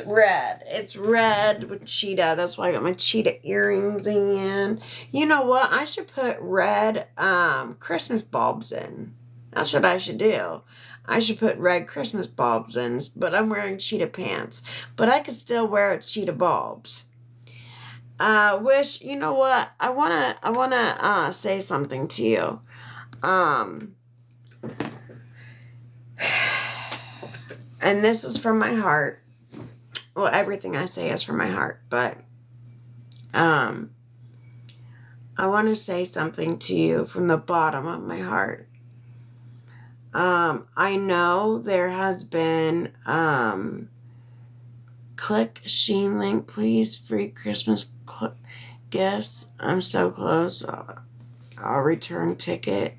red. It's red with cheetah. That's why I got my cheetah earrings in. You know what? I should put red Christmas bulbs in. That's what I should do. I should put red Christmas bulbs in, but I'm wearing cheetah pants. But I could still wear cheetah bulbs. You know what? I wanna say something to you. And this is from my heart. Well, everything I say is from my heart, but I want to say something to you from the bottom of my heart. I know there has been click Sheen link, please, free Christmas gifts. I'm so close. I'll return ticket.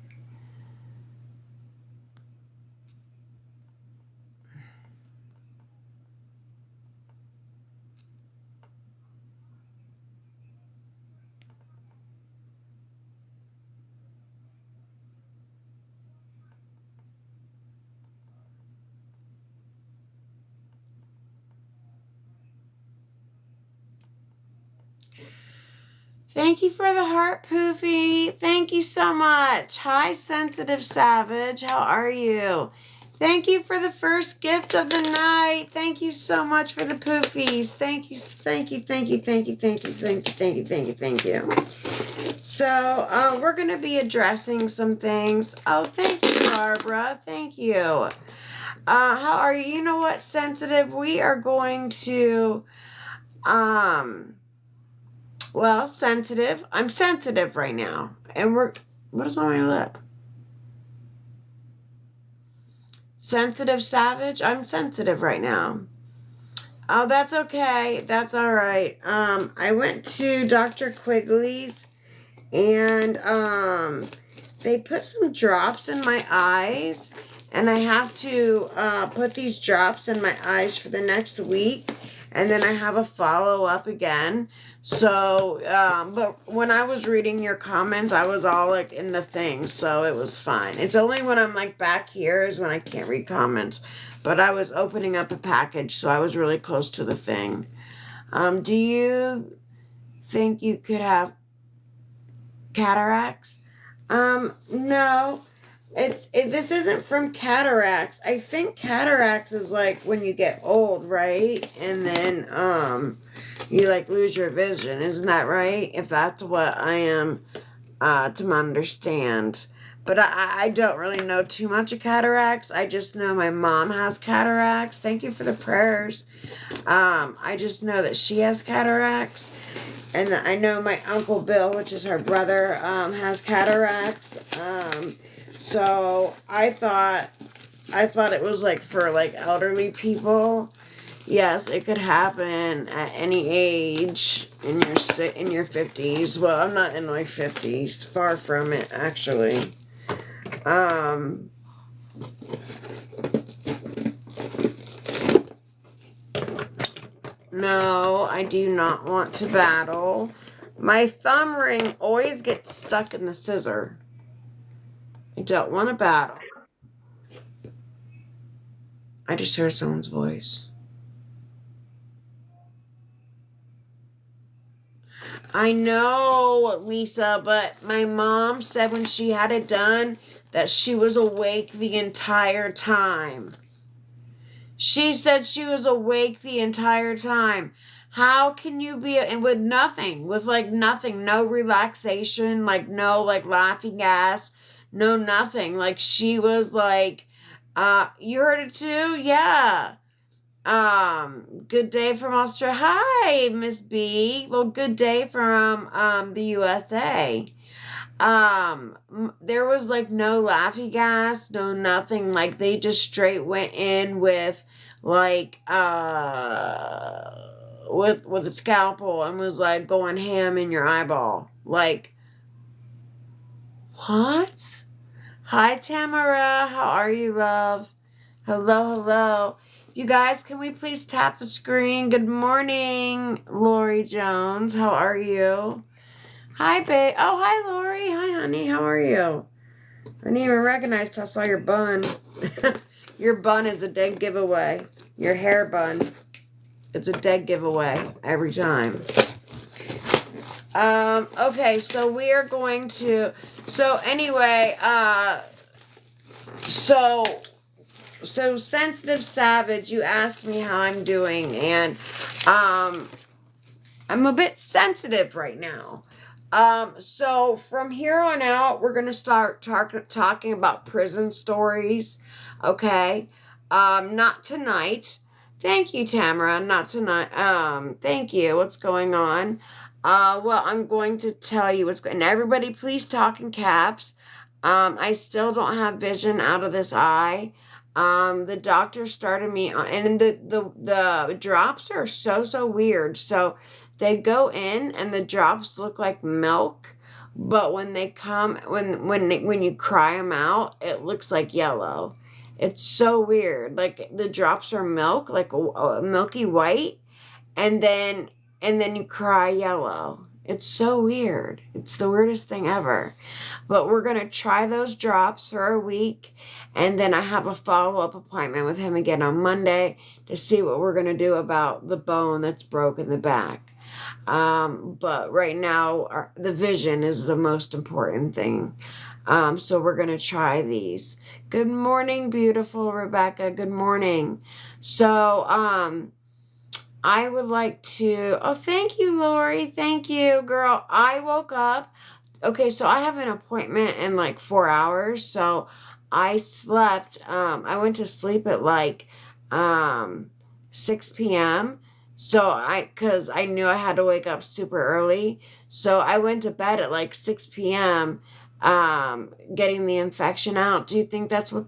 Thank you for the heart, Poofy. Thank you so much. Hi, Sensitive Savage. How are you? Thank you for the first gift of the night. Thank you so much for the Poofies. Thank you, thank you, thank you, thank you, thank you, thank you, thank you, thank you, thank you. So, we're going to be addressing some things. Oh, thank you, Barbara. Thank you. How are you? You know what, Sensitive? We are going to, well, sensitive. I'm sensitive right now. And what is on my lip? Sensitive Savage? I'm sensitive right now. Oh, that's okay. That's all right. I went to Dr. Quigley's and, they put some drops in my eyes. And I have to, put these drops in my eyes for the next week. And then I have a follow-up again. So, but when I was reading your comments, I was all, like, in the thing. So, it was fine. It's only when I'm, like, back here is when I can't read comments. But I was opening up a package, so I was really close to the thing. Do you think you could have cataracts? No. This isn't from cataracts. I think cataracts is like when you get old, right? And then you like lose your vision. Isn't that right? If that's what I am to understand. But I don't really know too much of cataracts. I just know my mom has cataracts. Thank you for the prayers. I just know that she has cataracts. And I know my Uncle Bill, which is her brother, has cataracts. So I thought it was like for like elderly people. Yes, it could happen at any age in your 50s. Well, I'm not in my 50s, far from it actually. No, I do not want to battle. My thumb ring always gets stuck in the scissor. I don't want to battle. I just heard someone's voice. I know, Lisa, but my mom said when she had it done that she was awake the entire time. She said she was awake the entire time. How can you be, and with nothing, no relaxation, like no, like laughing gas, no nothing. Like she was like, you heard it too? Yeah. Good day from Australia. Hi, Miss B. Well, good day from, the USA. There was like no laughy gas, no nothing. Like they just straight went in with like, with a scalpel and was like going ham in your eyeball. Like, what? Hi, Tamara. How are you, love? Hello, hello. You guys, can we please tap the screen? Good morning, Lori Jones. How are you? Hi, babe. Oh, hi, Lori. Hi, honey. How are you? I didn't even recognize till I saw your bun. Your bun is a dead giveaway. Your hair bun. It's a dead giveaway every time. Okay, so we are going to, so anyway, so Sensitive Savage, you asked me how I'm doing, and, I'm a bit sensitive right now. So from here on out, we're going to start talking about prison stories, okay? Not tonight. Thank you, Tamara. Not tonight. Thank you. What's going on? Well, I'm going to tell you what's going on. And everybody, please talk in caps. I still don't have vision out of this eye. The doctor started me on, and the drops are so weird. So they go in, and the drops look like milk, but when they come, when you cry them out, it looks like yellow. It's so weird. Like the drops are milk, like a milky white, and then you cry yellow. It's so weird. It's the weirdest thing ever. But we're going to try those drops for a week, and then I have a follow-up appointment with him again on Monday to see what we're going to do about the bone that's broke in the back. But right now, the vision is the most important thing. So we're going to try these. Good morning, beautiful Rebecca. Good morning. So, I would like to, oh, thank you, Lori. Thank you, girl. I woke up. Okay, so I have an appointment in like 4 hours. So I slept, I went to sleep at like, 6 p.m. Cause I knew I had to wake up super early. So I went to bed at like 6 p.m., getting the infection out. Do you think that's what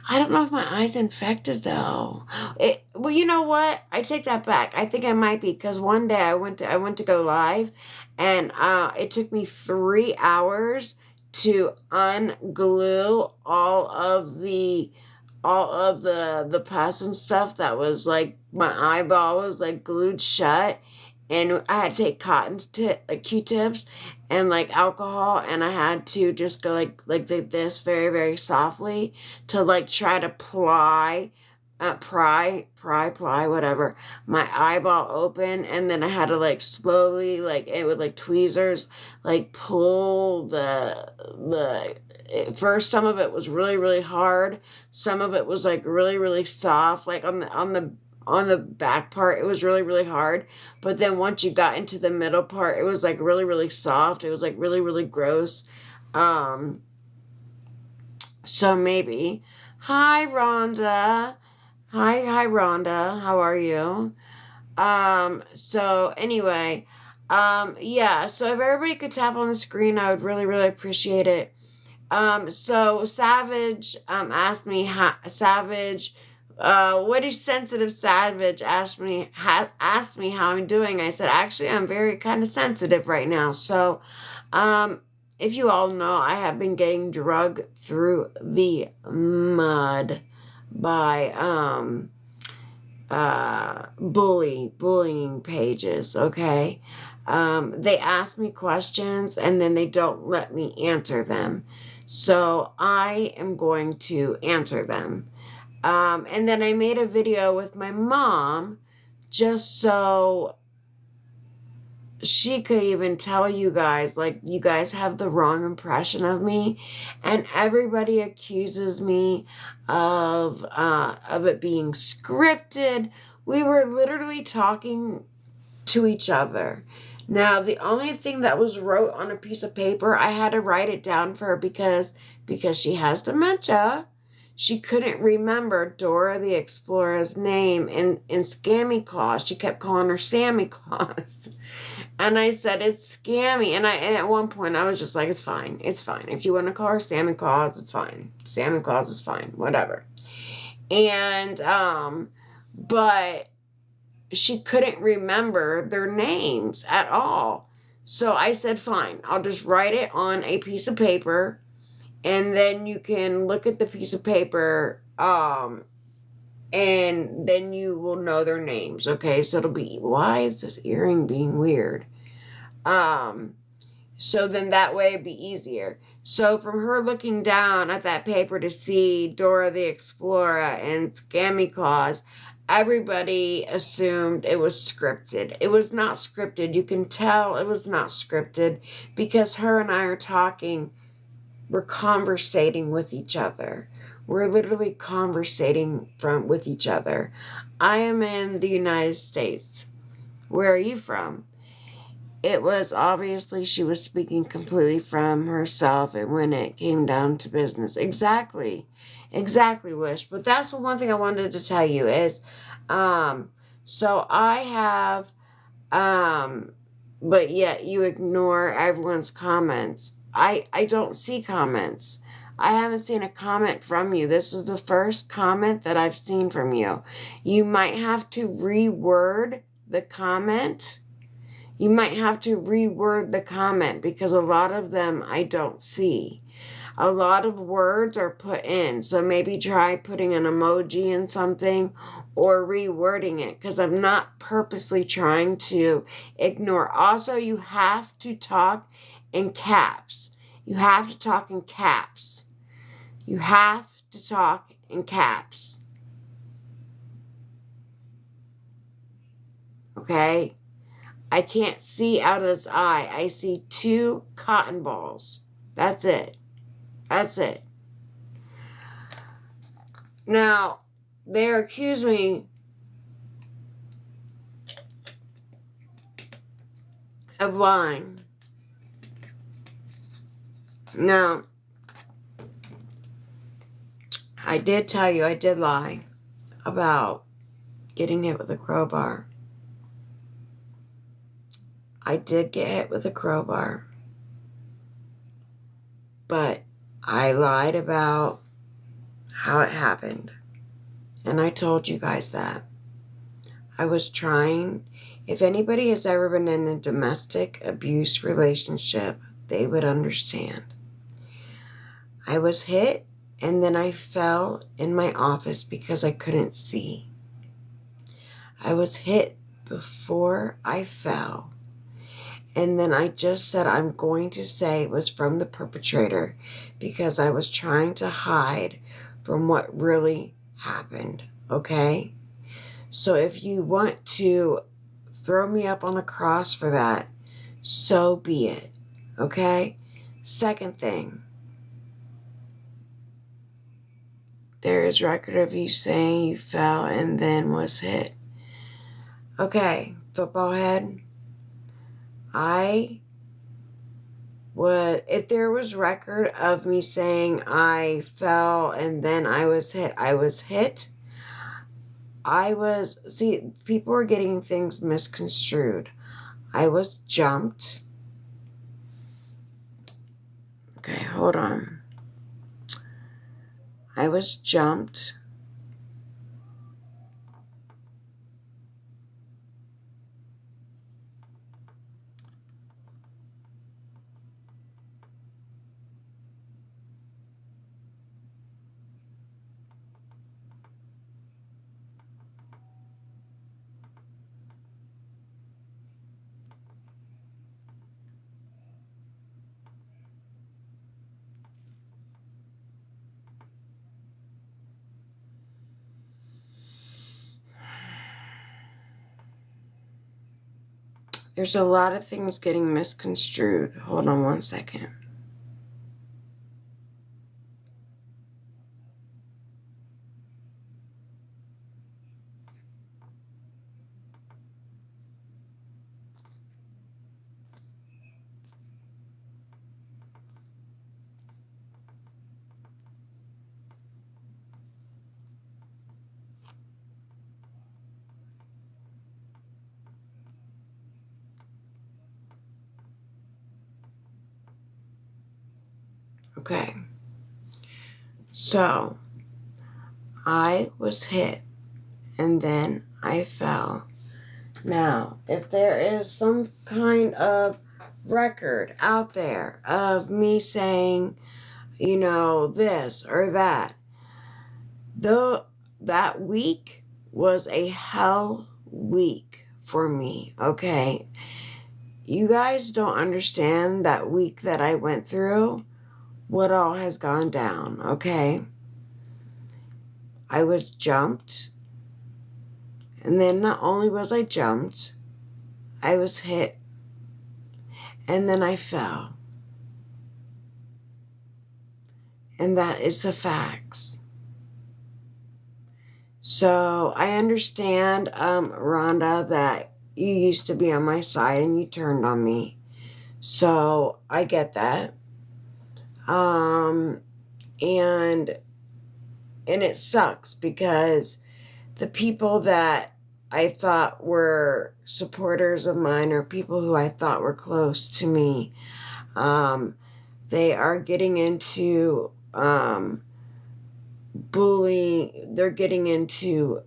I don't know if my eye's infected though. Well, you know what? I take that back. I think I might be, because one day I went to go live, and it took me 3 hours to unglue all of the pus and stuff that was like, my eyeball was like glued shut. And I had to take Q-tips and like alcohol, and I had to just go like this very, very softly to like try to pry whatever, my eyeball open, and then I had to like slowly, like it with like tweezers, like pull first some of it was really, really hard, some of it was like really, really soft, like on the back part, it was really, really hard. But then once you got into the middle part, it was like really, really soft. It was like really, really gross. So maybe. Hi, Rhonda. Hi, Rhonda. How are you? So anyway, yeah. So if everybody could tap on the screen, I would really, really appreciate it. So Savage, asked me what is Sensitive Savage asked me how I'm doing. I said, actually, I'm very kind of sensitive right now. So, if you all know, I have been getting drugged through the mud by, bullying pages, okay? They ask me questions, and then they don't let me answer them. So, I am going to answer them. And then I made a video with my mom just so she could even tell you guys, like, you guys have the wrong impression of me. And everybody accuses me of it being scripted. We were literally talking to each other. Now, the only thing that was wrote on a piece of paper, I had to write it down for her because she has dementia. She couldn't remember Dora the Explorer's name in Scammy Claus. She kept calling her Sammy Claus. And I said, it's Scammy. And at one point, I was just like, it's fine. It's fine. If you want to call her Sammy Claus, it's fine. Sammy Claus is fine. Whatever. And, but she couldn't remember their names at all. So I said, fine. I'll just write it on a piece of paper. And then you can look at the piece of paper, and then you will know their names, okay? So it'll be, why is this earring being weird? So then that way it'd be easier. So from her looking down at that paper to see Dora the Explorer and Scammy Claus, everybody assumed it was scripted. It was not scripted. You can tell it was not scripted because her and I are talking. We're conversating with each other. We're literally conversating with each other. I am in the United States. Where are you from? It was obviously she was speaking completely from herself and when it came down to business. Exactly, Wish. But that's the one thing I wanted to tell you is, so I have, but yet you ignore everyone's comments. I don't see comments. I haven't seen a comment from you. This is the first comment that I've seen from you. You might have to reword the comment. You might have to reword the comment because a lot of them I don't see. A lot of words are put in. So maybe try putting an emoji in something or rewording it because I'm not purposely trying to ignore. Also, you have to talk in caps. You have to talk in caps. You have to talk in caps. Okay? I can't see out of this eye. I see 2 cotton balls. That's it. That's it. Now, they accuse me of lying. Now, I did tell you I did lie about getting hit with a crowbar. I did get hit with a crowbar. But I lied about how it happened. And I told you guys that. I was trying. If anybody has ever been in a domestic abuse relationship, they would understand. I was hit and then I fell in my office because I couldn't see. I was hit before I fell. And then I just said I'm going to say it was from the perpetrator because I was trying to hide from what really happened, okay? So if you want to throw me up on a cross for that, so be it, okay? Second thing, there is record of you saying you fell and then was hit. Okay, football head. If there was record of me saying I fell and then I was hit. See, people are getting things misconstrued. I was jumped. Okay, hold on. I was jumped. There's a lot of things getting misconstrued. Hold on one second. Okay. So, I was hit and then I fell. Now, if there is some kind of record out there of me saying, this or that, though that week was a hell week for me, okay? You guys don't understand that week that I went through, what all has gone down, okay? I was jumped. And then not only was I jumped, I was hit, and then I fell. And that is the facts. So I understand, Rhonda, that you used to be on my side and you turned on me. So I get that. And it sucks because the people that I thought were supporters of mine, or people who I thought were close to me, they are getting into bullying. They're getting into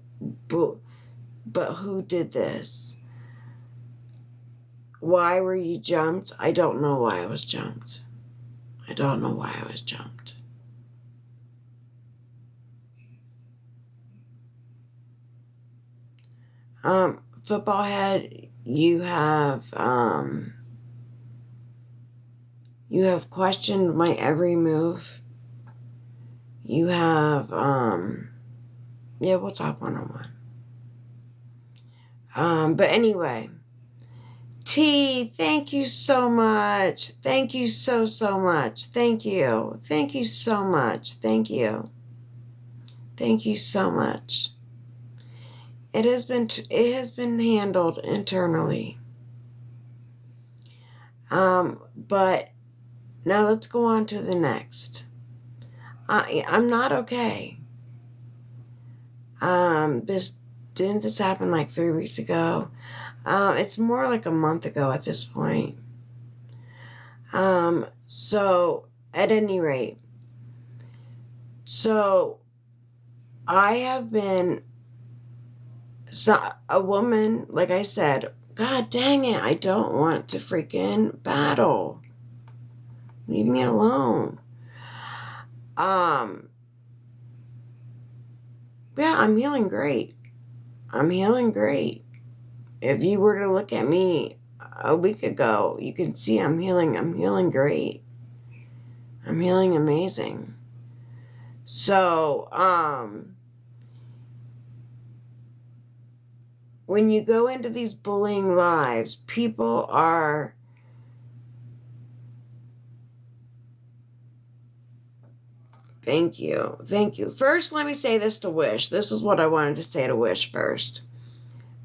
but who did this? Why were you jumped? I don't know why I was jumped. I don't know why I was jumped. Football head, you have questioned my every move. You have, yeah, we'll talk one-on-one. But anyway, T, thank you so much. Thank you so much. Thank you. Thank you so much. Thank you. Thank you so much. It has been handled internally. But now let's go on to the next. I'm not okay. Didn't this happen like 3 weeks ago? It's more like a month ago at this point. So at any rate, so I have been a woman, like I said, God dang it, I don't want to freaking battle. Leave me alone. Yeah, I'm healing great. I'm healing great. If you were to look at me a week ago, you can see I'm healing great. I'm healing amazing. So, when you go into these bullying lives, people are Thank you. Thank you. First, let me say this to Wish. This is what I wanted to say to Wish first.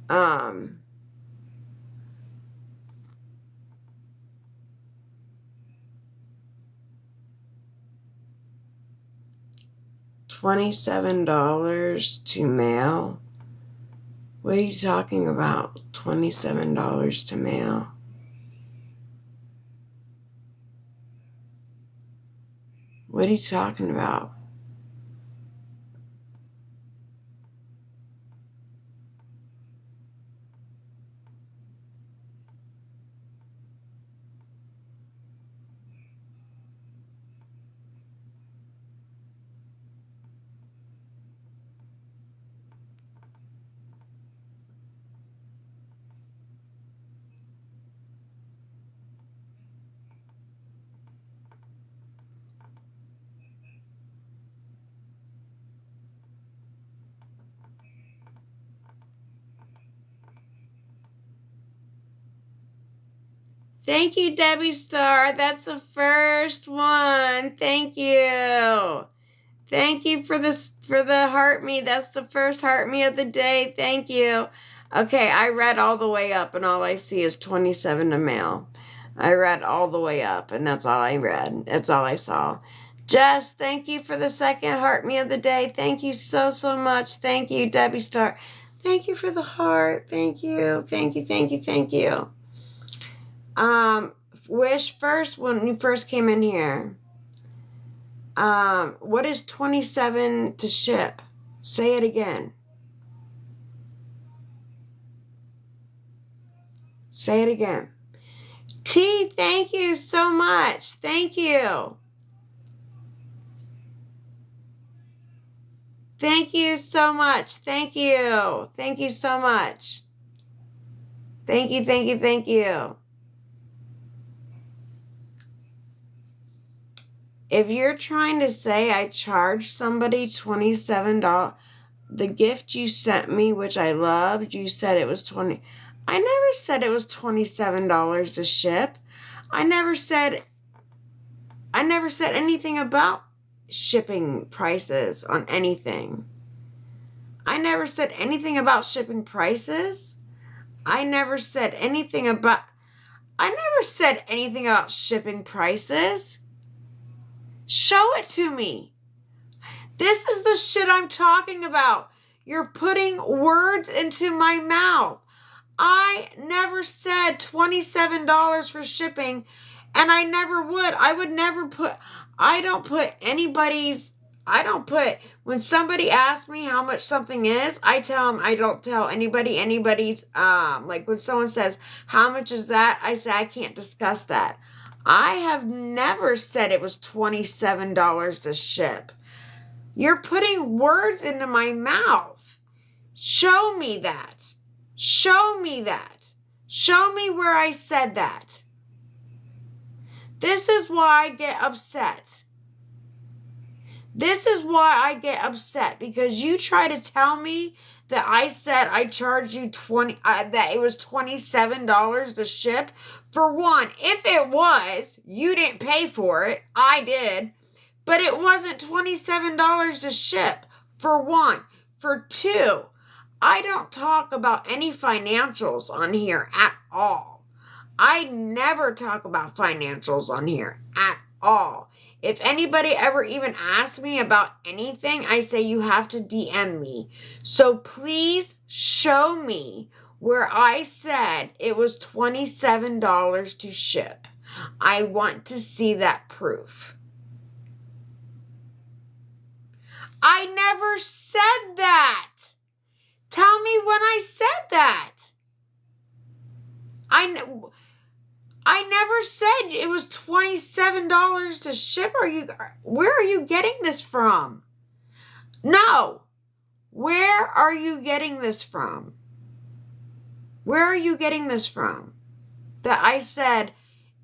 $27 to mail? What are you talking about? $27 to mail? What are you talking about? Thank you, Debbie Star. That's the first one. Thank you. Thank you for the heart me. That's the first heart me of the day. Thank you. Okay, I read all the way up and all I see is 27 to mail. I read all the way up and that's all I read. That's all I saw. Jess, thank you for the second heart me of the day. Thank you so much. Thank you, Debbie Star. Thank you for the heart. Thank you. Thank you. Thank you. Thank you. Wish first, when you first came in here, what is 27 to ship? Say it again. Say it again. T, thank you so much. Thank you. Thank you so much. Thank you. Thank you so much. Thank you, thank you, thank you. If you're trying to say I charge somebody $27, the gift you sent me, which I loved, you said it was I never said it was $27 to ship. I never said anything about shipping prices on anything. I never said anything about shipping prices. I never said anything about shipping prices. Show it to me. This is the shit I'm talking about. You're putting words into my mouth. I never said $27 for shipping, and I never would. I would never put, when somebody asks me how much something is, I tell them I don't tell anybody's, like when someone says, how much is that? I say, I can't discuss that. I have never said it was $27 to ship. You're putting words into my mouth. Show me that. Show me that. Show me where I said that. This is why I get upset. This is why I get upset, because you try to tell me that I said I charged you that it was $27 to ship. For one, if it was, you didn't pay for it. I did. But it wasn't $27 to ship, for one. For two, I don't talk about any financials on here at all. I never talk about financials on here at all. If anybody ever even asks me about anything, I say you have to DM me. So please show me where I said it was $27 to ship. I want to see that proof. I never said that. Tell me when I said that. I never said it was $27 to ship. Where are you getting this from? No. Where are you getting this from? Where are you getting this from? That I said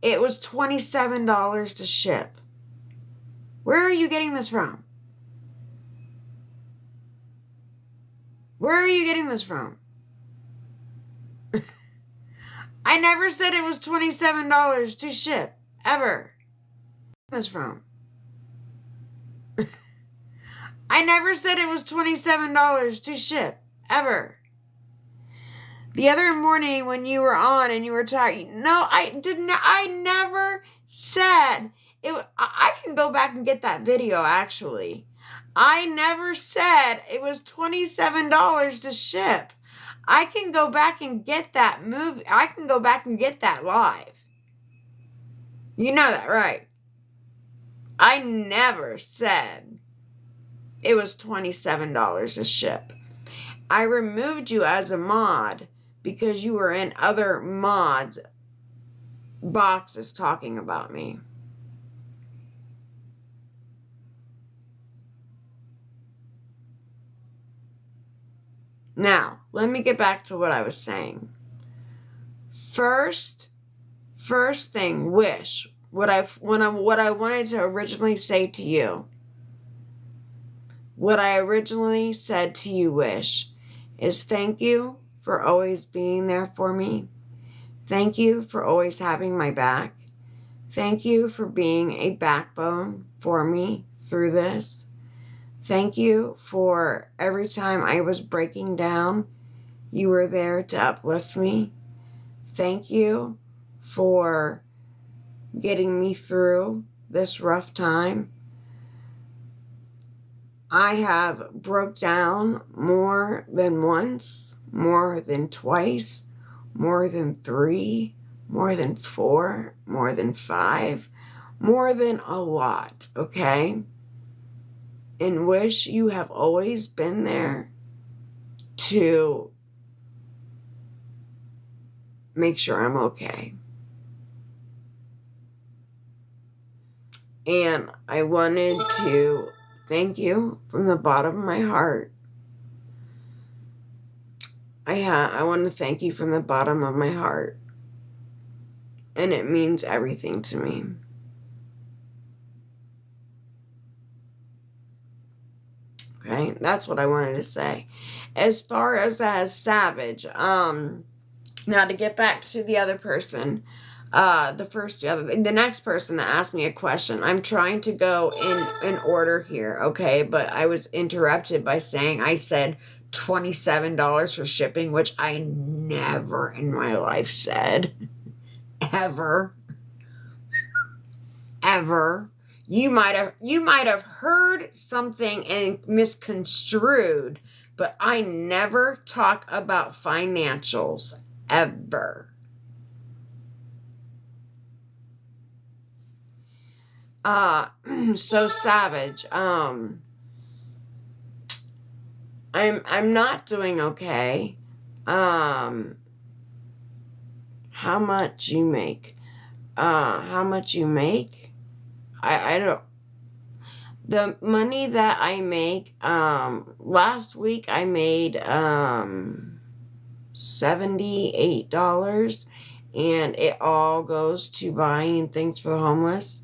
it was $27 to ship. Where are you getting this from? Where are you getting this from? I never said it was $27 to ship, ever. Where is this from? I never said it was $27 to ship, ever. The other morning when you were on and you were talking, no, I didn't. I never said it. I can go back and get that video, actually. I never said it was $27 to ship. I can go back and get that movie. I can go back and get that live. You know that, right? I never said it was $27 to ship. I removed you as a mod because you were in other mods' boxes talking about me. Now, let me get back to what I was saying. First thing, Wish. What I wanted to originally say to you. What I originally said to you, Wish, is thank you for always being there for me. Thank you for always having my back. Thank you for being a backbone for me through this. Thank you for every time I was breaking down, you were there to uplift me. Thank you for getting me through this rough time. I have broke down more than once, more than twice, more than 3, more than 4, more than 5, more than a lot, okay? And Wish, you have always been there to make sure I'm okay. And I wanted to thank you from the bottom of my heart. I want to thank you from the bottom of my heart. And it means everything to me. Okay, That's what I wanted to say. As far as Savage, now to get back to the other person, the next person that asked me a question. I'm trying to go in order here, okay? But I was interrupted by saying I said $27 for shipping, which I never in my life said. Ever. Ever. You might have heard something and misconstrued, but I never talk about financials ever. So Savage, I'm not doing okay. How much you make? How much you make? I don't. The money that I make, last week I made $78, and it all goes to buying things for the homeless.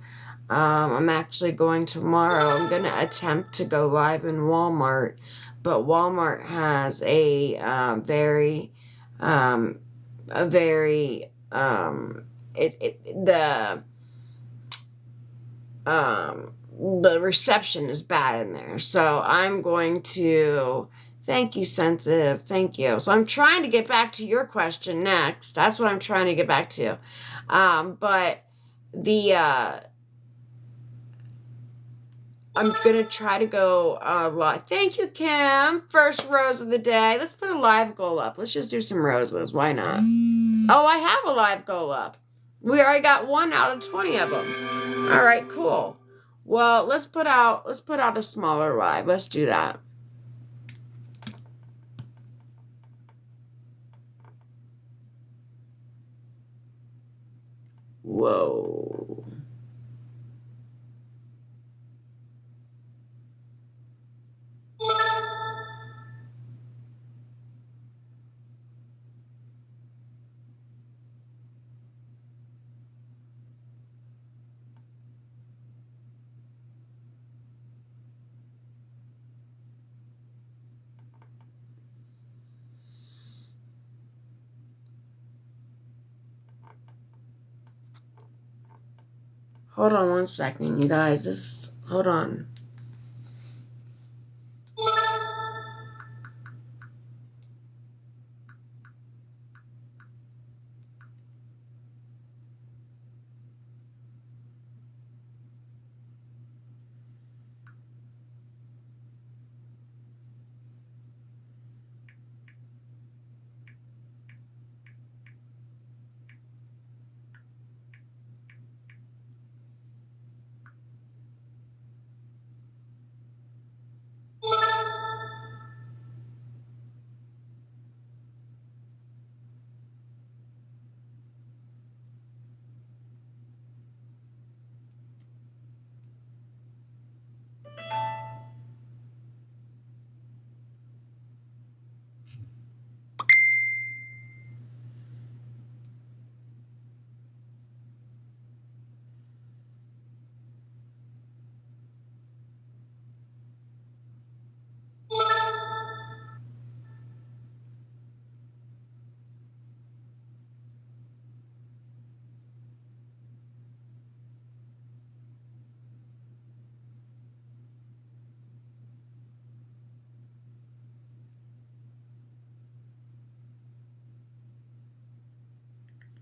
I'm actually going tomorrow. I'm going to attempt to go live in Walmart, but Walmart has the reception is bad in there. So I'm going to, thank you, sensitive, thank you. So I'm trying to get back to your question next. That's what I'm trying to get back to. But I'm going to try to go live. Thank you, Kim. First rose of the day. Let's put a live goal up. Let's just do some roses. Why not? Oh, I have a live goal up. We already got 1 out of 20 of them. All right, cool. Well, let's put out a smaller live. Let's do that. Whoa. Hold on 1 second, you guys. Hold on.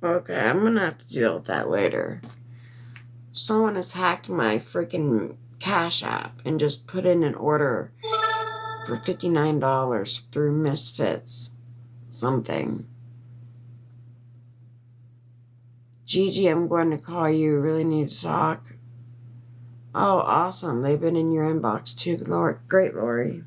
Okay, I'm gonna have to deal with that later. Someone has hacked my freaking Cash App and just put in an order for $59 through Misfits something. Gigi, I'm going to call you. Really need to talk. Oh, awesome. They've been in your inbox too. Great, Lori.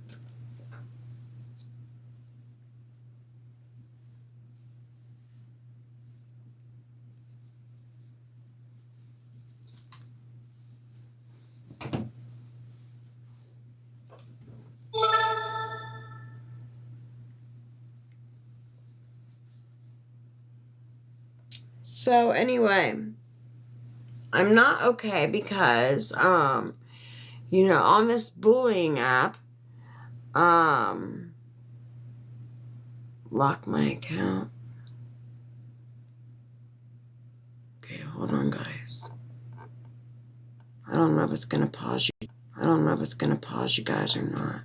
So anyway, I'm not okay because, on this bullying app, Lock my account. Okay, hold on, guys. I don't know if it's gonna pause you. I don't know if it's gonna pause you guys or not.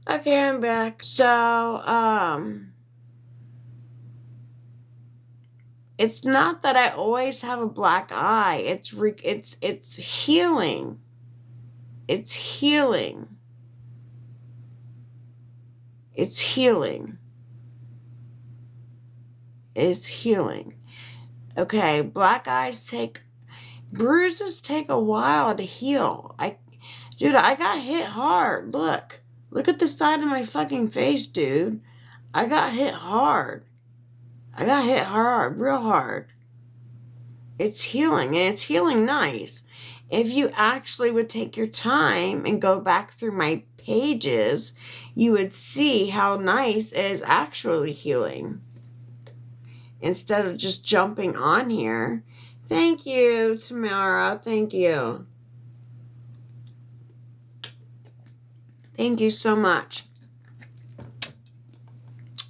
Okay, I'm back. So, it's not that I always have a black eye. It's healing. It's healing. It's healing. It's healing. Okay, black eyes bruises take a while to heal. Dude, I got hit hard. Look at the side of my fucking face, dude. I got hit hard. I got hit hard, real hard. It's healing, and it's healing nice. If you actually would take your time and go back through my pages, you would see how nice it is actually healing. Instead of just jumping on here. Thank you, Tamara. Thank you. Thank you so much.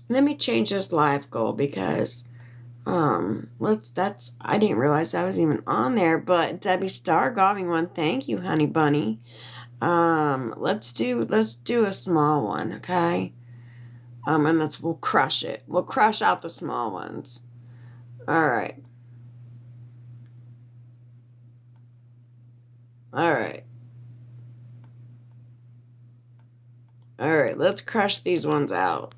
Let me change this live goal because I didn't realize I was even on there, but Debbie Star got me one. Thank you, honey bunny. Let's do a small one, okay? And we'll crush it. We'll crush out the small ones. All right. All right. All right, let's crush these ones out.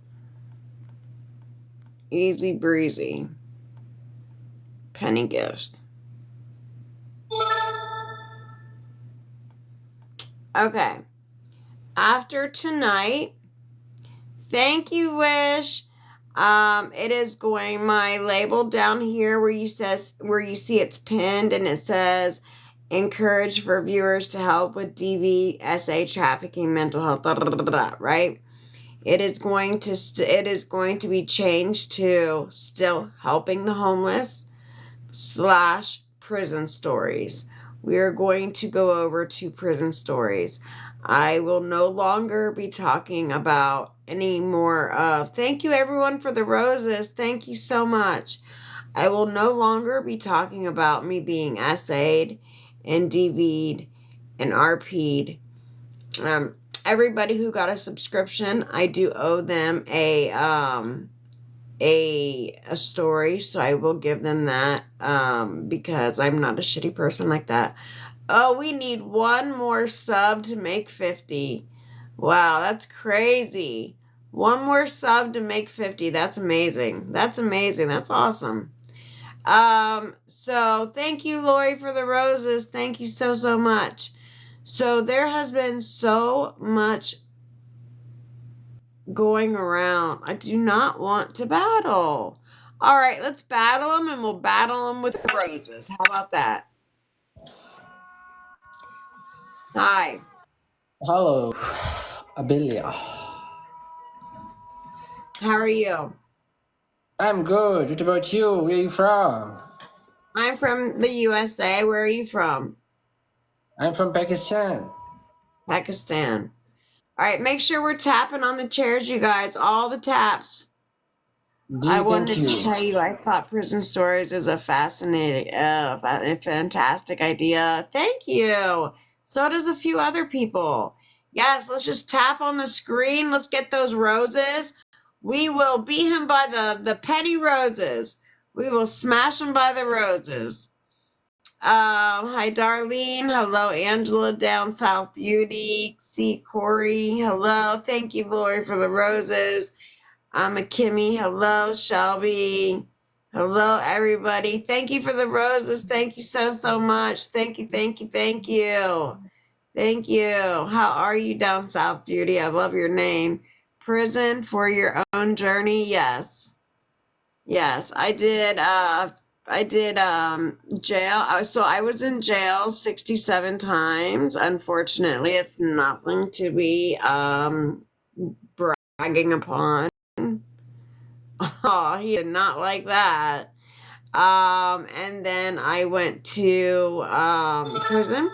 Easy breezy. Penny gifts. Okay. After tonight, thank you, Wish. It is going my label down here where you see it's pinned and it says encourage for viewers to help with DVSA trafficking, mental health, right? It is going to be changed to still helping the homeless / prison stories. We are going to go over to prison stories. I will no longer be talking about any more of. Thank you everyone for the roses. Thank you so much. I will no longer be talking about me being essayed and DV'd and RP'd. Everybody who got a subscription, I do owe them a story, so I will give them that because I'm not a shitty person like that. Oh, we need one more sub to make 50. Wow, that's crazy. One more sub to make 50. That's amazing. That's amazing. That's awesome. So thank you, Lori, for the roses. Thank you so, so much. So there has been so much going around. I do not want to battle. All right, let's battle them, and we'll battle them with roses. How about that? Hi. Hello, Abelia. How are you? I'm good. What about you? Where are you from? I'm from the USA. Where are you from? I'm from Pakistan. Pakistan. All right, make sure we're tapping on the chairs, you guys. All the taps. I Thank wanted to you. tell you I thought prison stories is a fascinating, fantastic idea. Thank you. So does a few other people. Yes, let's just tap on the screen. Let's get those roses. We will beat him by the petty roses. We will smash him by the roses. Hi, Darlene. Hello, Angela down South Beauty. See Corey. Hello. Thank you, Lori, for the roses. I'm a Kimmy. Hello, Shelby. Hello, everybody. Thank you for the roses. Thank you so, so much. Thank you, thank you, thank you. Thank you. How are you down South Beauty? I love your name. Prison for your own journey? Yes. Yes, I did jail. So I was in jail 67 times. Unfortunately, it's nothing to be bragging upon. Oh, he did not like that. And then I went to prison,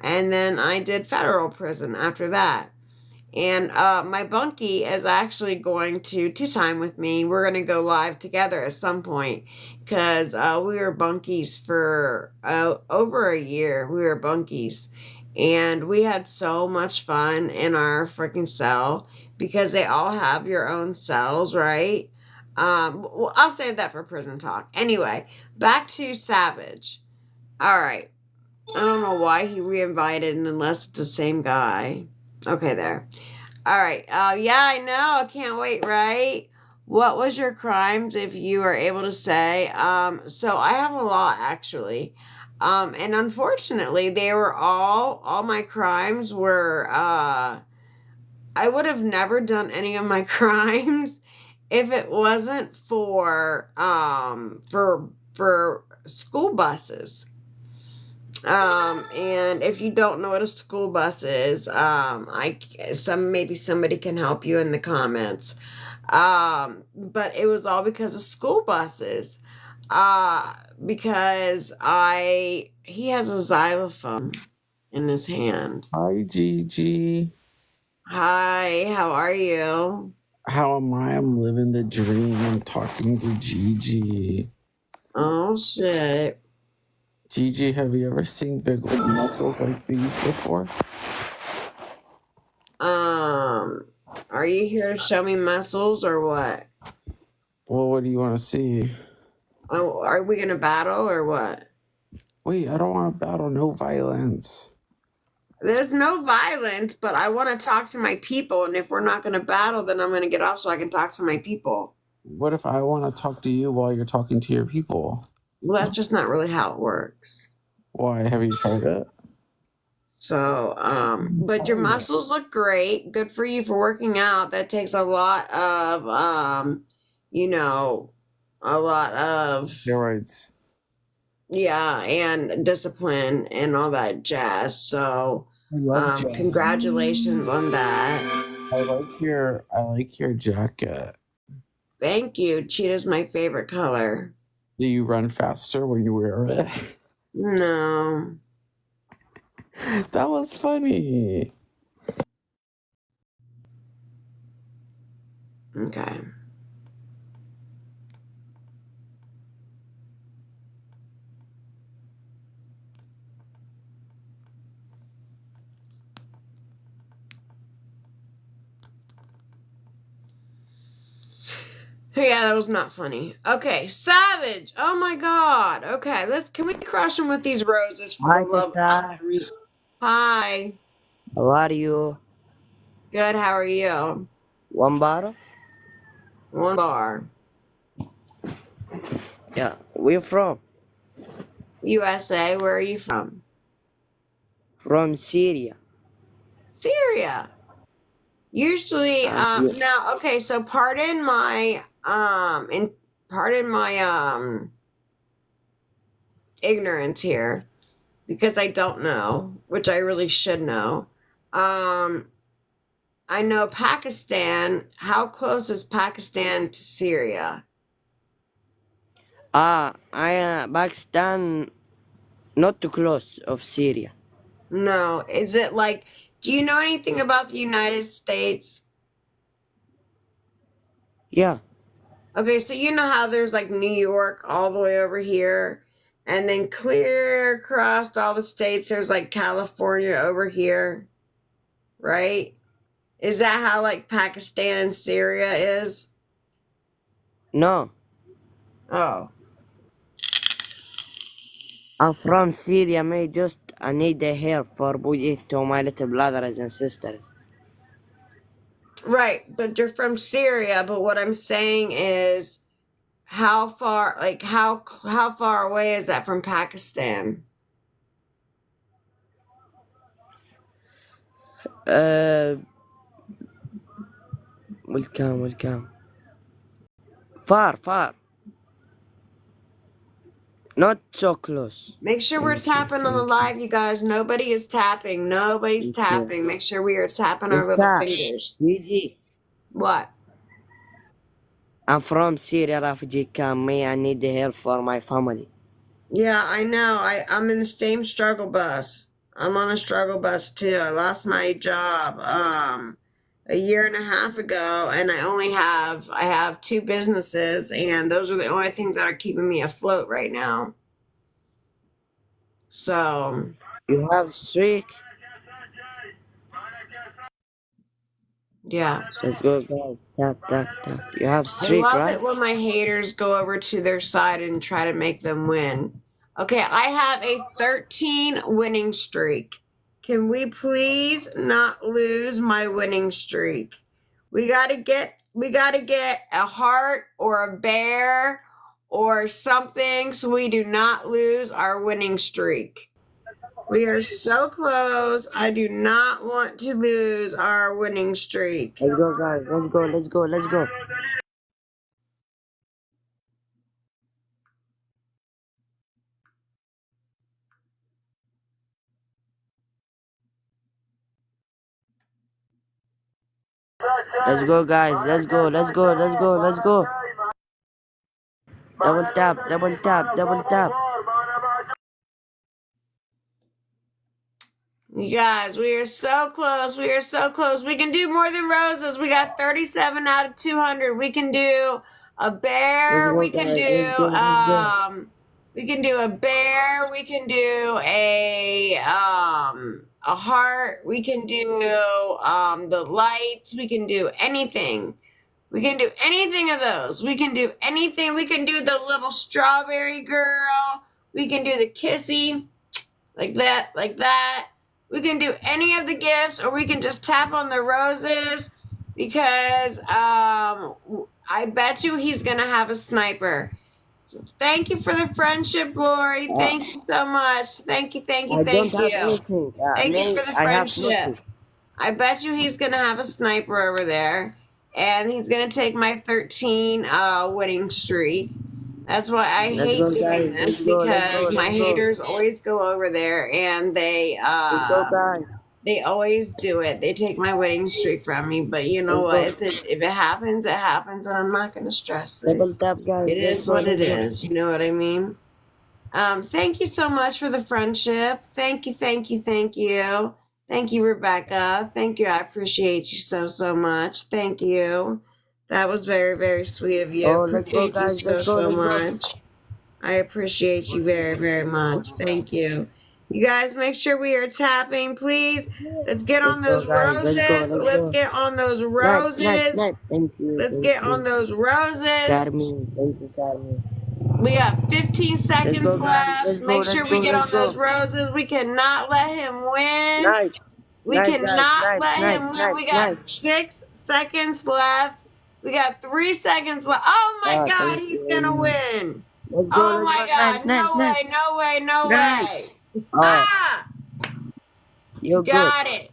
and then I did federal prison after that. And my bunkie is actually going to time with me. We're going to go live together at some point because we were bunkies for over a year. We were bunkies. And we had so much fun in our freaking cell because they all have your own cells, right? Well, I'll save that for prison talk. Anyway, back to Savage. All right. I don't know why he re-invited unless it's the same guy. Okay, there. All right. Yeah, I know. I can't wait, right? What was your crimes, if you are able to say? So I have a lot, actually. And unfortunately, they were all my crimes were, I would have never done any of my crimes if it wasn't for school buses. And if you don't know what a school bus is, maybe somebody can help you in the comments. But it was all because of school buses. Because he has a xylophone in his hand. Hi, Gigi. Hi, how are you? How am I? I'm living the dream. I'm talking to Gigi. Oh shit. Gigi, have you ever seen big old muscles like these before? Are you here to show me muscles or what? Well, what do you want to see? Oh, are we gonna battle or what? Wait, I don't want to battle. No violence. There's no violence, but I want to talk to my people, and if we're not going to battle, then I'm going to get off so I can talk to my people. What if I want to talk to you while you're talking to your people? Well, that's just not really how it works. Why? Have you tried it? So, but your muscles look great. Good for you for working out. That takes a lot of, a lot of Steroids. yeah, and discipline and all that jazz. So, I love jazz. congratulations on that. I like your jacket. Thank you. Cheetah's my favorite color. Do you run faster when you wear it? No. That was funny. Okay. Yeah, that was not funny. Okay, Savage. Oh my God. Okay, can we crush him with these roses for Hi, the love of sister. Hi. How are you? Good. How are you? One bar? One bar. Yeah. Where you from? USA. Where are you from? From Syria. Syria. Usually, Yeah. now, okay, so pardon my ignorance here, because I don't know, which I really should know. I know Pakistan. How close is Pakistan to Syria? Pakistan not too close of Syria. No. Is it like, do you know anything about the United States? Yeah. Okay, so you know how there's like New York all the way over here, and then clear across all the states, there's like California over here, right? Is that how like Pakistan and Syria is? No. Oh. I'm from Syria. I need the help for Bujit to my little brothers and sisters. Right, but you're from Syria, but what I'm saying is how far, like how far away is that from Pakistan? Welcome. Far. Not so close. Make sure we're tapping on the live, you guys. Nobody is tapping. Nobody's tapping. Make sure we are tapping our little fingers. Gigi. What? I'm from Syria, refugee camp. I need the help for my family. Yeah, I know. I'm in the same struggle bus. I'm on a struggle bus too. I lost my job a year and a half ago, and I have two businesses, and those are the only things that are keeping me afloat right now. So You have streak? yeah. Let's go, guys. Tap. You have I streak, love right? it when my haters go over to their side and try to make them win. Okay, I have a 13 winning streak. Can we please not lose my winning streak? We gotta get a heart or a bear or something so we do not lose our winning streak. We are so close. I do not want to lose our winning streak. Let's go, guys. Let's go. Let's go, guys. Let's go. Double tap. You guys, we are so close. We can do more than roses. We got 37 out of 200. We can do a bear. We can do a bear. We can do a heart. We can do the lights. We can do anything. We can do anything of those. We can do anything. We can do the little strawberry girl. We can do the kissy like that. We can do any of the gifts, or we can just tap on the roses, because I bet you he's gonna have a sniper. Thank you for the friendship, Glory. Thank you so much. Thank you, thank you, I don't thank have you. anything. Thank you for the I have friendship. nothing. I bet you he's gonna have a sniper over there, and he's gonna take my 13 winning streak. That's why I Let's hate go, doing guys. this, Let's go. Let's go. because my Let's go. haters always go over there and Let's go, guys. they always do it. They take my winning streak from me, but you know Let's what? If it happens, it happens, and I'm not gonna stress it. Double tap, guys. It Let's is go. what it Let's go. is. You know what I mean? Thank you so much for the friendship. Thank you, thank you, thank you. Thank you, Rebecca. Thank you. I appreciate you so, so much. Thank you. That was very, very sweet of you. Oh, let's go, Appreciate you guys. so, Let's go. so Let's go. much. I appreciate you very, very much. Thank you. You guys make sure we are tapping, please. Let's get on Let's go, those guys. roses. Let's go. Let's Let's go. get on those Snipe, roses. snipe, snipe. Thank you. Let's Thank get you. on those roses. Carmi. Thank you, Carmi. We got 15 seconds Let's go, guys. left. Let's go. Make Let's sure go. we get Let's on those go. roses. We cannot let him win. Snipe. We Snipe, guys. cannot Snipe, let snipe, him win. snipe, We got snipe. 6 seconds left. We got 3 seconds left. Oh my God, Thank he's you. gonna win. Let's go. Oh Let's my go. God, Snipe, snipe, no snipe. way, no way, no Snipe. way. Oh, Ah, you're good. got it.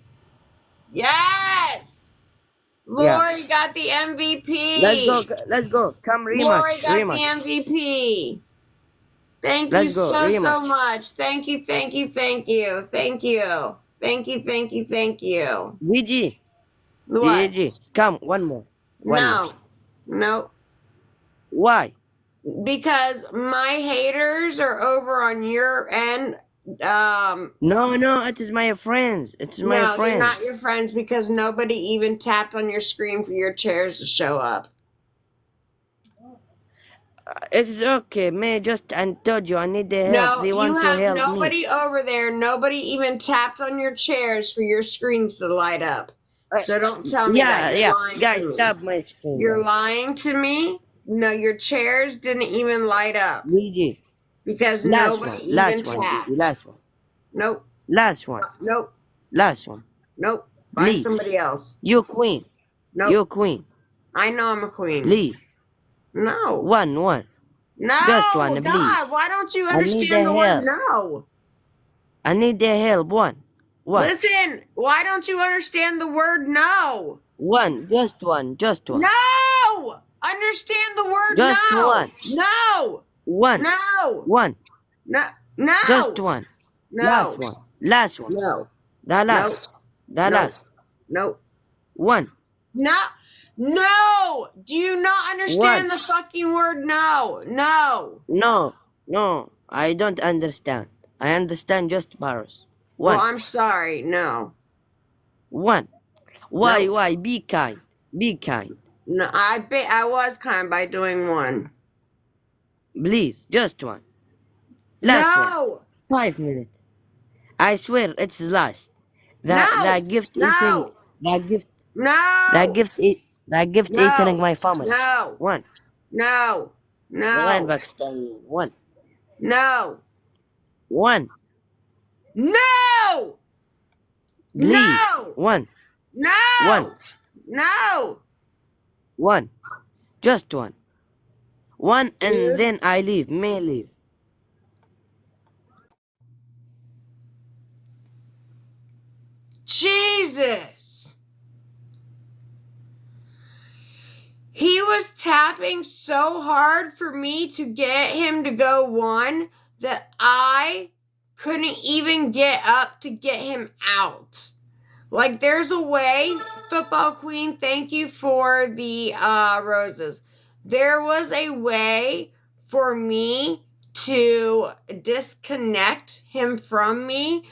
Yes. Lori got the MVP. Let's go. Let's go. Come Lori rematch. got Rematch. the MVP. Thank you Let's go. so, so Rematch. much. Thank you, thank you, thank you. Thank you. Thank you, thank you, thank you. Gigi. What? Gigi. Come. One more. One more. No. Why? Because my haters are over on your end. No. It is my friends. It's my No, they're friends. not your friends, because nobody even tapped on your screen for your chairs to show up. It's okay. May just I told you I need the help. No, They you want to have help me. nobody over there. Nobody even tapped on your chairs for your screens to light up. So don't tell me that you're lying Guys, to me. stop my screen. You're lying to me. No, your chairs didn't even light up Gigi. because Last nobody one. even Last one. tapped. Gigi. Last one. Nope. Last one. Nope. Last one. Nope. Find Leave. somebody else. You queen. Nope. You queen. I know I'm a queen. Leave. No. One. No. Just one, please. God, why don't you I need understand the the word help. no? I need the help. One. Listen, why don't you understand the word no? One. Just one. No! Understand the word Just no. one. No. One. No. One. No. No. Just one. No. Last one. Last one. No. The last. The last. No. One. No. No. Do you not understand the fucking word no? No. No. I don't understand. I understand just Paris. One. Well, I'm sorry. No. One. Why? No. Why? Be kind. Be kind. No, I was kind by doing one. Please, just one. Last one. No. 5 minutes. I swear it's last. No. The gift No. eating. No. The gift No. eating my family. No. One. No. One No. Pakistani. One. No. One. No. Please. No. One. No. One. No. One. Just one. One and Dude. then I leave. May leave. Jesus. He was tapping so hard for me to get him to go one that I couldn't even get up to get him out. Like, there's a way, Football Queen, thank you for the roses. There was a way for me to disconnect him from me,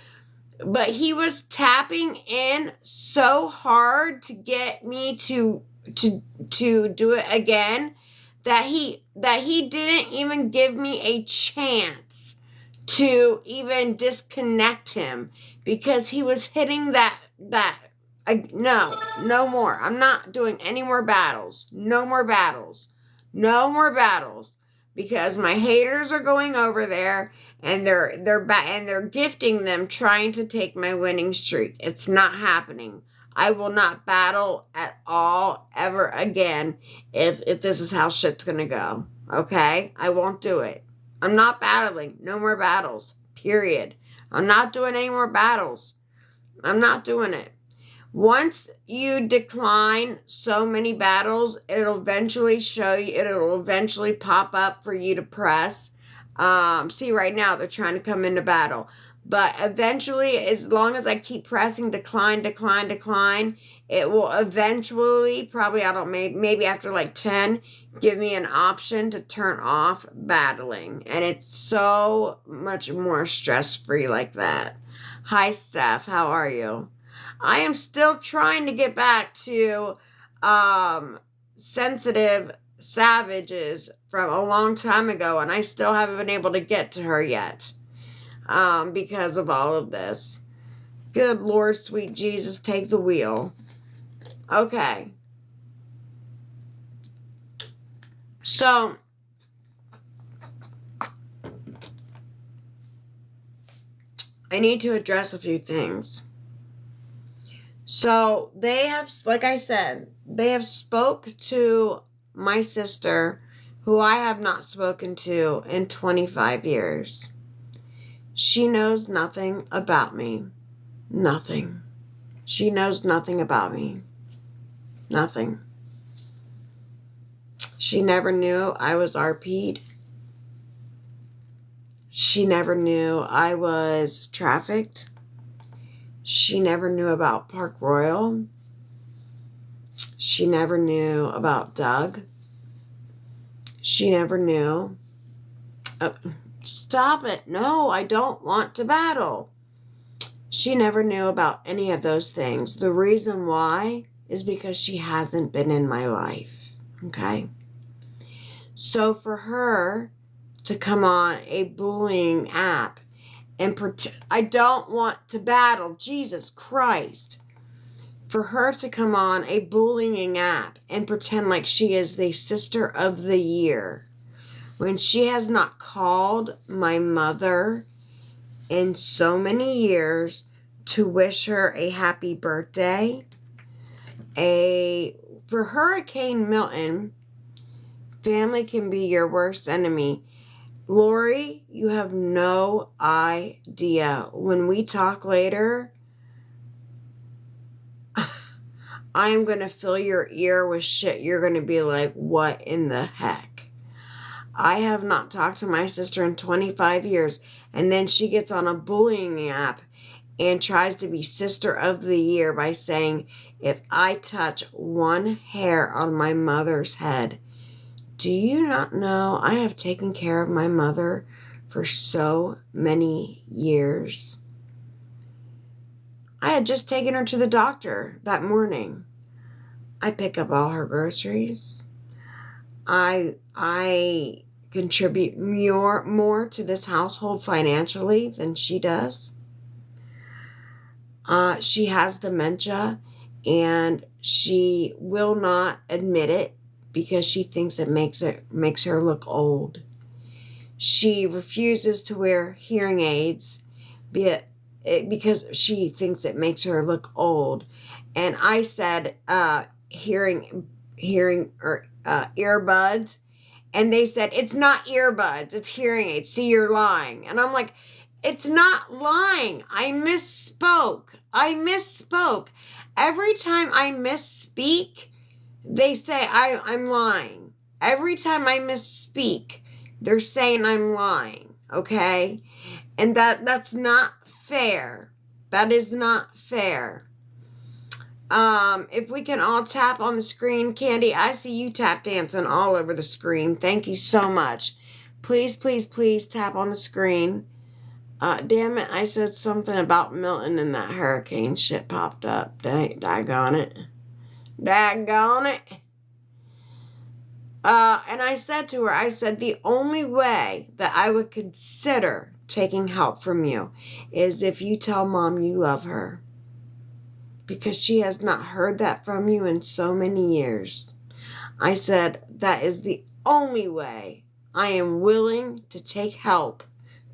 but he was tapping in so hard to get me to do it again that he didn't even give me a chance to even disconnect him, because he was hitting that no more. I'm not doing any more battles. No more battles. because my haters are going over there and they're gifting them trying to take my winning streak. It's not happening. I will not battle at all ever again if this is how shit's gonna go. Okay? I won't do it. I'm not battling. No more battles. Period. I'm not doing any more battles. I'm not doing it. Once you decline so many battles, it'll eventually show you, it'll eventually pop up for you to press. See, right now they're trying to come into battle. But eventually, as long as I keep pressing decline, it will eventually, maybe after like 10, give me an option to turn off battling. And it's so much more stress-free like that. Hi, Steph. How are you? I am still trying to get back to sensitive savages from a long time ago, and I still haven't been able to get to her yet because of all of this. Good Lord, sweet Jesus, take the wheel. Okay. So, I need to address a few things. So, they have, like I said, they have spoke to my sister, who I have not spoken to in 25 years. She knows nothing about me. Nothing. She knows nothing about me. Nothing. She never knew I was RP'd. She never knew I was trafficked. She never knew about Park Royal. She never knew about Doug. She never knew. Stop it. No, I don't want to battle. She never knew about any of those things. The reason why is because she hasn't been in my life. Okay? So for her to come on a bullying app and I don't want to battle. Jesus Christ. For her to come on a bullying app and pretend like she is the sister of the year when she has not called my mother in so many years to wish her a happy birthday. For Hurricane Milton, family can be your worst enemy. Lori, you have no idea. When we talk later, I'm going to fill your ear with shit. You're going to be like, what in the heck? I have not talked to my sister in 25 years. And then she gets on a bullying app and tries to be sister of the year by saying, if I touch one hair on my mother's head, do you not know I have taken care of my mother for so many years? I had just taken her to the doctor that morning. I pick up all her groceries. I contribute more to this household financially than she does. She has dementia, and she will not admit it because she thinks it makes her look old. She refuses to wear hearing aids because she thinks it makes her look old. And I said hearing or earbuds, and they said it's not earbuds, it's hearing aids. See, you're lying. And I'm like, it's not lying. I misspoke. Every time I misspeak, they say I'm lying. Every time I misspeak, they're saying I'm lying, okay? And that's not fair. That is not fair. If we can all tap on the screen, Candy, I see you tap dancing all over the screen. Thank you so much. Please, please, please tap on the screen. Damn it, I said something about Milton and that hurricane shit popped up. Daggone it. Daggone it. And I said to her, the only way that I would consider taking help from you is if you tell Mom you love her. Because she has not heard that from you in so many years. I said, that is the only way I am willing to take help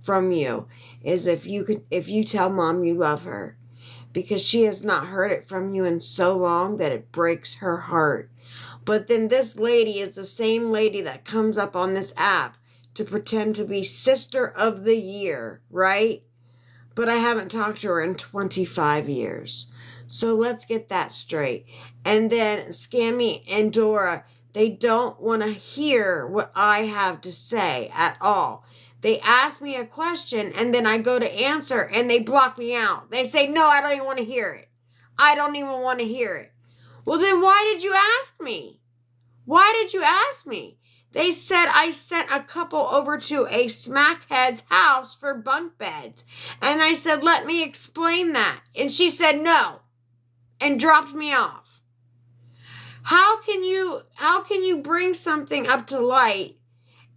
from you is if you tell Mom you love her, because she has not heard it from you in so long that it breaks her heart. But then this lady is the same lady that comes up on this app to pretend to be Sister of the Year, right? But I haven't talked to her in 25 years. So let's get that straight. And then Scammy and Dora, they don't want to hear what I have to say at all. They ask me a question and then I go to answer and they block me out. They say, no, I don't even want to hear it. I don't even want to hear it. Well, then why did you ask me? Why did you ask me? They said I sent a couple over to a smackhead's house for bunk beds. And I said, let me explain that. And she said no and dropped me off. How can you bring something up to light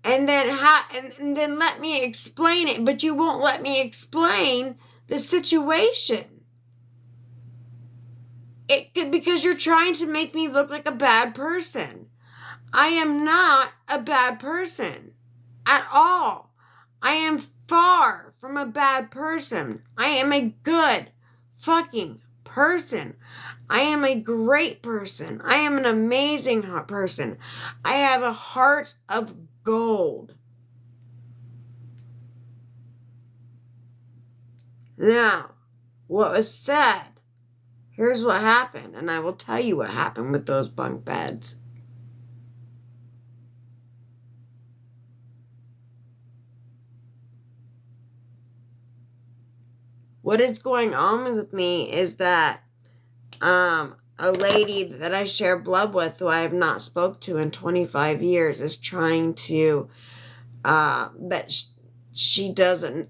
and then let me explain it, but you won't let me explain the situation? Because you're trying to make me look like a bad person. I am not a bad person at all. I am far from a bad person. I am a good fucking person. I am a great person. I am an amazing person. I have a heart of gold. Now, what was said, here's what happened, and I will tell you what happened with those bunk beds. What is going on with me is that a lady that I share blood with, who I have not spoke to in 25 years, is trying to, she doesn't,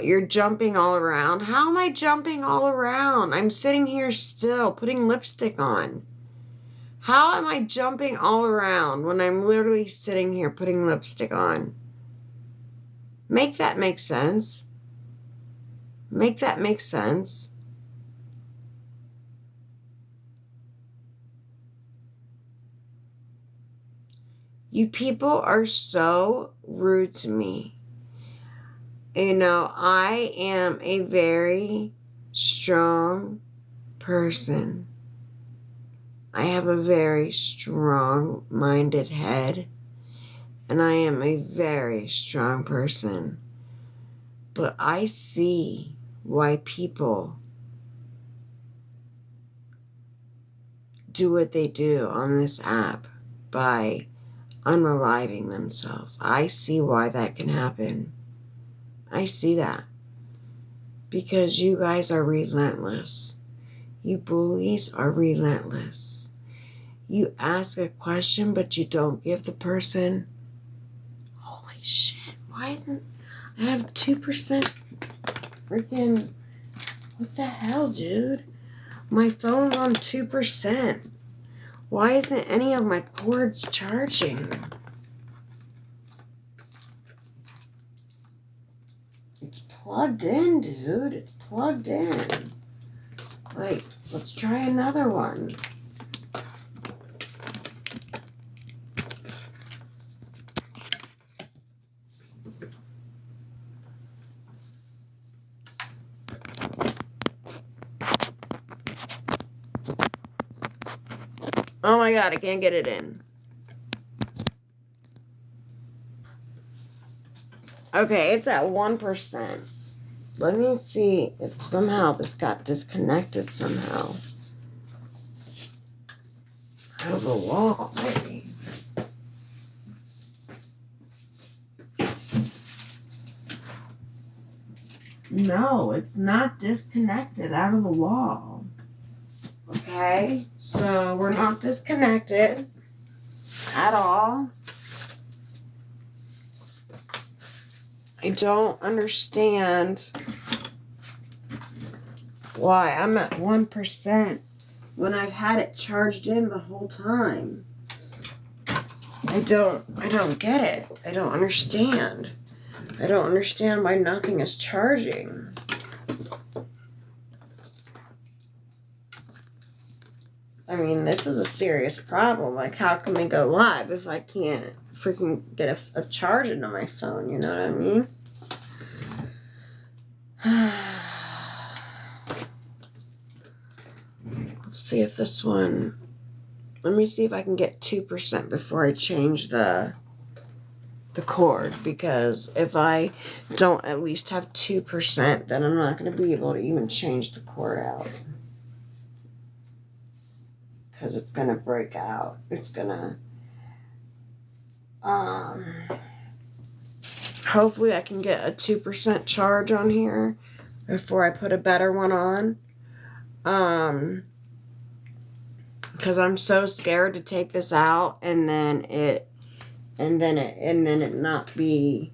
you're jumping all around. How am I jumping all around? I'm sitting here still, putting lipstick on. How am I jumping all around when I'm literally sitting here putting lipstick on? Make that make sense. Make that make sense. You people are so rude to me. You know, I am a very strong person. I have a very strong-minded head. And I am a very strong person. But I see why people do what they do on this app by unaliving themselves. I see why that can happen. I see that. Because you guys are relentless. You bullies are relentless. You ask a question, but you don't give the person... Holy shit, why isn't... I have 2% freaking... What the hell, dude? My phone's on 2%. Why isn't any of my cords charging? It's plugged in, dude. It's plugged in. Like, let's try another one. Oh my god, I can't get it in. Okay, it's at 1%. Let me see if somehow this got disconnected somehow. Out of the wall, maybe. No, it's not disconnected out of the wall. Okay, so we're not disconnected at all. I don't understand why I'm at 1% when I've had it charged in the whole time. I don't get it. I don't understand. I don't understand why nothing is charging. I mean, this is a serious problem. Like, how can we go live if I can't freaking get a charge into my phone, you know what I mean? Let's see if this one, let me see if I can get 2% before I change the cord, because if I don't at least have 2%, then I'm not going to be able to even change the cord out. Because it's going to break out. It's going to, hopefully I can get a 2% charge on here before I put a better one on. Because I'm so scared to take this out and then it not be.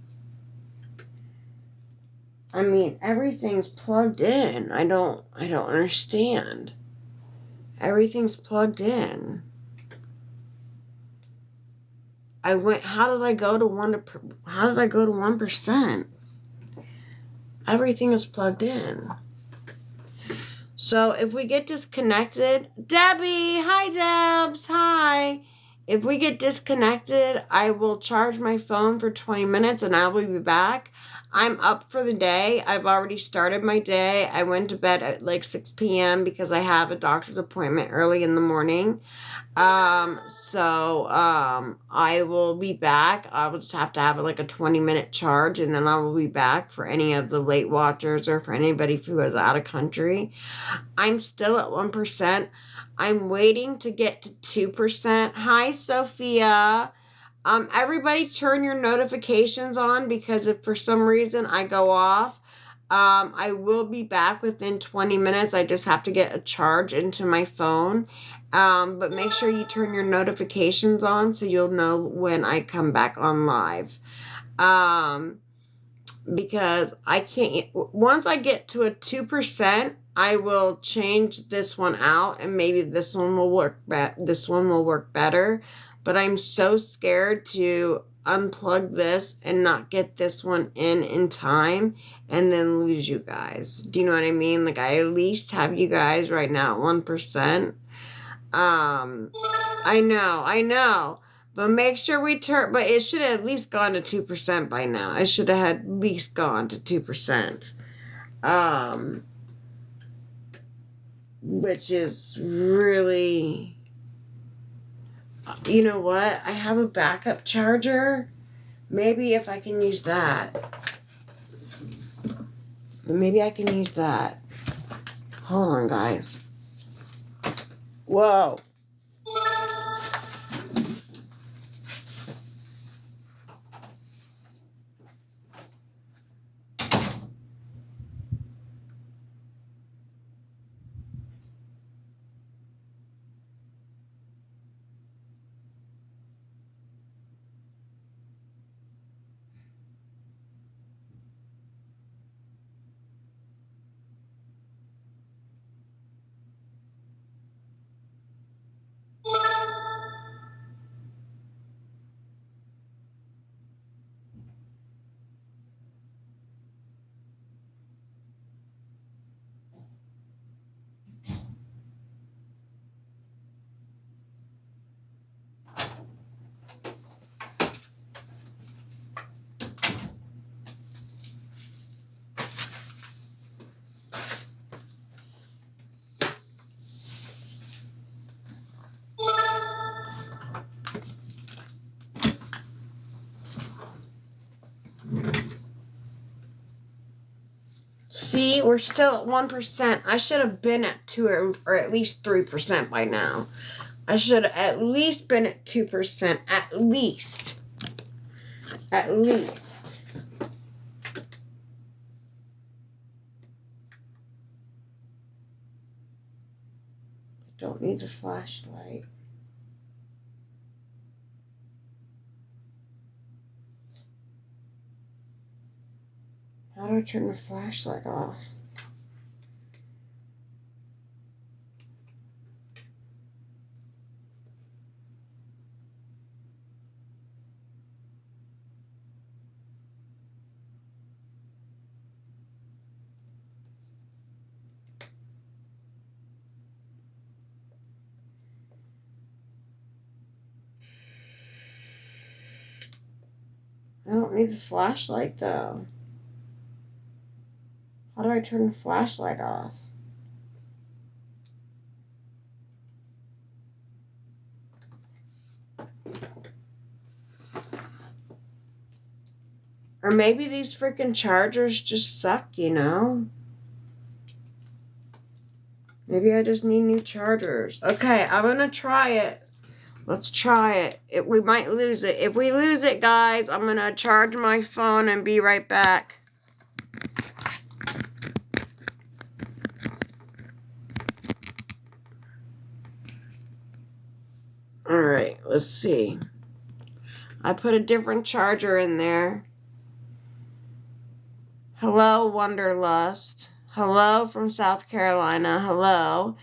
I mean, everything's plugged in. I don't understand. Everything's plugged in. How did I go to 1%? Everything is plugged in. So if we get disconnected, Debbie, hi Debs, hi. If we get disconnected, I will charge my phone for 20 minutes and I will be back. I'm up for the day. I've already started my day. I went to bed at like 6 p.m. because I have a doctor's appointment early in the morning. I will be back. I will just have to have like a 20-minute charge, and then I will be back for any of the late watchers or for anybody who is out of country. I'm still at 1%. I'm waiting to get to 2%. Hi, Sophia. Everybody turn your notifications on, because if for some reason I go off, I will be back within 20 minutes. I just have to get a charge into my phone. But make sure you turn your notifications on so you'll know when I come back on live. Because I can't, once I get to a 2%, I will change this one out and maybe this one will work better. But I'm so scared to unplug this and not get this one in time and then lose you guys. Do you know what I mean? Like, I at least have you guys right now at 1%. I know. But make sure but it should have at least gone to 2% by now. It should have at least gone to 2%. Which is really, you know what? I have a backup charger. Maybe if I can use that. Maybe I can use that. Hold on, guys. Whoa. See, we're still at 1%. I should have been at 2 or at least 3% by now. I should have at least been at 2%. At least. At least. Don't need a flashlight. How do I turn the flashlight off? I don't need the flashlight, though. How do I turn the flashlight off? Or maybe these freaking chargers just suck, you know? Maybe I just need new chargers. Okay, I'm gonna try it. Let's try it. We might lose it. If we lose it, guys, I'm gonna charge my phone and be right back. Alright, let's see. I put a different charger in there. Hello, Wonderlust. Hello from South Carolina. Hello.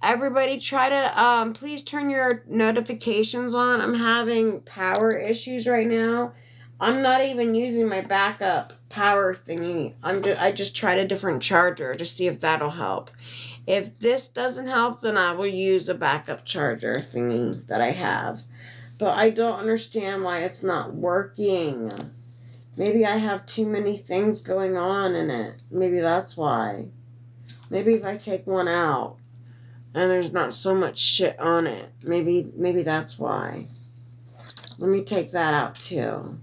Everybody try to, please turn your notifications on. I'm having power issues right now. I'm not even using my backup power thingy. I just tried a different charger to see if that'll help. If this doesn't help, then I will use a backup charger thingy that I have. But I don't understand why it's not working. Maybe I have too many things going on in it. Maybe that's why. Maybe if I take one out and there's not so much shit on it, maybe that's why. Let me take that out too.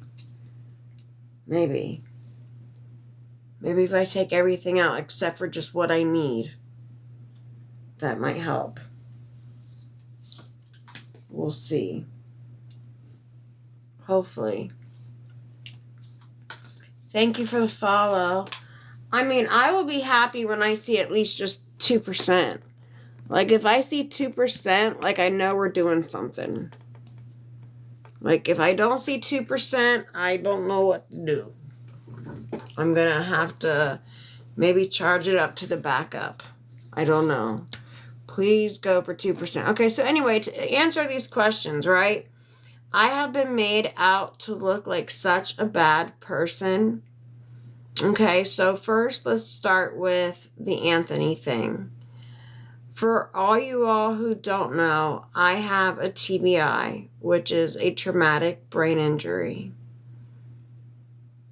Maybe if I take everything out except for just what I need, that might help. We'll see. Hopefully. Thank you for the follow. I mean, I will be happy when I see at least just 2%. Like, if I see 2%, like, I know we're doing something. Like, if I don't see 2%, I don't know what to do. I'm gonna have to maybe charge it up to the backup. I don't know. Please go for 2%. Okay, so anyway, to answer these questions, right? I have been made out to look like such a bad person. Okay, so first let's start with the Anthony thing. For all you all who don't know, I have a TBI, which is a traumatic brain injury.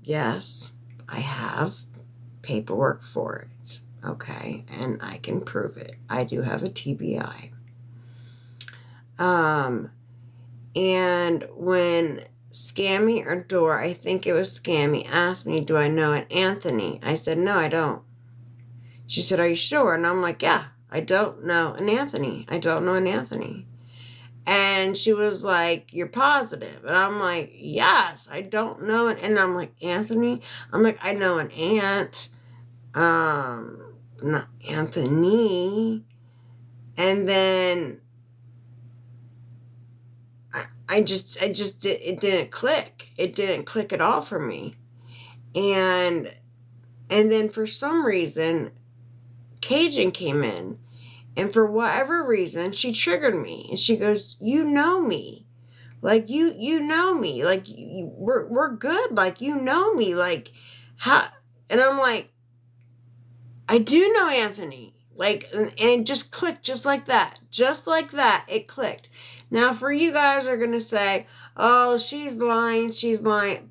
Yes, I have paperwork for it. Okay, and I can prove it. I do have a TBI. And when Scammy or Dora, I think it was Scammy, asked me, do I know an Anthony? I said, no, I don't. She said, are you sure? And I'm like, yeah, I don't know an Anthony. I don't know an Anthony. And she was like, you're positive? And I'm like, yes, I don't know it. And I'm like, Anthony? I'm like, I know an aunt. Not Anthony. And then it didn't click. It didn't click at all for me. And then for some reason, Cajun came in. And for whatever reason, she triggered me. And she goes, you know me. Like, you know me. Like, we're good. Like, you know me. Like, how? And I'm like, I do know Anthony. Like, and it just clicked just like that. Just like that, it clicked. Now, for you guys are going to say, oh, she's lying. She's lying.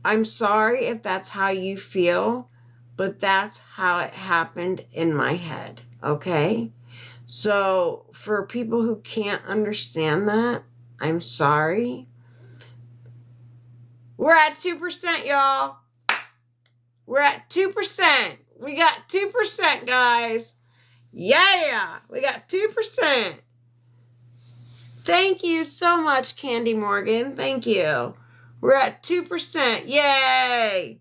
I'm sorry if that's how you feel, but that's how it happened in my head. Okay? So, for people who can't understand that, I'm sorry. We're at 2%, y'all. We're at 2%. We got 2%, guys. Yeah, we got 2%. Thank you so much, Candy Morgan. Thank you. We're at 2%. Yay.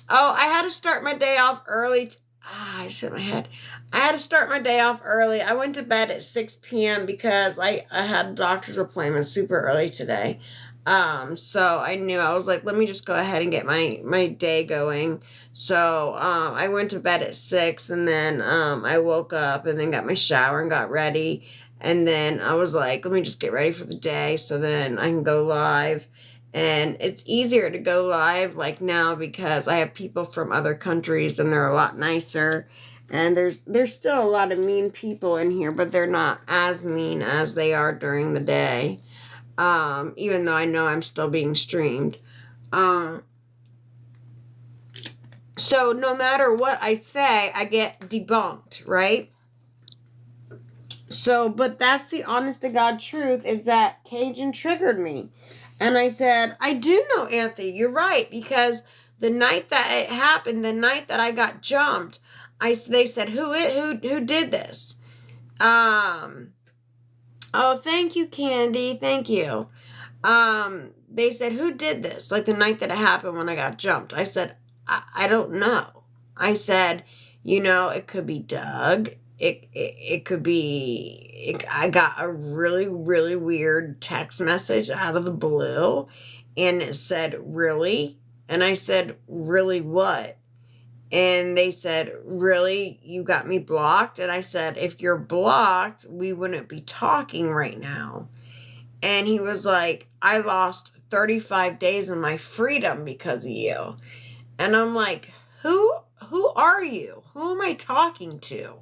Oh, I had to start my day off early. I just hit my head. I had to start my day off early. I went to bed at 6 p.m. because I had a doctor's appointment super early today. So I knew, I was like, let me just go ahead and get my day going. So, I went to bed at 6 and then, I woke up and then got my shower and got ready. And then I was like, let me just get ready for the day so then I can go live. And it's easier to go live like now because I have people from other countries and they're a lot nicer. And there's still a lot of mean people in here, but they're not as mean as they are during the day. Even though I know I'm still being streamed. So no matter what I say, I get debunked, right? So, but that's the honest to God truth, is that Cajun triggered me. And I said, I do know, Anthony, you're right, because the night that it happened, the night that I got jumped, they said, who did this? Oh, thank you, Candy, thank you. They said, who did this? Like the night that it happened when I got jumped. I said, I don't know. I said, it could be Doug. It could be, I got a really, really weird text message out of the blue, and it said, really? And I said, really what? And they said, really? You got me blocked? And I said, if you're blocked, we wouldn't be talking right now. And he was like, I lost 35 days of my freedom because of you. And I'm like, who are you? Who am I talking to?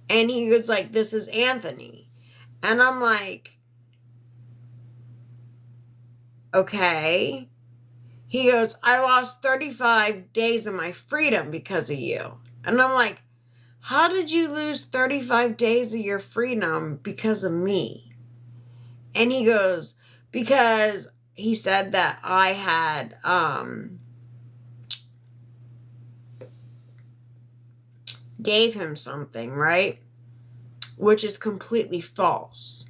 And he was like, this is Anthony. And I'm like, okay. He goes, I lost 35 days of my freedom because of you. And I'm like, how did you lose 35 days of your freedom because of me? And he goes, because he said that I had, gave him something, right? Which is completely false.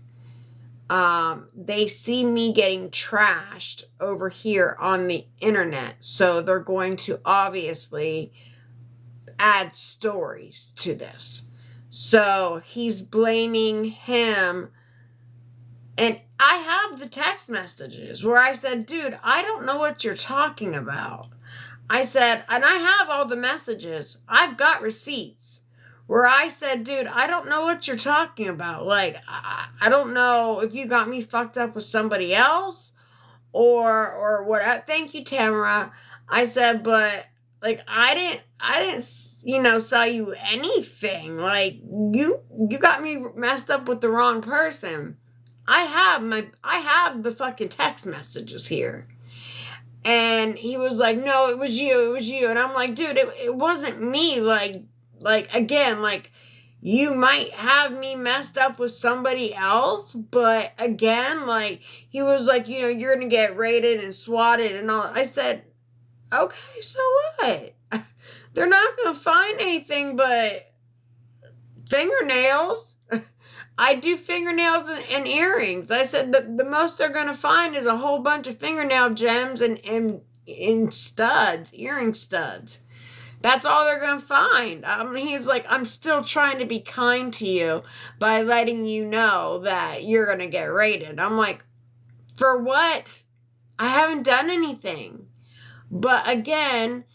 They see me getting trashed over here on the internet, so they're going to obviously add stories to this. So he's blaming him, and I have the text messages where I said, dude, I don't know what you're talking about. I said, and I have all the messages. I've got receipts where I said, dude, I don't know what you're talking about. Like, I don't know if you got me fucked up with somebody else or what. Thank you, Tamara. I said, but like, I didn't, sell you anything. Like, you got me messed up with the wrong person. I have the fucking text messages here. And he was like, no, it was you. And I'm like, dude, it wasn't me. Like, again, like, you might have me messed up with somebody else. But again, like, he was like, you're going to get raided and swatted and all. I said, okay, so what? They're not going to find anything but fingernails. I do fingernails and earrings. I said the most they're going to find is a whole bunch of fingernail gems and studs, earring studs. That's all they're going to find. He's like, I'm still trying to be kind to you by letting you know that you're going to get raided. I'm like, for what? I haven't done anything. But again,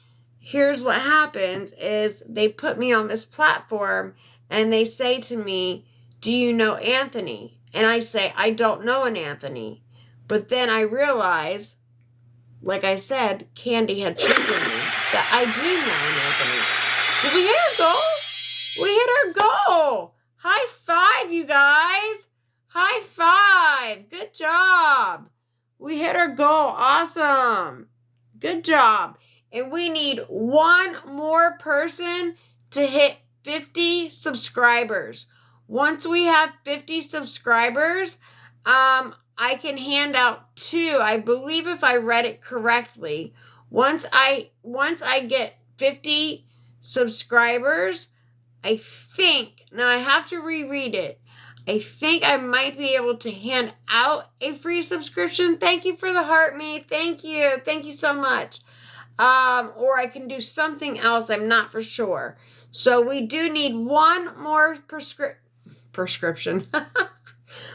here's what happens is they put me on this platform and they say to me, do you know Anthony? And I say, I don't know an Anthony. But then I realize, like I said, Candy had triggered me that I do know an Anthony. Did we hit our goal? We hit our goal. High five, you guys. High five. Good job. We hit our goal. Awesome. Good job. And we need one more person to hit 50 subscribers. Once we have 50 subscribers, I can hand out 2. I believe if I read it correctly, once I get 50 subscribers, I think, now I have to reread it. I think I might be able to hand out a free subscription. Thank you for the heart, me. Thank you. Thank you so much. Or I can do something else. I'm not for sure. So we do need one more prescription.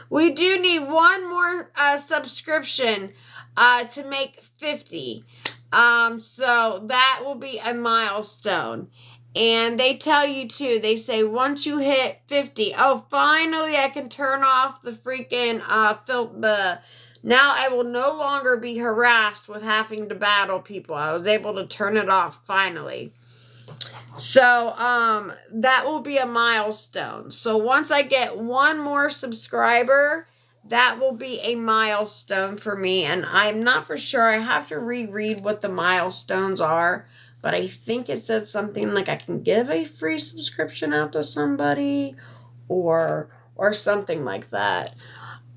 We do need one more subscription to make 50. So that will be a milestone. And they tell you too, they say once you hit 50, oh, finally I can turn off the freaking now I will no longer be harassed with having to battle people. I was able to turn it off finally. So, that will be a milestone. So once I get one more subscriber, that will be a milestone for me. And I'm not for sure. I have to reread what the milestones are. But I think it said something like I can give a free subscription out to somebody or something like that.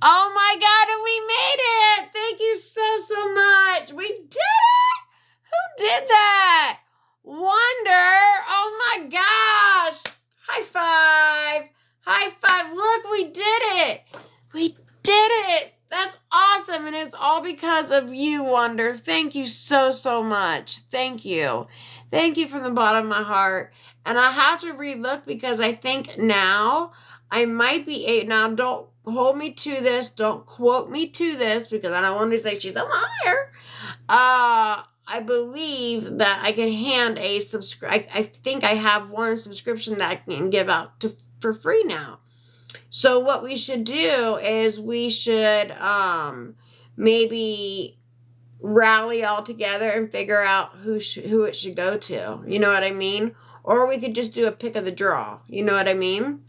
Oh my God, and we made it! Thank you so much. We did it! Who did that? Wonder. Oh my gosh. High five. High five. Look, we did it. We did it. That's awesome. And it's all because of you, Wonder. Thank you so much. Thank you. Thank you from the bottom of my heart. And I have to relook because I think now I might be now don't hold me to this. Don't quote me to this because I don't want to say she's a liar. I believe that I can hand a I think I have one subscription that I can give out for free now. So what we should do is we should maybe rally all together and figure out who it should go to. You know what I mean? Or we could just do a pick of the draw. You know what I mean?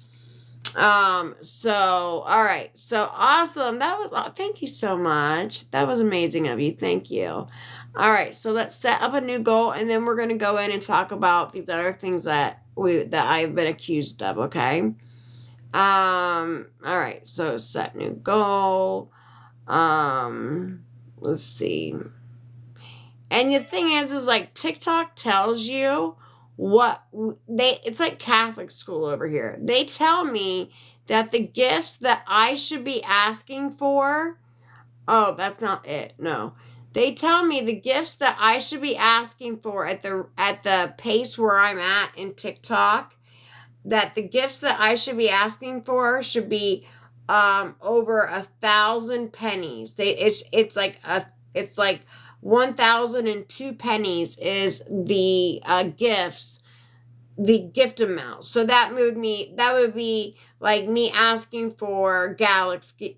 So all right. So awesome. That was thank you so much. That was amazing of you. Thank you. All right. So let's set up a new goal and then we're going to go in and talk about these other things that I've been accused of, okay? All right. So set new goal. Let's see. And the thing is like TikTok tells you what it's like Catholic school over here. They tell me that the gifts that I should be asking for, oh, that's not it. No. They tell me the gifts that I should be asking for at the pace where I'm at in TikTok, that the gifts that I should be asking for should be over 1,000 pennies. It's like 1,002 pennies is the gift amount. So that would be like me asking for galaxies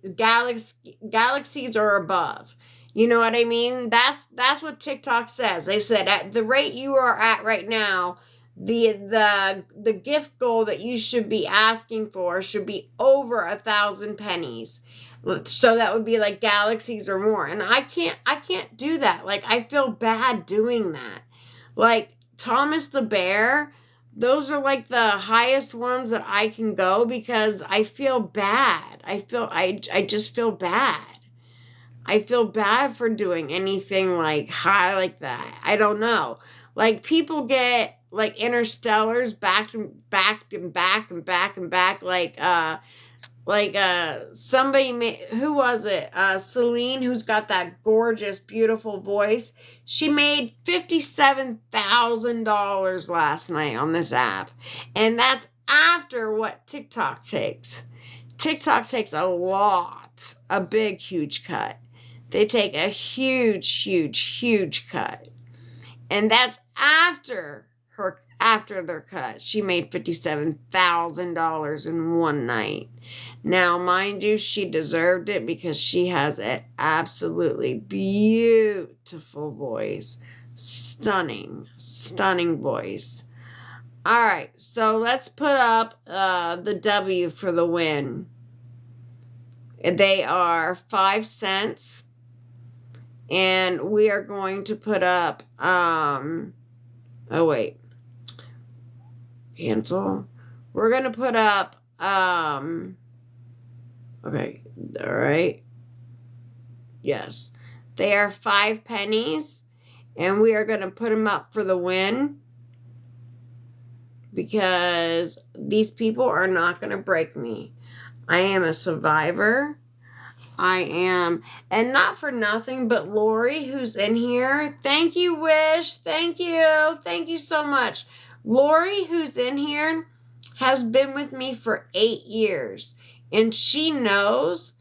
or above. You know what I mean? That's what TikTok says. They said at the rate you are at right now, the gift goal that you should be asking for should be over 1,000 pennies. So that would be like galaxies or more. And I can't do that. Like I feel bad doing that. Like Thomas the Bear, those are like the highest ones that I can go because I feel bad. I just feel bad. I feel bad for doing anything like high like that. I don't know. Like people get like interstellars back and back and back and back and back. Like somebody who was it? Celine, who's got that gorgeous, beautiful voice. She made $57,000 last night on this app. And that's after what TikTok takes. TikTok takes a big, huge cut. They take a huge cut. And that's after their cut. She made $57,000 in one night. Now, mind you, she deserved it because she has an absolutely beautiful voice. Stunning voice. All right, so let's put up the W for the win. They are 5 cents. And we are going to put up, oh wait, cancel. We're going to put up, okay, all right. Yes, they are 5 pennies, and we are going to put them up for the win because these people are not going to break me. I am a survivor. I am, and not for nothing, but Lori, who's in here, thank you, Wish, thank you so much. Lori, who's in here, has been with me for 8 years, and she knows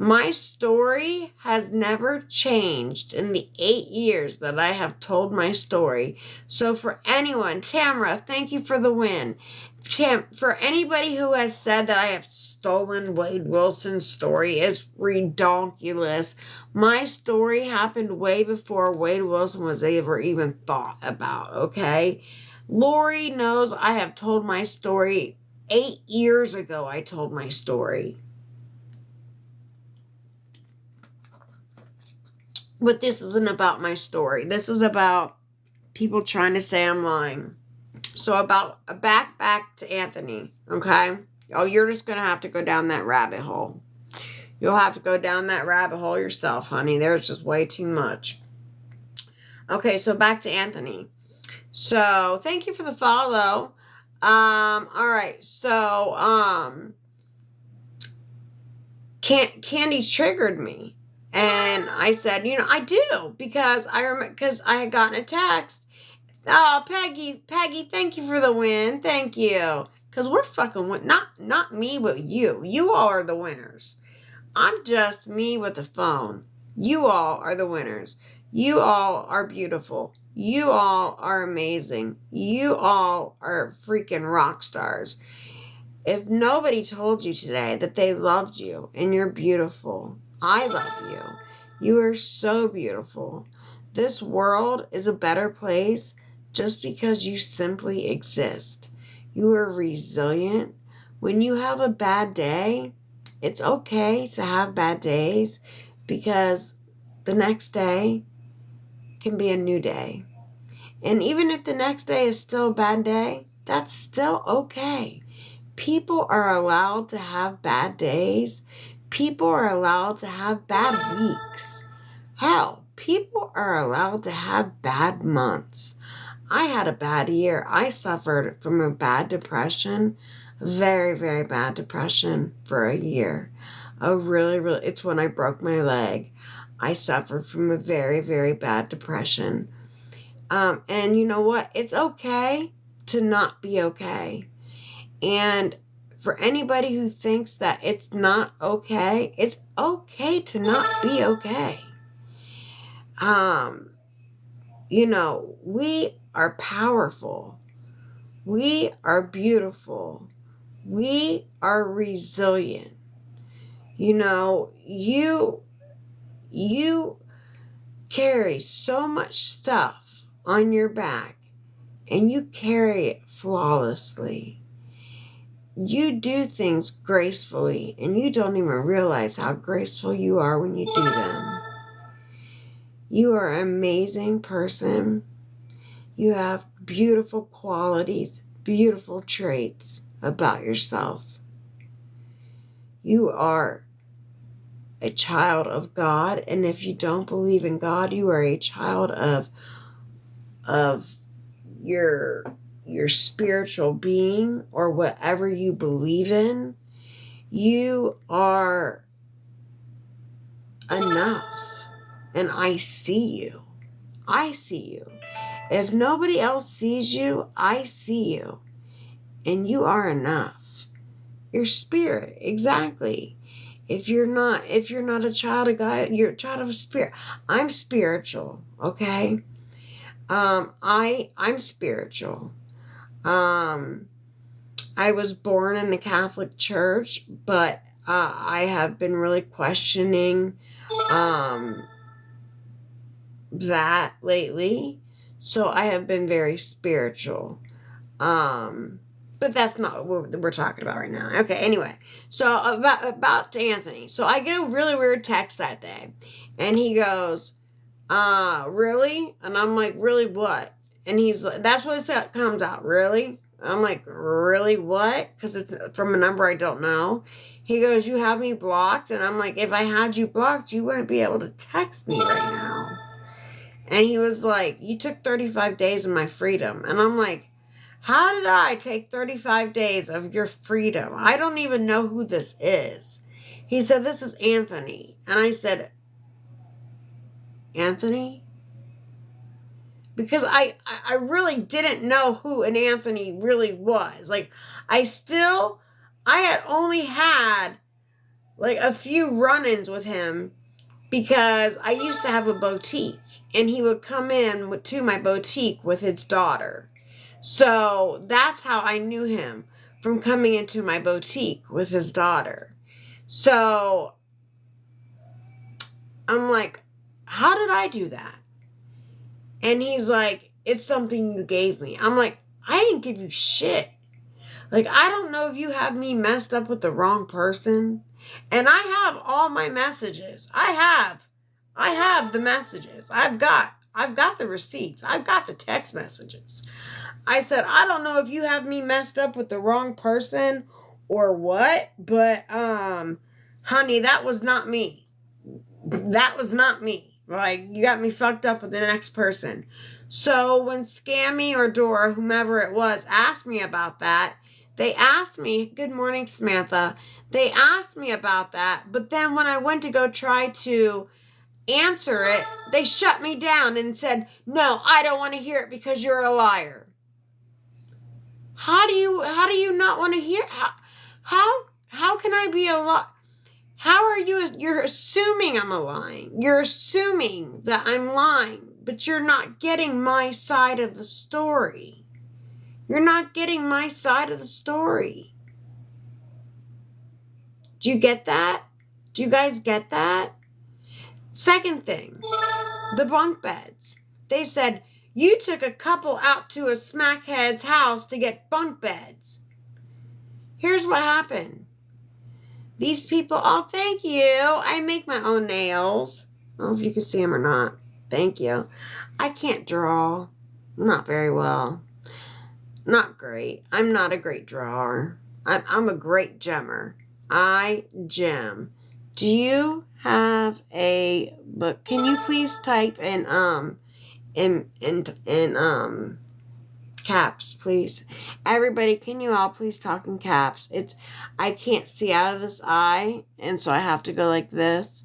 my story has never changed in the 8 years that I have told my story. So for anyone, Tamara, thank you for the win. For anybody who has said that I have stolen Wade Wilson's story is redonkulous. My story happened way before Wade Wilson was ever even thought about, okay? Lori knows I have told my story 8 years ago. I told my story. But this isn't about my story. This is about people trying to say I'm lying. So back to Anthony, okay? Oh, you're just gonna have to go down that rabbit hole. You'll have to go down that rabbit hole yourself, honey. There's just way too much. Okay, so back to Anthony. So thank you for the follow. Alright, so Candy triggered me. And I said, I do, because I had gotten a text. Oh, Peggy, thank you for the win. Thank you. Because we're fucking not me, but you. You all are the winners. I'm just me with the phone. You all are the winners. You all are beautiful. You all are amazing. You all are freaking rock stars. If nobody told you today that they loved you and you're beautiful, I love you. You are so beautiful. This world is a better place just because you simply exist. You are resilient. When you have a bad day, it's okay to have bad days, because the next day can be a new day. And even if the next day is still a bad day, that's still okay. People are allowed to have bad days. People are allowed to have bad weeks. Hell, people are allowed to have bad months. I had a bad year. I suffered from a bad depression, very, very bad depression for a year. It's when I broke my leg. I suffered from a very, very bad depression. And you know what? It's okay to not be okay. And for anybody who thinks that it's not okay, it's okay to not be okay. We are powerful. We are beautiful. We are resilient. You carry so much stuff on your back, and you carry it flawlessly. You do things gracefully, and you don't even realize how graceful you are when you do them. You are an amazing person. You have beautiful qualities, beautiful traits about yourself. You are a child of God, and if you don't believe in God, you are a child of your spiritual being, or whatever you believe in. You are enough, and I see you. I see you. If nobody else sees you, I see you, and you are enough. Your spirit, exactly. If you're not a child of God, you're a child of spirit. I'm spiritual, okay? I'm spiritual. I was born in the Catholic Church, but I have been really questioning that lately. So I have been very spiritual. But that's not what we're talking about right now. Okay, anyway. So about Anthony. So I get a really weird text that day. And he goes, really? And I'm like, really what? And he's like, that's what it comes out, really? I'm like, really what? Because it's from a number I don't know. He goes, you have me blocked? And I'm like, if I had you blocked, you wouldn't be able to text me right now. And he was like, you took 35 days of my freedom. And I'm like, how did I take 35 days of your freedom? I don't even know who this is. He said, this is Anthony. And I said, Anthony? Because I really didn't know who an Anthony really was. Like, I had only had like a few run-ins with him, because I used to have a boutique, and he would come in to my boutique with his daughter. So that's how I knew him, from coming into my boutique with his daughter. So I'm like, how did I do that? And he's like, it's something you gave me. I'm like, I didn't give you shit. Like, I don't know if you have me messed up with the wrong person. And I have all my messages. I have I have the messages. I've got the receipts. I've got the text messages. I said, I don't know if you have me messed up with the wrong person or what, but honey, that was not me. That was not me. Like, you got me fucked up with the next person. So when Scammy or Dora, whomever it was, asked me about that, they asked me, good morning, Samantha. They asked me about that, but then when I went to go try to answer it, they shut me down and said, no, I don't want to hear it because you're a liar. How do you not want to hear? How can I be a liar? How are you're assuming I'm lying. You're assuming that I'm lying, but you're not getting my side of the story. You're not getting my side of the story. Do you get that? Do you guys get that? Second thing, the bunk beds. They said, you took a couple out to a smackhead's house to get bunk beds. Here's what happened. These people, oh, thank you. I make my own nails. I don't know if you can see them or not. Thank you. I can't draw. Not very well. Not great. I'm not a great drawer. I'm a great gemmer. I gem. Do you have a book? Can you please type in caps, please? Everybody, can you all please talk in caps? I can't see out of this eye, and so I have to go like this.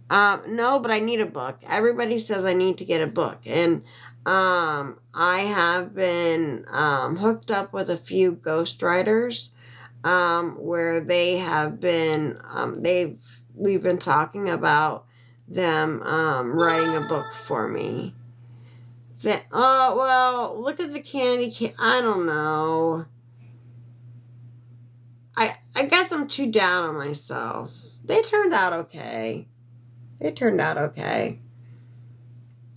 No, but I need a book. Everybody says I need to get a book, and I have been hooked up with a few ghostwriters, where they have been we've been talking about them writing a book for me. Oh, well, look at the candy cane. I don't know. I guess I'm too down on myself. They turned out okay.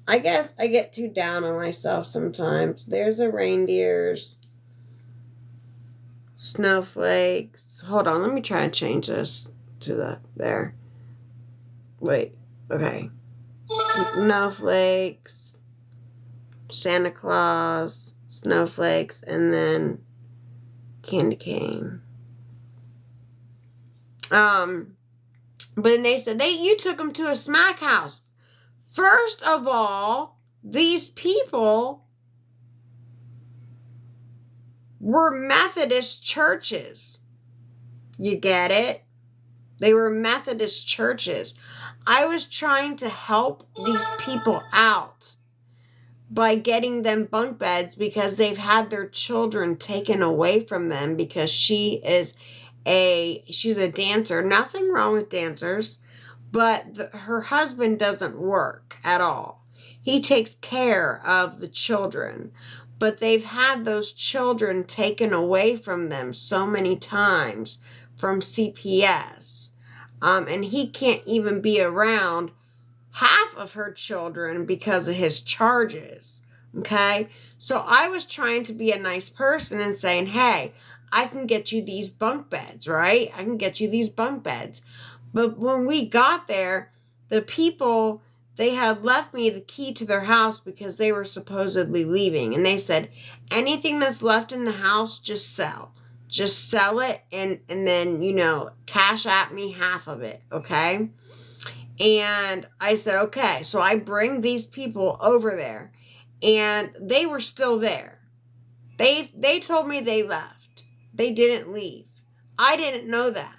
I guess I get too down on myself sometimes. There's a reindeers. Snowflakes. Hold on, let me try and change this to there. Wait, okay. Snowflakes. Santa Claus, snowflakes, and then candy cane. But they said you took them to a smack house. First of all, these people were Methodist churches. You get it? They were Methodist churches. I was trying to help these people out by getting them bunk beds because they've had their children taken away from them because she's a dancer. Nothing wrong with dancers, but her husband doesn't work at all. He takes care of the children, but they've had those children taken away from them so many times from CPS, and he can't even be around half of her children because of his charges. Okay? So I was trying to be a nice person and saying, hey, I can get you these bunk beds, right? I can get you these bunk beds. But when we got there, the people, they had left me the key to their house because they were supposedly leaving. And they said, anything that's left in the house, just sell. Just sell it and then, cash at me half of it, okay? And I said, okay. So I bring these people over there, and they were still there. They told me they left. They didn't leave. I didn't know that.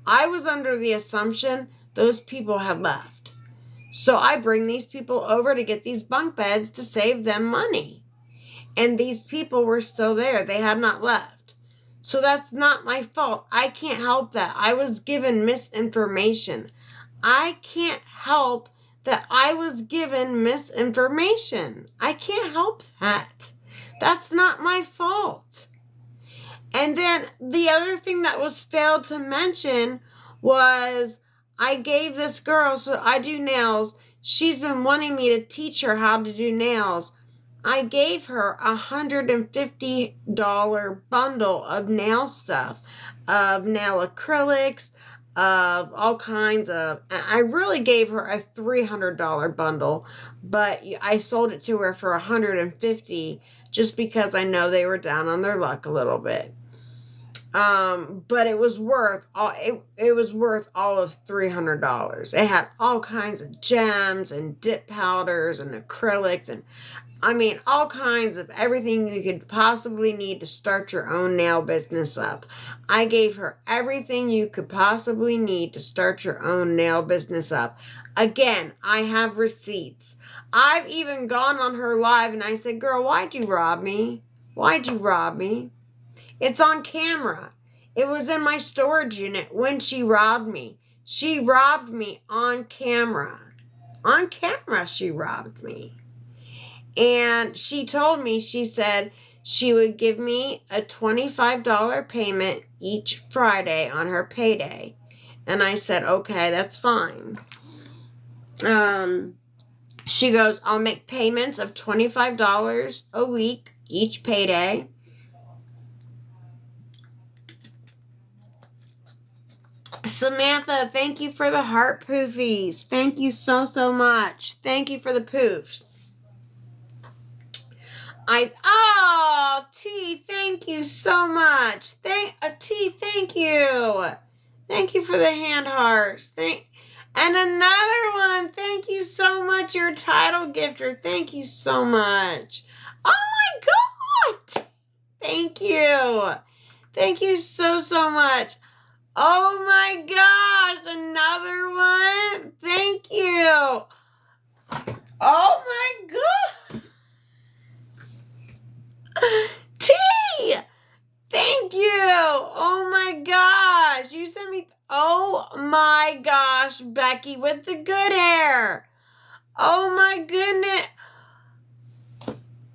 I was under the assumption those people had left. So I bring these people over to get these bunk beds to save them money. And these people were still there. They had not left. So that's not my fault. I can't help that. I was given misinformation. I can't help that I was given misinformation. I can't help that. That's not my fault. And then the other thing that was failed to mention was I gave this girl, so I do nails. She's been wanting me to teach her how to do nails. I gave her $150 bundle of nail stuff, of nail acrylics, of all kinds of, I really gave her a $300 bundle, but I sold it to her for $150 just because I know they were down on their luck a little bit. But it was worth it was worth all of $300. It had all kinds of gems and dip powders and acrylics and I mean, all kinds of everything you could possibly need to start your own nail business up. I gave her everything you could possibly need to start your own nail business up. Again, I have receipts. I've even gone on her live and I said, girl, why'd you rob me? Why'd you rob me? It's on camera. It was in my storage unit when she robbed me. She robbed me on camera. On camera, she robbed me. And she told me, she said she would give me a $25 payment each Friday on her payday. And I said, okay, that's fine. She goes, I'll make payments of $25 a week each payday. Samantha, thank you for the heart poofies. Thank you so, so much. Thank you for the poofs. T, thank you so much. T, thank you. Thank you for the hand hearts. And another one. Thank you so much. You're a title gifter. Thank you so much. Oh my God. Thank you. Thank you so, so much. Oh my gosh. Another one. Thank you. Oh my God. T! Thank you! Oh my gosh! You sent me... Oh my gosh, Becky with the good hair! Oh my goodness!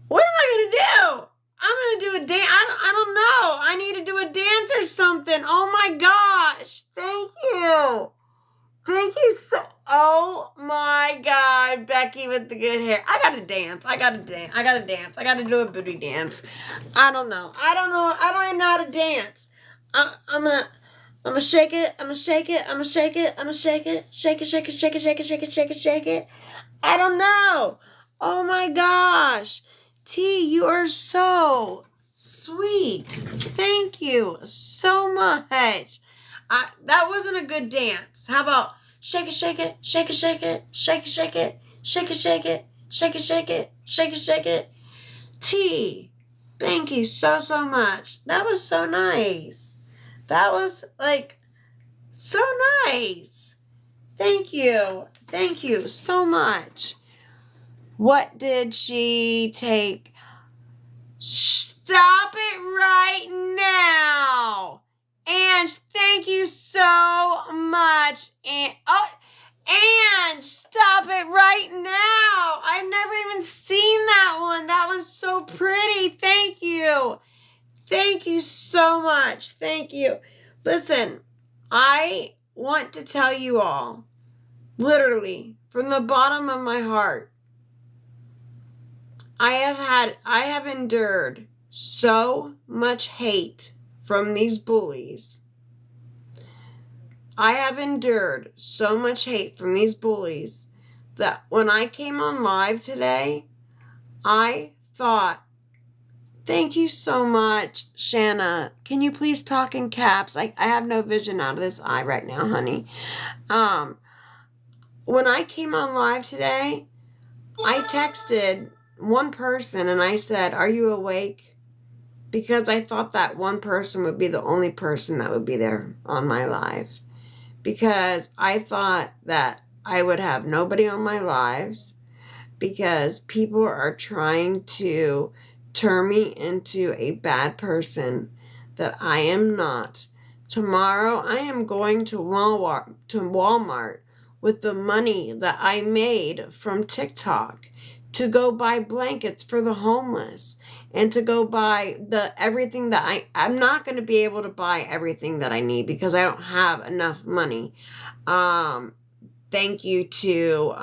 What am I gonna do? I'm gonna do a dance. I don't know. I need to do a dance or something. Oh my gosh! Thank you! Thank you so... Oh my God, Becky with the good hair. I gotta dance. I gotta do a booty dance. I don't know. I don't even know how to dance. I'm gonna shake it. I'm gonna shake it. Shake it. I don't know. Oh my gosh. T, you are so sweet. Thank you so much. That wasn't a good dance. How about shake it, shake it, shake it, shake it, shake it, shake it, shake it, shake it, shake it, shake it, shake it, shake it. T, thank you so, so much. That was so nice. That was like so nice. Thank you. Thank you so much. What did she take? Stop it right now. And thank you so much. And stop it right now. I've never even seen that one. That one's so pretty. Thank you. Thank you so much. Thank you. Listen, I want to tell you all, literally, from the bottom of my heart, I have endured so much hate from these bullies. I have endured so much hate from these bullies that when I came on live today, I thought, thank you so much, Shanna. Can you please talk in caps? I have no vision out of this eye right now, honey. When I came on live today, I texted one person and I said, are you awake? Because I thought that one person would be the only person that would be there on my live. Because I thought that I would have nobody on my lives because people are trying to turn me into a bad person that I am not. Tomorrow I am going to Walmart with the money that I made from TikTok to go buy blankets for the homeless and to go buy everything that I'm not going to be able to buy everything that I need because I don't have enough money. Thank you to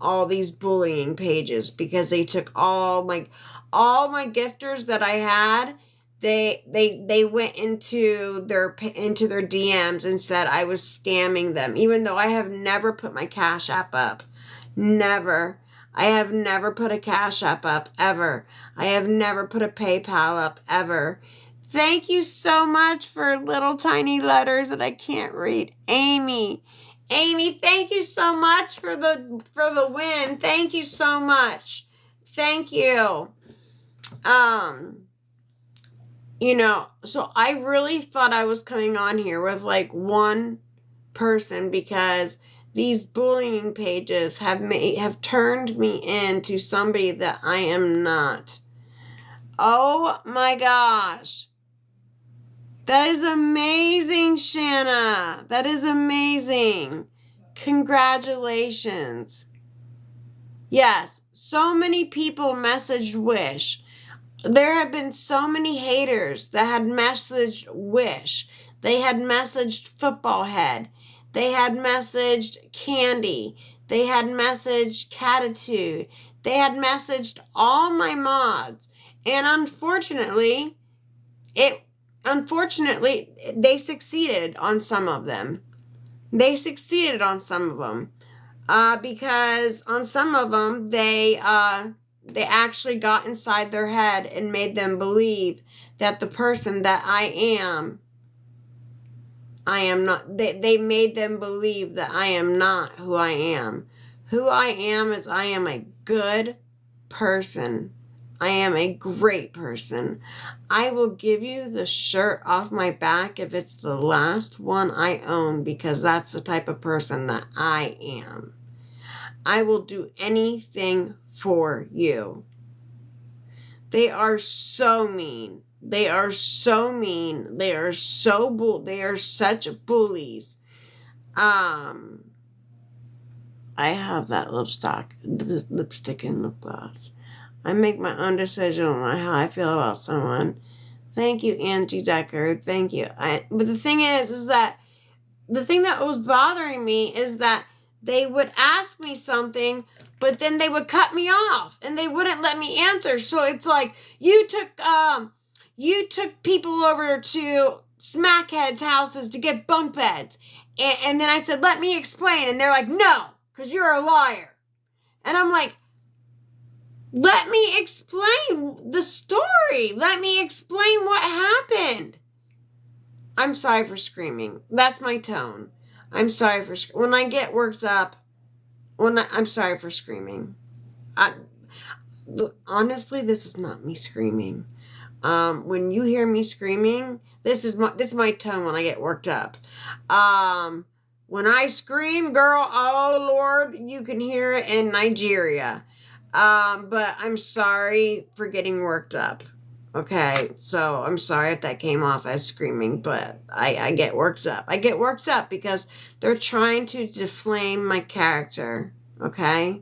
all these bullying pages because they took all my gifters that I had. they went into their DMs and said I was scamming them, even though I have never put my Cash App up. Never. I have never put a Cash App up, ever. I have never put a PayPal up, ever. Thank you so much for little tiny letters that I can't read. Amy, thank you so much for the win. Thank you so much. Thank you. So I really thought I was coming on here with like one person, because these bullying pages have turned me into somebody that I am not. Oh my gosh. That is amazing, Shanna. That is amazing. Congratulations. Yes, so many people messaged Wish. There have been so many haters that had messaged Wish. They had messaged Football Head. They had messaged Candy. They had messaged Catitude. They had messaged all my mods. And unfortunately, they succeeded on some of them. Because on some of them, they actually got inside their head and made them believe that the person that I am not. They made them believe that I am not who I am. Who I am is I am a good person. I am a great person. I will give you the shirt off my back if it's the last one I own, because that's the type of person that I am. I will do anything for you. They are so mean. They are so mean. They are such bullies. I have that lipstick and lip gloss. I make my own decision on how I feel about someone. Thank you, Angie Decker. Thank you. But the thing is that the thing that was bothering me is that they would ask me something, but then they would cut me off and they wouldn't let me answer. So it's like, you took people over to smackheads' houses to get bunk beds. And then I said, let me explain. And they're like, no, because you're a liar. And I'm like, let me explain the story. Let me explain what happened. I'm sorry for screaming. That's my tone. I'm sorry for when I get worked up. I'm sorry for screaming. Honestly, this is not me screaming. When you hear me screaming, this is my tone when I get worked up. When I scream, girl, oh Lord, you can hear it in Nigeria. But I'm sorry for getting worked up. Okay, so I'm sorry if that came off as screaming, but I get worked up. I get worked up because they're trying to deflame my character, okay?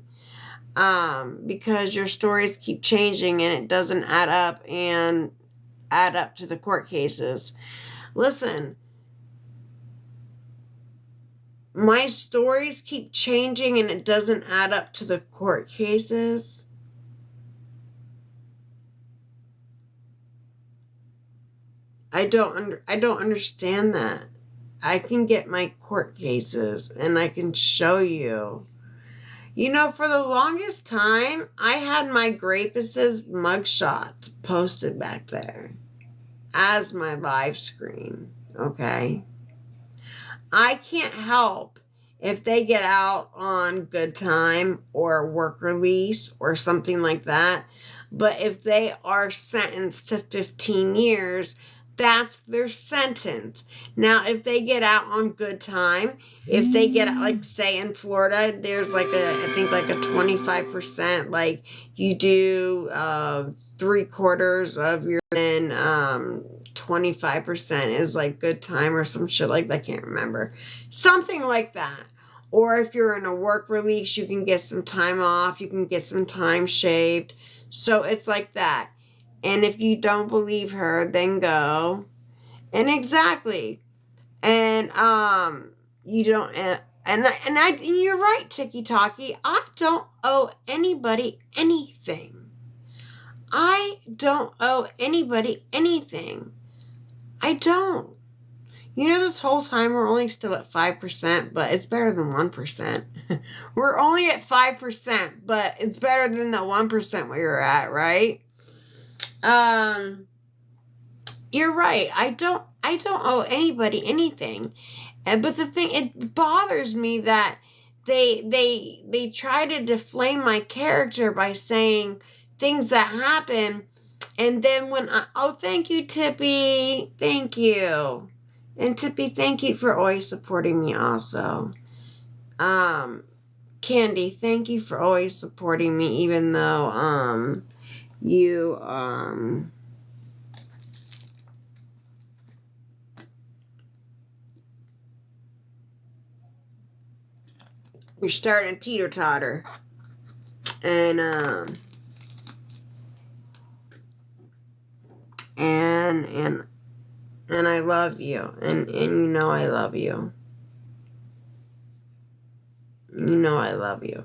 Because your stories keep changing and it doesn't add up to the court cases. Listen, my stories keep changing and it doesn't add up to the court cases. I don't understand that. I can get my court cases and I can show you. You know, for the longest time, I had my Grapus's mugshot posted back there as my live screen, okay? I can't help if they get out on good time or work release or something like that. But if they are sentenced to 15 years, that's their sentence. Now, if they get out on good time, if they get, like, say in Florida, there's like I think like a 25%, like you do 3/4 of your, then 25% is like good time or some shit like that. I can't remember. Something like that. Or if you're in a work release, you can get some time off. You can get some time shaved. So it's like that. And if you don't believe her, then go. And exactly. And you don't. And you're right, Tiki Taki. I don't owe anybody anything. I don't owe anybody anything. I don't. You know, this whole time we're only still at 5%, but it's better than 1%. We're only at 5%, but it's better than the 1% we were at, right? You're right. I don't owe anybody anything. But the thing, it bothers me that they try to deflame my character by saying things that happen, and then when thank you, Tippy. Thank you. And Tippy, thank you for always supporting me also. Candy, thank you for always supporting me, even though, you, you're starting to teeter-totter. And I love you. And you know I love you. You know I love you.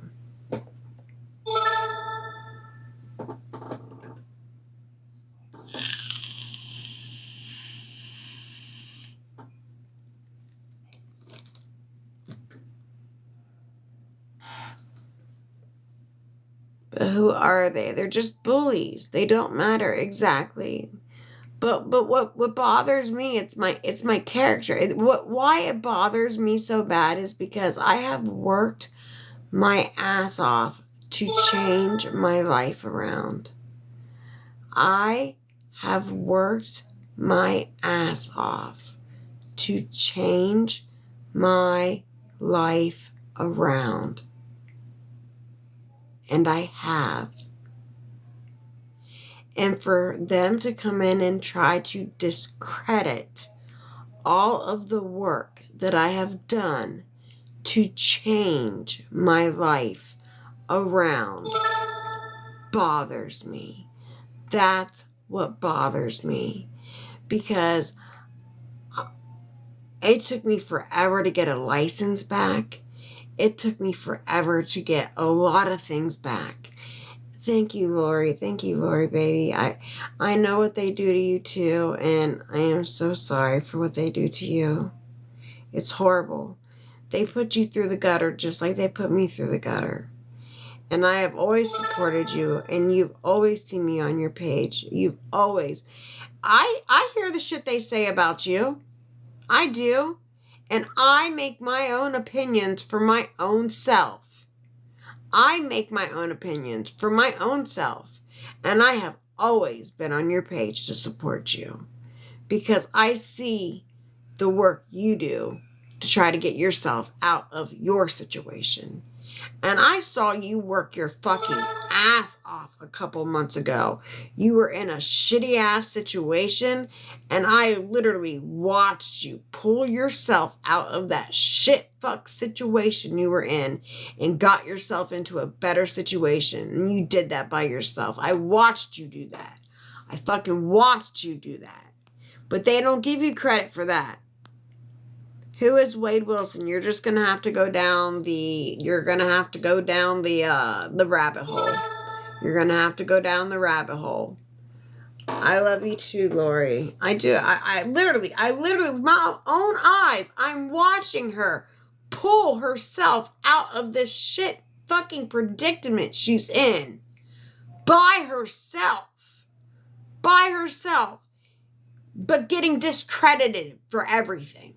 But who are they? They're just bullies. They don't matter exactly. But what bothers me, it's my character. Why it bothers me so bad is because I have worked my ass off to change my life around. I have worked my ass off to change my life around. And I have. And for them to come in and try to discredit all of the work that I have done to change my life around bothers me. That's what bothers me. Because it took me forever to get a license back. It took me forever to get a lot of things back. Thank you, Lori. Thank you, Lori, baby. I know what they do to you, too, and I am so sorry for what they do to you. It's horrible. They put you through the gutter just like they put me through the gutter. And I have always supported you, and you've always seen me on your page. You've always. I hear the shit they say about you. I do. And I make my own opinions for my own self. I make my own opinions for my own self. And I have always been on your page to support you. Because I see the work you do to try to get yourself out of your situation. And I saw you work your fucking ass off a couple months ago. You were in a shitty ass situation, and I literally watched you pull yourself out of that shit fuck situation you were in and got yourself into a better situation. And you did that by yourself. I watched you do that. I fucking watched you do that. But they don't give you credit for that. Who is Wade Wilson? You're just gonna have to go down the rabbit hole. You're gonna have to go down the rabbit hole. I love you too, Lori. I do. I literally, with my own eyes, I'm watching her pull herself out of this shit fucking predicament she's in. By herself. But getting discredited for everything.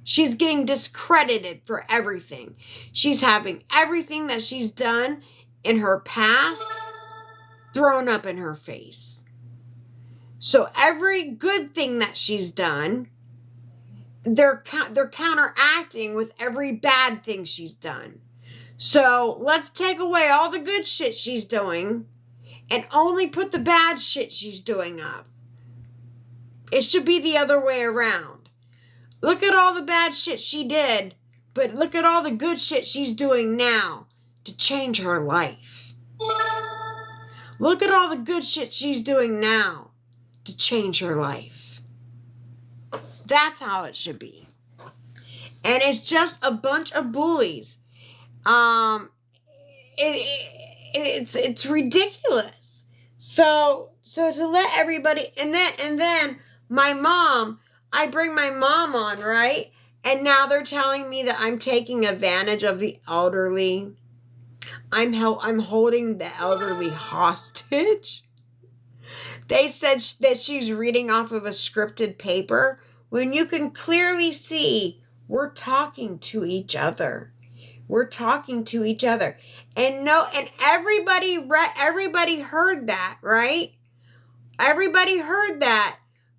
She's getting discredited for everything. She's having everything that she's done in her past thrown up in her face. So every good thing that she's done, they're counteracting with every bad thing she's done. So let's take away all the good shit she's doing and only put the bad shit she's doing up. It should be the other way around. Look at all the bad shit she did, but look at all the good shit she's doing now to change her life. Look at all the good shit she's doing now to change her life. That's how it should be. And it's just a bunch of bullies. It's ridiculous. So to let everybody, and then my mom, I bring my mom on, right? And now they're telling me that I'm taking advantage of the elderly. I'm holding the elderly hostage. They said that she's reading off of a scripted paper when you can clearly see we're talking to each other. We're talking to each other. And everybody heard that, right? Everybody heard that,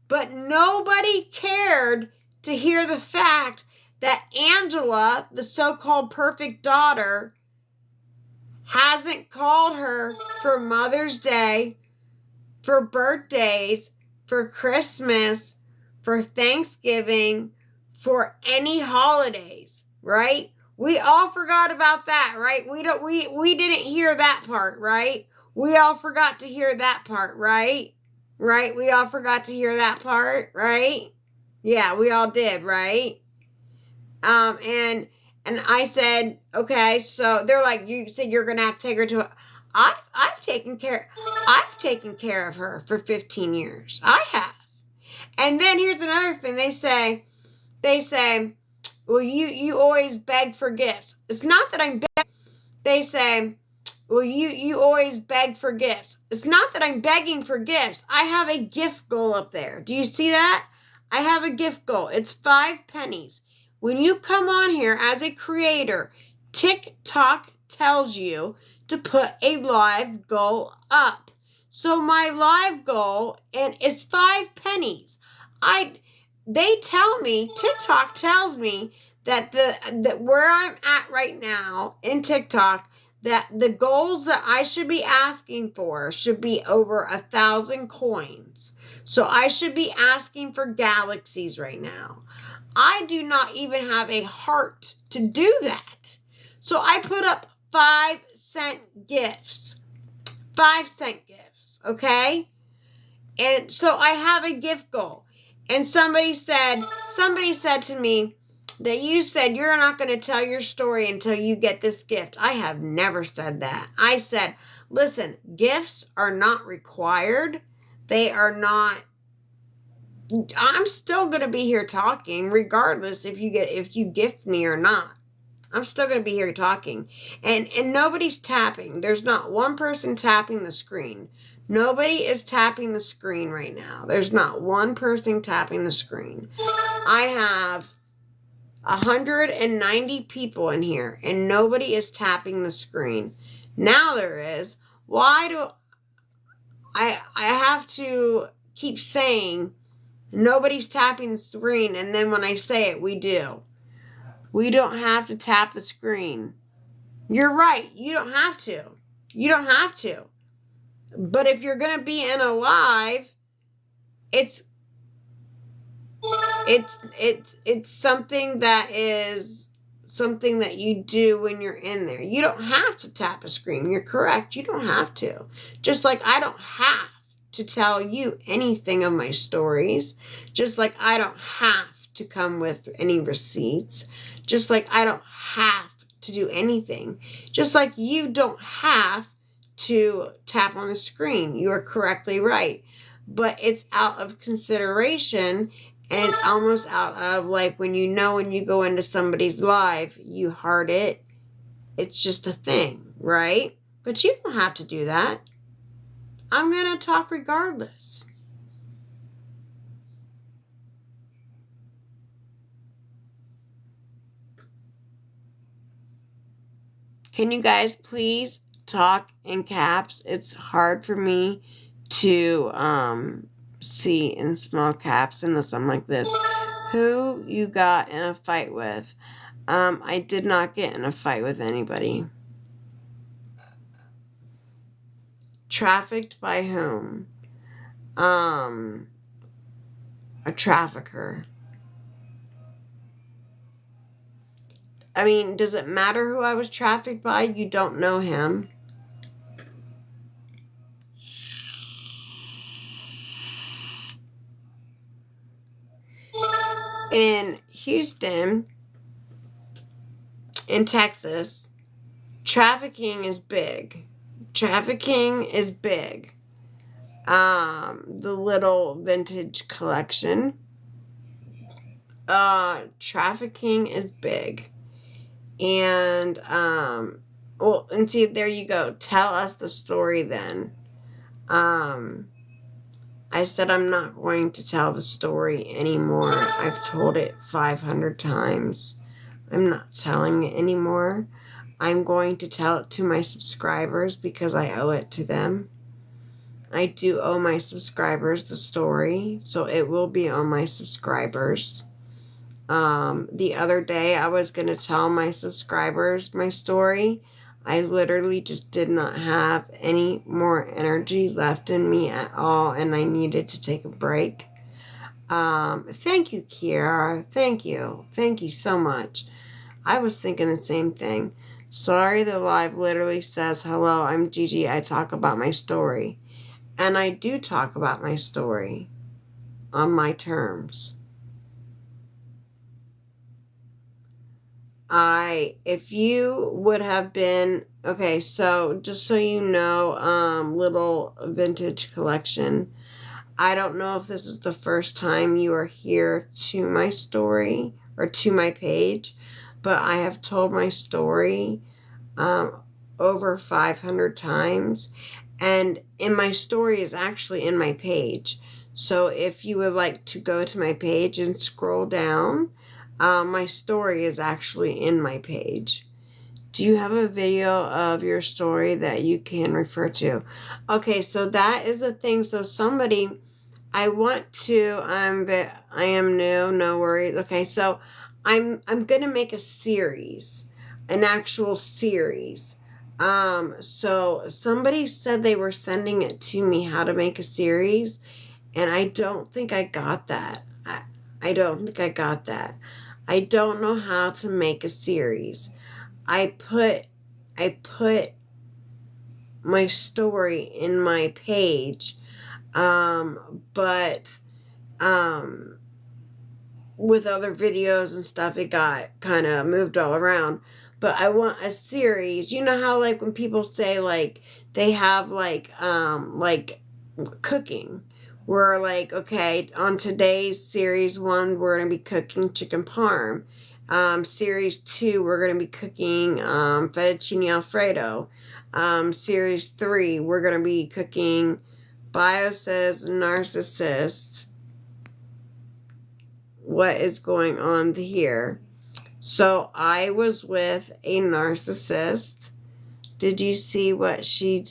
but nobody cared to hear the fact that Angela, the so-called perfect daughter, hasn't called her for Mother's Day, for birthdays, for Christmas, for Thanksgiving, for any holidays, right? We all forgot about that, right? We didn't hear that part, right? We all forgot to hear that part, right? Right? We all forgot to hear that part, right? Yeah, we all did, right? And I said, okay, so they're like, you said you're gonna have to take her to I've taken care of her for 15 years. I have. And then here's another thing. They say, well, you always beg for gifts. It's not that I'm begging. They say, well, you always beg for gifts. It's not that I'm begging for gifts. I have a gift goal up there. Do you see that? I have a gift goal. It's 5 pennies. When you come on here as a creator, TikTok tells you to put a live goal up. So my live goal is 5 pennies. They tell me, TikTok tells me that where I'm at right now in TikTok, that the goals that I should be asking for should be over 1,000 coins. So I should be asking for galaxies right now. I do not even have a heart to do that. So I put up 5-cent gifts. 5-cent gifts, okay? And so I have a gift goal. And somebody said to me that you said you're not going to tell your story until you get this gift. I have never said that. I said, listen, gifts are not required. They are not. I'm still going to be here talking regardless if you gift me or not. I'm still going to be here talking. And nobody's tapping. There's not one person tapping the screen. Nobody is tapping the screen right now. There's not one person tapping the screen. I have 190 people in here, and nobody is tapping the screen. Now there is. Why do I have to keep saying nobody's tapping the screen, and then when I say it, we do? We don't have to tap the screen. You're right. You don't have to. You don't have to. But if you're going to be in a live, it's something that is something that you do when you're in there. You don't have to tap a screen. You're correct. You don't have to. Just like I don't have to tell you anything of my stories. Just like I don't have to come with any receipts. Just like I don't have to do anything. Just like you don't have to tap on the screen. You are correctly right. But it's out of consideration, and it's almost out of like when you go into somebody's live, you heart it. It's just a thing, right? But you don't have to do that. I'm going to talk regardless. Can you guys please talk in caps? It's hard for me to see in small caps unless I'm like this. Who you got in a fight with? I did not get in a fight with anybody. Trafficked by whom? A trafficker. I mean, does it matter who I was trafficked by? You don't know him. In Houston, in Texas, trafficking is big. Trafficking is big. the little vintage collection. Trafficking is big. And, well, and see, there you go. Tell us the story then. I said I'm not going to tell the story anymore. I've told it 500 times. I'm not telling it anymore. I'm going to tell it to my subscribers because I owe it to them. I do owe my subscribers the story, so it will be on my subscribers. The other day I was going to tell my subscribers my story. I literally just did not have any more energy left in me at all, and I needed to take a break. Thank you, Kiara. Thank you. Thank you so much. I was thinking the same thing. Sorry, the live literally says, hello, I'm Gigi. I talk about my story. And I do talk about my story on my terms. If you would have been, okay, so just so you know, little vintage collection, I don't know if this is the first time you are here to my story or to my page, but I have told my story over 500 times, and my story is actually in my page. So if you would like to go to my page and scroll down, my story is actually in my page. Do you have a video of your story that you can refer to? Okay, so that is a thing. So somebody, I am new, no worries. Okay, so I'm gonna make a series, an actual series. So somebody said they were sending it to me how to make a series, and I don't think I got that. I don't think I got that. I don't know how to make a series. I put my story in my page, but with other videos and stuff, it got kind of moved all around. But I want a series. You know how, like, when people say, like, they have, like cooking. We're like, okay, on today's series 1, we're going to be cooking chicken parm. Series 2, we're going to be cooking fettuccine alfredo. Series 3, we're going to be cooking Bio says narcissist. What is going on here? So I was with a narcissist. Did you see what she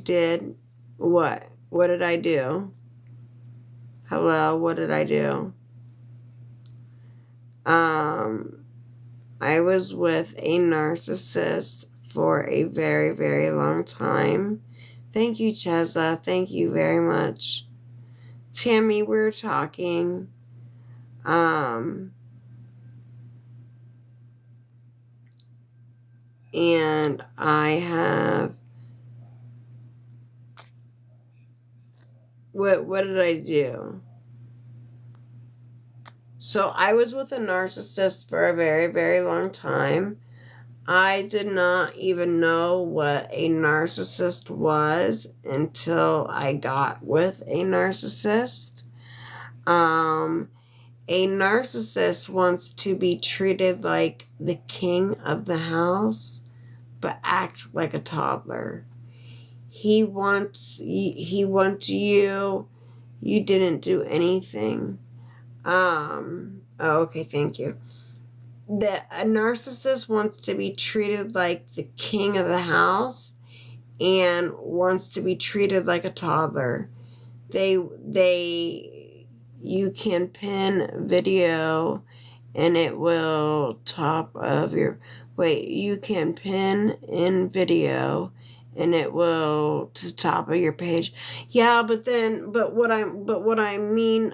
did? What did I do? Hello, what did I do? I was with a narcissist for a very, very long time. Thank you, Cheza. Thank you very much. Tammy, we're talking. And I have, what did I do? So I was with a narcissist for a very, very long time. I did not even know what a narcissist was until I got with a narcissist. A narcissist wants to be treated like the king of the house, but act like a toddler. He wants you. You didn't do anything. Okay, thank you. A narcissist wants to be treated like the king of the house and wants to be treated like a toddler. You can pin video and it will top of your, you can pin in video and it will to top of your page. Yeah, but what I mean,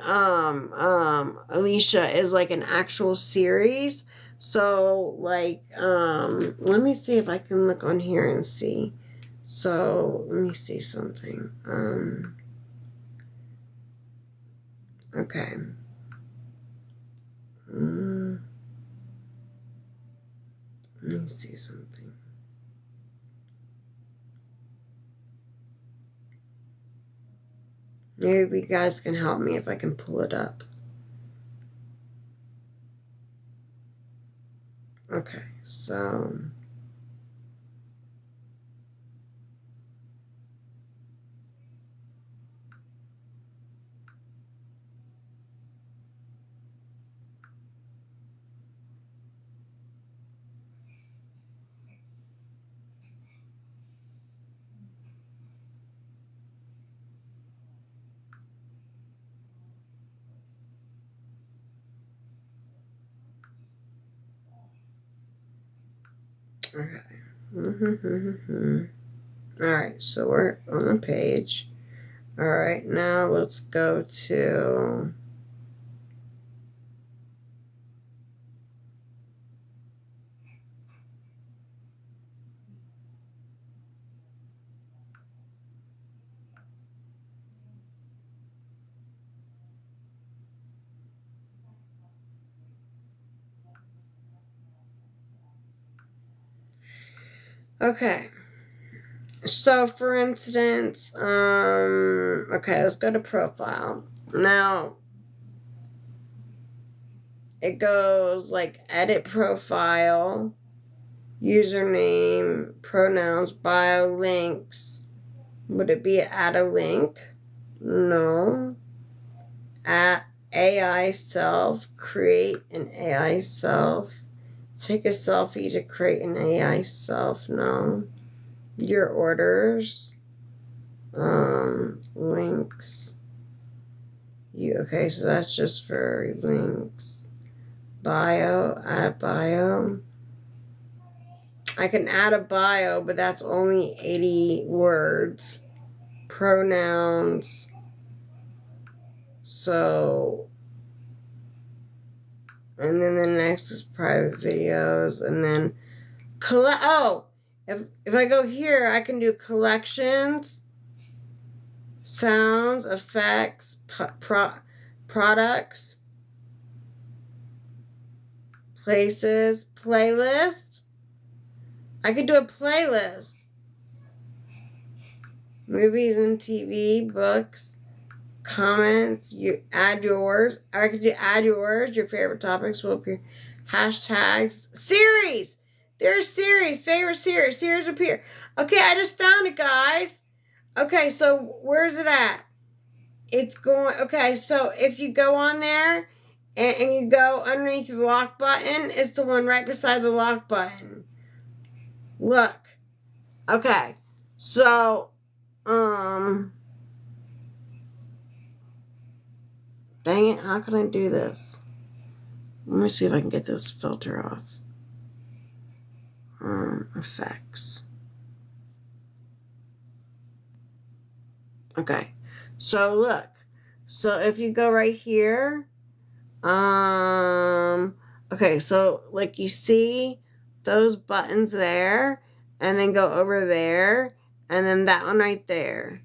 Alicia, is like an actual series. So, like, let me see if I can look on here and see. So, let me see something. Okay. Let me see something. Maybe you guys can help me if I can pull it up. Okay, so... Okay. Alright, so we're on the page. Alright, now let's go to... Okay. So, for instance, okay, let's go to profile. Now, it goes like edit profile, username, pronouns, bio, links. Would it be add a link? No. At AI self, create an AI self. Take a selfie to create an AI self. No. Your orders. Links. Okay, so that's just for links. Bio, add bio. I can add a bio, but that's only 80 words. Pronouns. So, and then the next is private videos, and then if I go here, I can do collections, sounds, effects, products, places, playlist. I could do a playlist. Movies and TV, books, comments, you add yours. I could do add yours, your favorite topics will appear. Hashtags, series. There's series, favorite series. Series appear. Okay, I just found it, guys. Okay, so where's it at? It's going, okay, so if you go on there and you go underneath the lock button, it's the one right beside the lock button. Look. Okay, so, dang it, how can I do this? Let me see if I can get this filter off. Effects. Okay, so look. So if you go right here, okay, so like you see those buttons there, and then go over there, and then that one right there.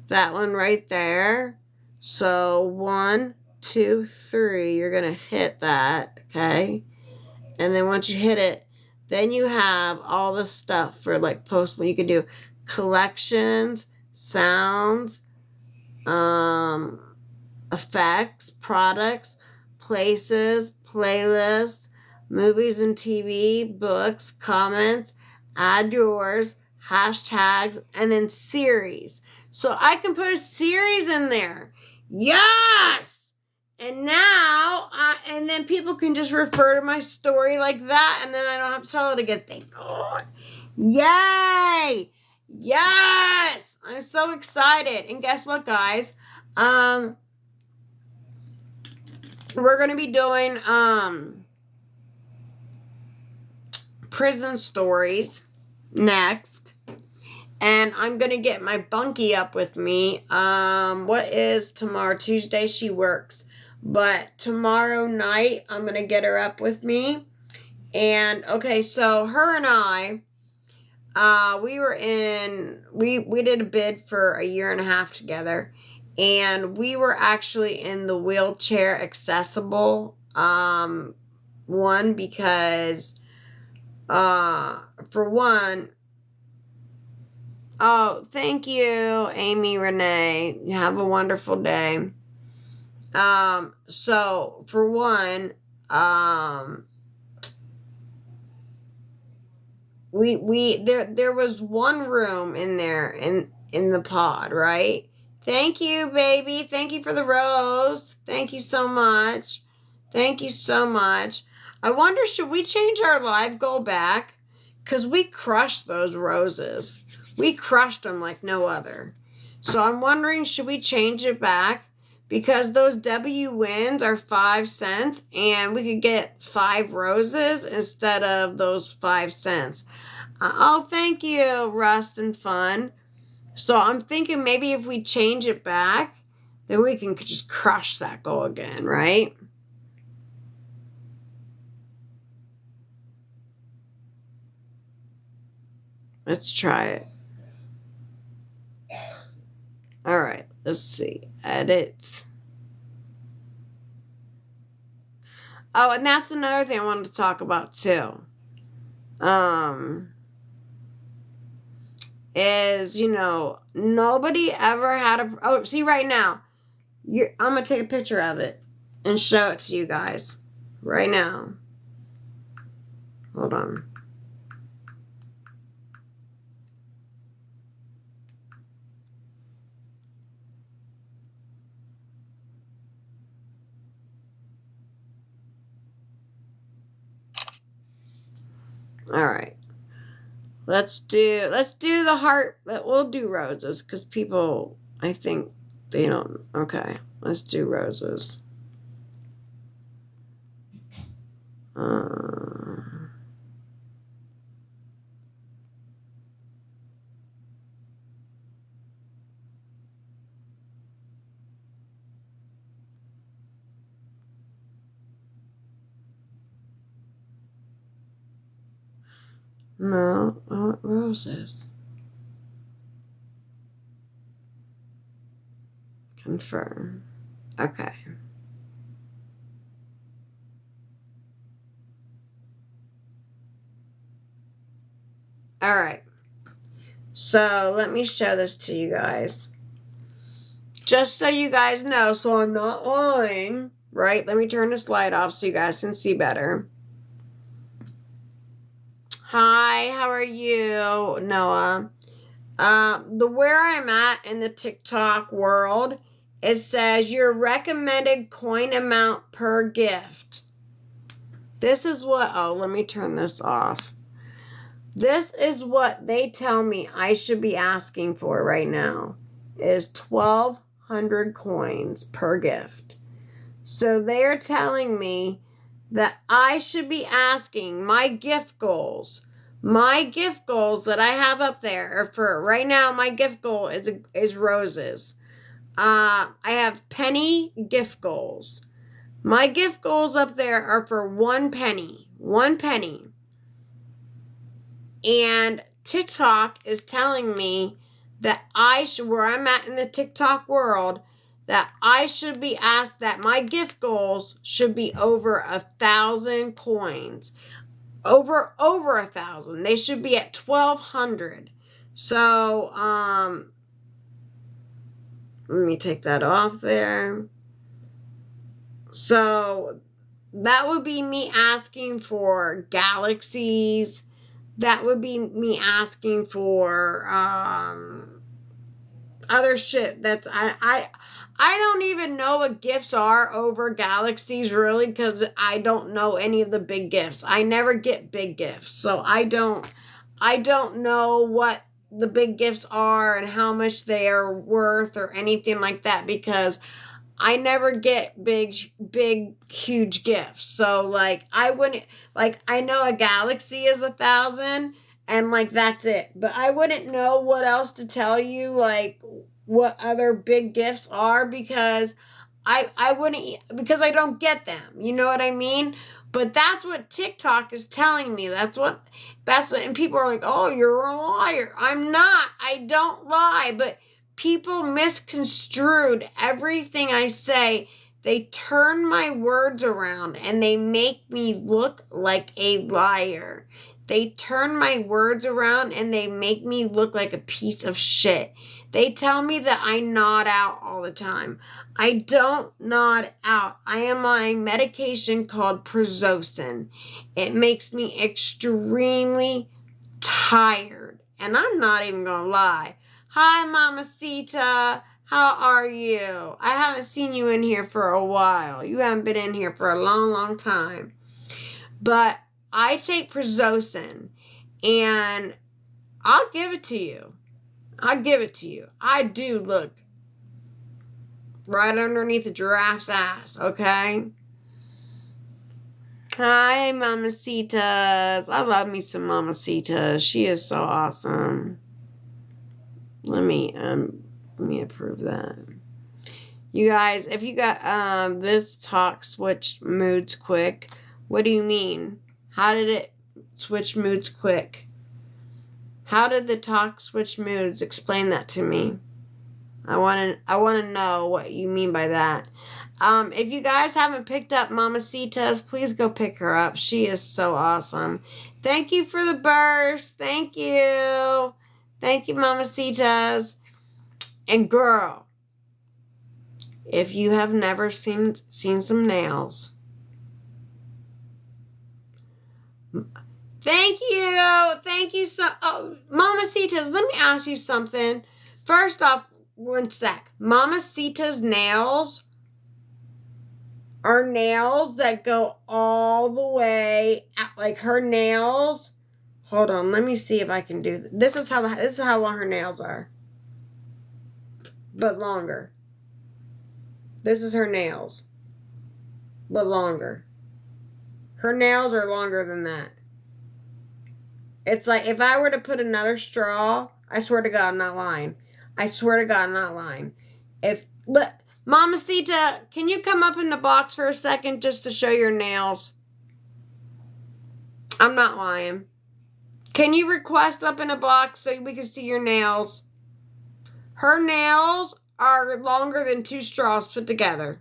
That one right there. So 1, 2, 3, you're gonna hit that, okay? And then once you hit it, then you have all the stuff for like post when you can do collections, sounds, effects, products, places, playlists, movies and TV, books, comments, add yours, hashtags, and then series. So I can put a series in there. Yes! And now, and then people can just refer to my story like that, and then I don't have to tell it again. Thank God. Yay! Yes! I'm so excited. And guess what, guys? We're going to be doing, prison stories next. And I'm going to get my bunkie up with me. What is tomorrow? Tuesday, she works. But tomorrow night, I'm going to get her up with me. And, okay, so her and I, we did a bid for a year and a half together. And we were actually in the wheelchair accessible, one, because, for one, Oh, thank you, Amy Renee. Have a wonderful day. So for one, there was one room in there in the pod, right? Thank you, baby. Thank you for the rose. Thank you so much. Thank you so much. I wonder, should we change our live goal back? Because we crushed those roses. We crushed them like no other. So I'm wondering, should we change it back? Because those W wins are 5 cents, and we could get 5 roses instead of those 5 cents. Oh, thank you, Rust and Fun. So I'm thinking maybe if we change it back, then we can just crush that goal again, right? Let's try it. All right, let's see. Edit. Oh, and that's another thing I wanted to talk about too. Is, nobody ever had a... Oh, see, right now, I'm going to take a picture of it and show it to you guys. Right now. Hold on. All right. Let's do the heart. We'll do roses because people, I think, they don't. Okay, let's do roses. No, I want roses. Confirm. Okay. All right. So let me show this to you guys. Just so you guys know, so I'm not lying, right? Let me turn this light off so you guys can see better. Hi, how are you, Noah? Where I'm at in the TikTok world, it says your recommended coin amount per gift. This is what, let me turn this off. This is what they tell me I should be asking for right now, is 1,200 coins per gift. So they're telling me that I should be asking my gift goals. My gift goals that I have up there are for right now. My gift goal is roses. I have penny gift goals. My gift goals up there are for 1 penny. 1 penny. And TikTok is telling me that where I'm at in the TikTok world, that I should be asked that my gift goals should be over 1,000 coins. Over 1,000. They should be at 1,200. So, let me take that off there. So, that would be me asking for galaxies. That would be me asking for, other shit that's I don't even know what gifts are over galaxies really, because I don't know any of the big gifts. I never get big gifts, so I don't know what the big gifts are and how much they are worth or anything like that, because I never get big huge gifts. So like I wouldn't, like, I know a galaxy is 1,000 and like that's it, but I wouldn't know what else to tell you, like what other big gifts are, because I wouldn't, because I don't get them. You know what I mean? But that's what TikTok is telling me. That's what, and people are like, oh, you're a liar. I'm not. I don't lie. But people misconstrued everything I say. They turn my words around and they make me look like a liar. They turn my words around and they make me look like a piece of shit. They tell me that I nod out all the time. I don't nod out. I am on a medication called Prozocin. It makes me extremely tired. And I'm not even gonna lie. Hi, Mamacita. How are you? I haven't seen you in here for a while. You haven't been in here for a long, long time. But I take Prozocin, and I'll give it to you. I'll give it to you. I do look right underneath a giraffe's ass, okay? Hi, Mamacitas. I love me some Mamacitas. She is so awesome. Let me approve that. You guys, if you got this talk switch moods quick, what do you mean? How did it switch moods quick? How did the talk switch moods? Explain that to me. I want to know what you mean by that. If you guys haven't picked up Mamacitas, please go pick her up. She is so awesome. Thank you for the burst. Thank you. Thank you, Mamacitas. And girl, if you have never seen some nails, thank you so. Oh, Mamacitas, let me ask you something. First off, one sec. Mamacita's nails are nails that go all the way out, like her nails. Hold on, let me see if I can do this. This is how long her nails are, but longer. This is her nails, but longer. Her nails are longer than that. It's like if I were to put another straw, I swear to God, I'm not lying. I swear to God, I'm not lying. Mamacita, can you come up in the box for a second just to show your nails? I'm not lying. Can you request up in a box so we can see your nails? Her nails are longer than 2 straws put together.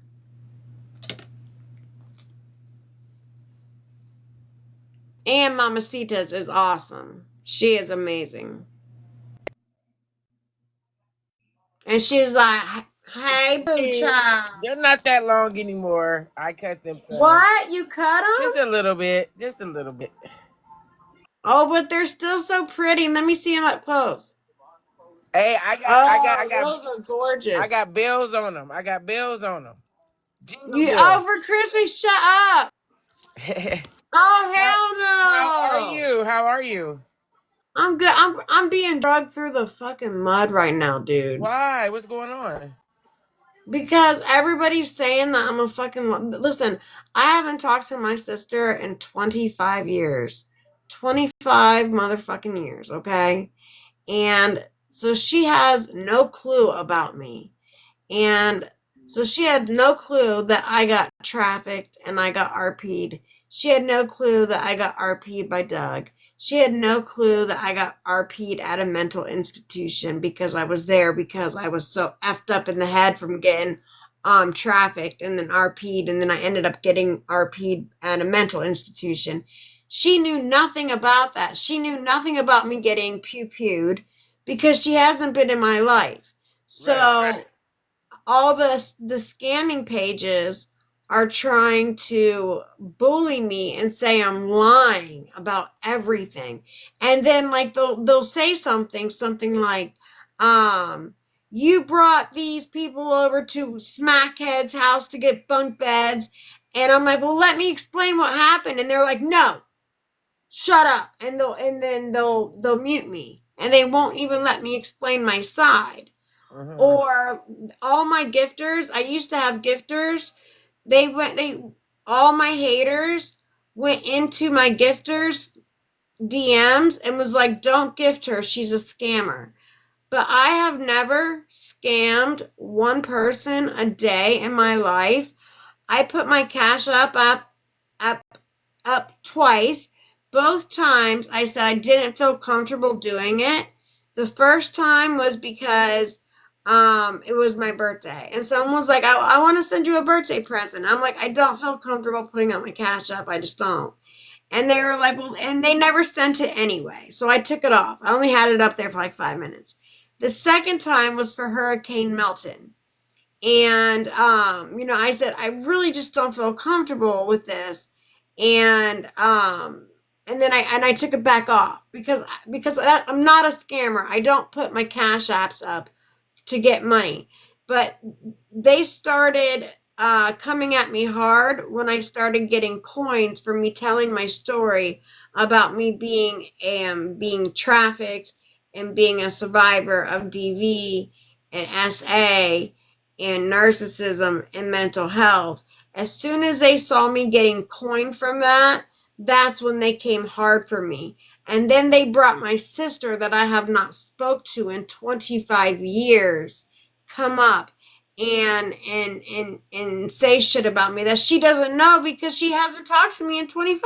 And Mamacita's is awesome. She is amazing. And she's like, hey, boo child. They're not that long anymore. I cut them short. What? You cut them? Just a little bit. Just a little bit. Oh, but they're still so pretty. Let me see them up close. Hey, those are gorgeous. I got bills on them. For Christmas, shut up. Oh, hell no. How are you? I'm good. I'm being dragged through the fucking mud right now, dude. Why? What's going on? Because everybody's saying that I'm a fucking... Listen, I haven't talked to my sister in 25 years. 25 motherfucking years, okay? And so she has no clue about me. And so she had no clue that I got trafficked and I got RP'd. She had no clue that I got RP'd by Doug. She had no clue that I got RP'd at a mental institution because I was there because I was so effed up in the head from getting trafficked and then RP'd, and then I ended up getting RP'd at a mental institution. She knew nothing about that. She knew nothing about me getting pew-pewed because she hasn't been in my life. So right. All the scamming pages are trying to bully me and say I'm lying about everything. And then like they'll say something like, you brought these people over to Smackhead's house to get bunk beds. And I'm like, well, let me explain what happened. And they're like, no, shut up. And then they'll mute me. And they won't even let me explain my side. Uh-huh. Or all my gifters, I used to have gifters. All my haters went into my gifters DMs and was like, don't gift her, she's a scammer. But I have never scammed one person a day in my life. I put my cash up twice. Both times I said I didn't feel comfortable doing it. The first time was because It was my birthday. And someone was like, I want to send you a birthday present. I'm like, I don't feel comfortable putting up my Cash App. I just don't. And they were like, well, and they never sent it anyway. So I took it off. I only had it up there for like 5 minutes. The second time was for Hurricane Milton. And, I said, I really just don't feel comfortable with this. And then I took it back off because I'm not a scammer. I don't put my Cash Apps up to get money. But they started coming at me hard when I started getting coins for me telling my story about me being trafficked and being a survivor of DV and SA and narcissism and mental health. As soon as they saw me getting coin from that, that's when they came hard for me. And then they brought my sister that I have not spoke to in 25 years come up and say shit about me that she doesn't know because she hasn't talked to me in 25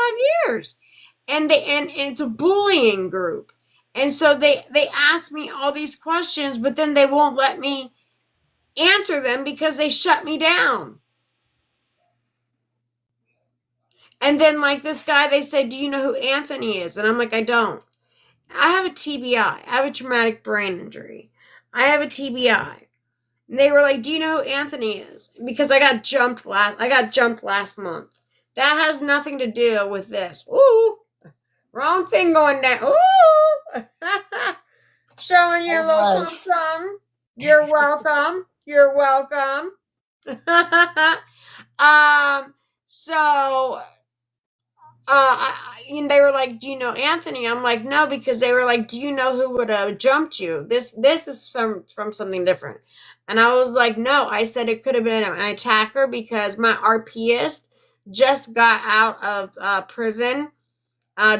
years. And it's a bullying group. And so they ask me all these questions, but then they won't let me answer them because they shut me down. And then, like, this guy, they say, do you know who Anthony is? And I'm like, I don't. I have a TBI. I have a traumatic brain injury. I have a TBI. And they were like, do you know who Anthony is? Because I got jumped last month. That has nothing to do with this. Ooh. Wrong thing going down. Ooh. Showing you a little something. You're welcome. You're welcome. So and they were like, do you know Anthony? I'm like, no, because they were like, do you know who would have jumped you? This is from something different. And I was like, no. I said it could have been an attacker because my RPist just got out of prison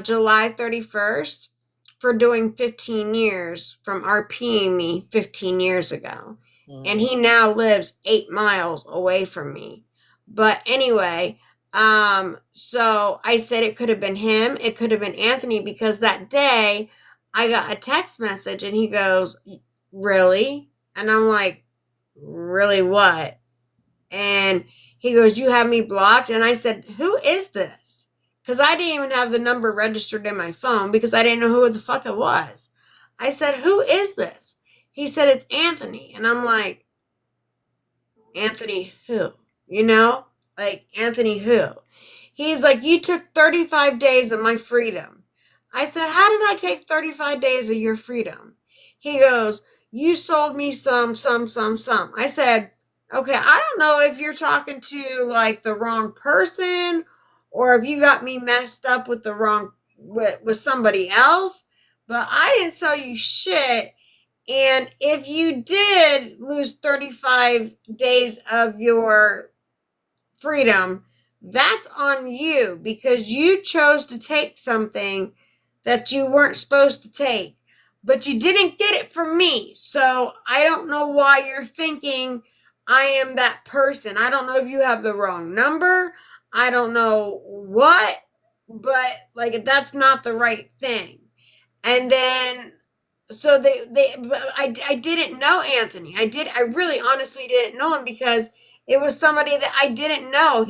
July 31st for doing 15 years from RPing me 15 years ago. And he now lives 8 miles away from me. But anyway, so I said it could have been him. It could have been Anthony because that day I got a text message and he goes, really? And I'm like, really what? And he goes, you have me blocked? And I said, who is this? Because I didn't even have the number registered in my phone because I didn't know who the fuck it was. I said, who is this? He said, it's Anthony. And I'm like, Anthony who? You know? Like, Anthony who? He's like, you took 35 days of my freedom. I said, how did I take 35 days of your freedom? He goes, you sold me some. I said, okay, I don't know if you're talking to, like, the wrong person or if you got me messed up with the wrong, with somebody else, but I didn't sell you shit. And if you did lose 35 days of your freedom, that's on you because you chose to take something that you weren't supposed to take. But you didn't get it from me. So I don't know why you're thinking I am that person. I don't know if you have the wrong number. I don't know what. But, like, that's not the right thing. And then, so I didn't know Anthony. I really honestly didn't know him because it was somebody that I didn't know.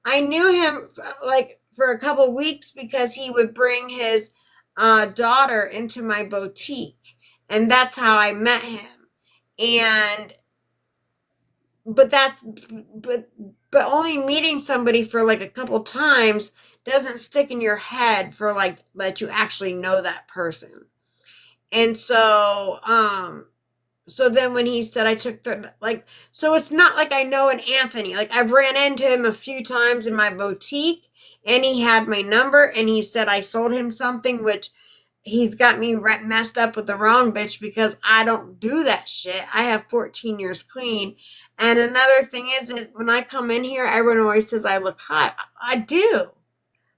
I knew him, like, for a couple weeks because he would bring his daughter into my boutique, and that's how I met him. And but only meeting somebody for like a couple times doesn't stick in your head for like that you actually know that person. And so so then when he said I took so it's not like I know an Anthony. Like, I've ran into him a few times in my boutique and he had my number and he said I sold him something, which he's got me messed up with the wrong bitch because I don't do that shit. I have 14 years clean. And another thing is when I come in here, everyone always says I look hot. I do.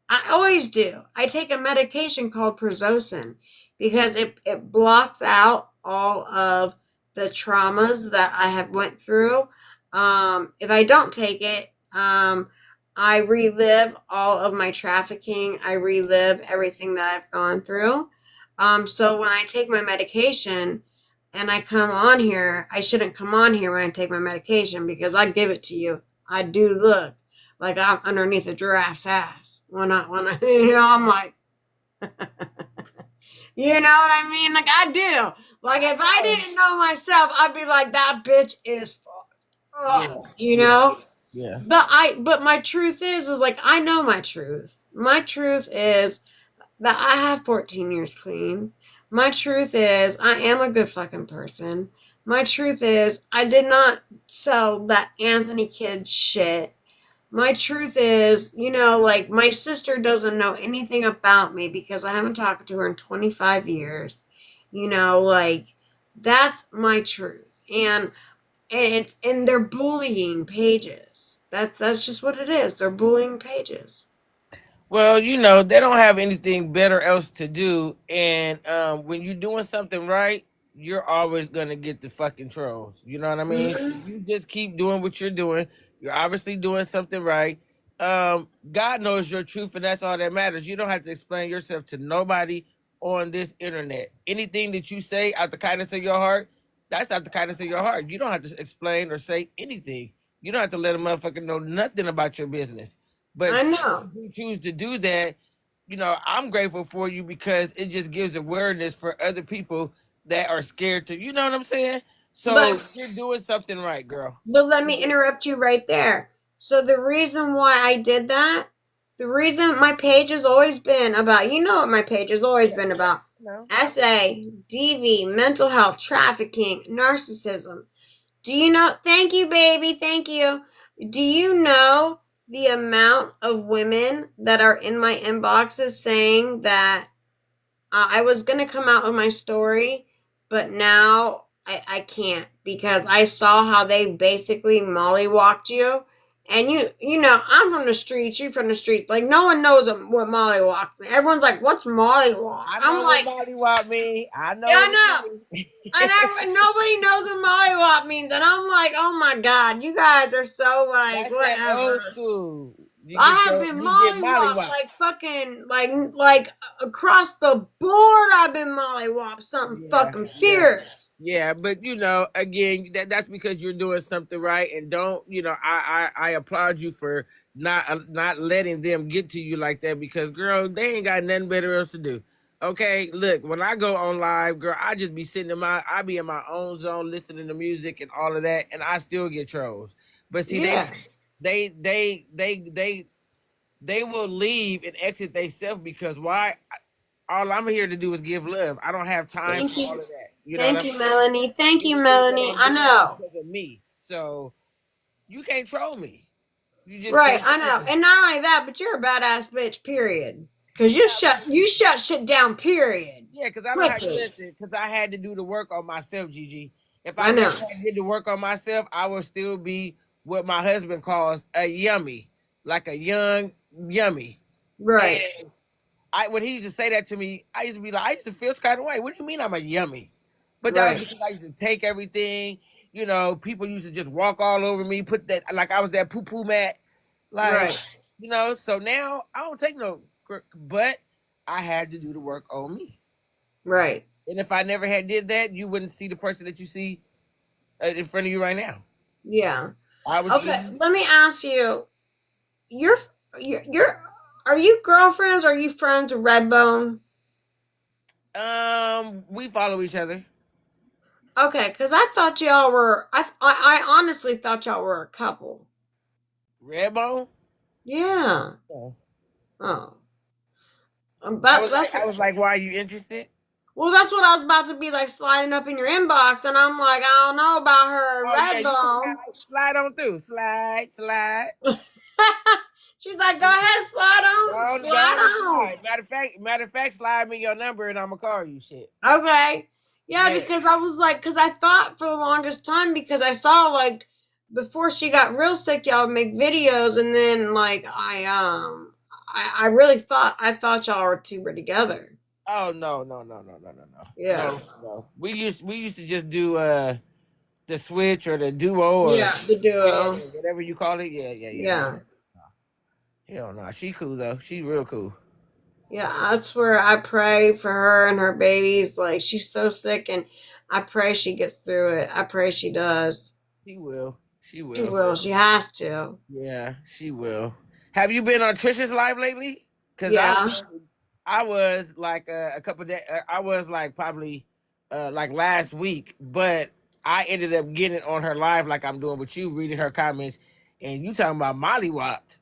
I always do. I take a medication called Prozocin because it blocks out all of the traumas that I have went through. If I don't take it, I relive all of my trafficking. I relive everything that I've gone through. So when I take my medication, and I come on here, I shouldn't come on here when I take my medication because I give it to you. I do look like I'm underneath a giraffe's ass when I I'm like, you know what I mean? Like I do. Like if I didn't know myself, I'd be like, that bitch is fucked. You know? Yeah. But my truth is like I know my truth. My truth is that I have 14 years clean. My truth is I am a good fucking person. My truth is I did not sell that Anthony kid shit. My truth is, like my sister doesn't know anything about me because I haven't talked to her in 25 years. Like that's my truth. And they're bullying pages. That's just what it is. They're bullying pages. Well, they don't have anything better else to do, and when you're doing something right, you're always gonna get the fucking trolls. You know what I mean? So Mm-hmm. you just keep doing what you're doing. You're obviously doing something right. God knows your truth, and that's all that matters. You don't have to explain yourself to nobody on this internet. Anything that you say out the kindness of your heart, that's out the kindness of your heart. You don't have to explain or say anything. You don't have to let a motherfucker know nothing about your business. But I since know. you choose to do that, I'm grateful for you because it just gives awareness for other people that are scared to, you know what I'm saying? So But you're doing something right, girl. But let me interrupt you right there. So the reason why I did that, the reason my page has always been about, what my page has always been about. No. SA, DV, mental health, trafficking, narcissism. Do you know? Thank you, baby. Thank you. Do you know the amount of women that are in my inboxes saying that I was going to come out with my story, but now I can't because I saw how they basically mollywalked you. And I'm from the streets, you're from the streets. Like, no one knows what mollywalk means. Everyone's like, what's mollywalk? I I'm know what like, Molly Wop mean. I know yeah, what I know. it means. And nobody knows what mollywop means. And I'm like, oh my God, you guys are so like, That's that whatever. old school. I have been You get Molly mollywopped Wop. like fucking like across the board. I've been mollywopped something fucking Yeah. fierce. Yeah, but again, that's because you're doing something right, and don't I applaud you for not letting them get to you like that because girl, they ain't got nothing better else to do. Okay, look, when I go on live, girl, I just be I be in my own zone listening to music and all of that, and I still get trolls. But see, Yeah. they will leave and exit themselves because why? All I'm here to do is give love. I don't have time Thank for all you. of that. You know what Thank I'm you, saying? Melanie. Thank you, Anything that Melanie. I'm I doing is know. because of me. So you can't troll me. You just Right, can't I troll know. me. And not only that, but you're a badass bitch, period. Cause you shut shit down, period. Yeah, because I don't have to Quickly. listen. Because I had to do the work on myself, Gigi. If I I never know. had did the work on myself, I would still be what my husband calls a yummy, like a young yummy. Right. And when he used to say that to me, I used to be like, I used to feel kind of way. What do you mean I'm a yummy? But that was Right. because I used to take everything. People used to just walk all over me, put that like I was that poo poo mat. Like, Right. so now I don't take no, but I had to do the work on me. Right. And if I never had did that, you wouldn't see the person that you see in front of you right now. Yeah. I was Okay. Let me ask you. You're you're are you girlfriends or are you friends with Redbone? we follow each other. Okay, because I thought y'all were. I honestly thought y'all were a couple. Redbone. Yeah. Oh. Oh. I But was that's like, why are you interested? well. That's what I was about to be like sliding up in your inbox, and I'm like, I don't know about her Oh yeah, you can Redbone. slide on through. Slide. She's like, go ahead, Go slide on and on. slide. Matter of fact, slide me your number and I'ma call you. Shit. Okay. Yeah, Yeah. because I was like, because I thought for the longest time, because I saw like before she got real sick, y'all would make videos, and then like I really thought y'all were two were together. Oh no. Yeah. No. We used to just do the switch or the duo or Yeah, the yeah, duo. whatever you call it. Yeah. Yeah. Hell no. She cool though. She real cool. Yeah, that's where I pray for her and her babies. Like she's so sick, and I pray she gets through it. I pray she does. She will. She She will. will. She has to. Yeah, she will. Have you been on Trisha's live lately? Cause Yeah. I was like a couple days. I was like probably like last week, but I ended up getting on her live like I'm doing with you, reading her comments, and you talking about Molly Wopped.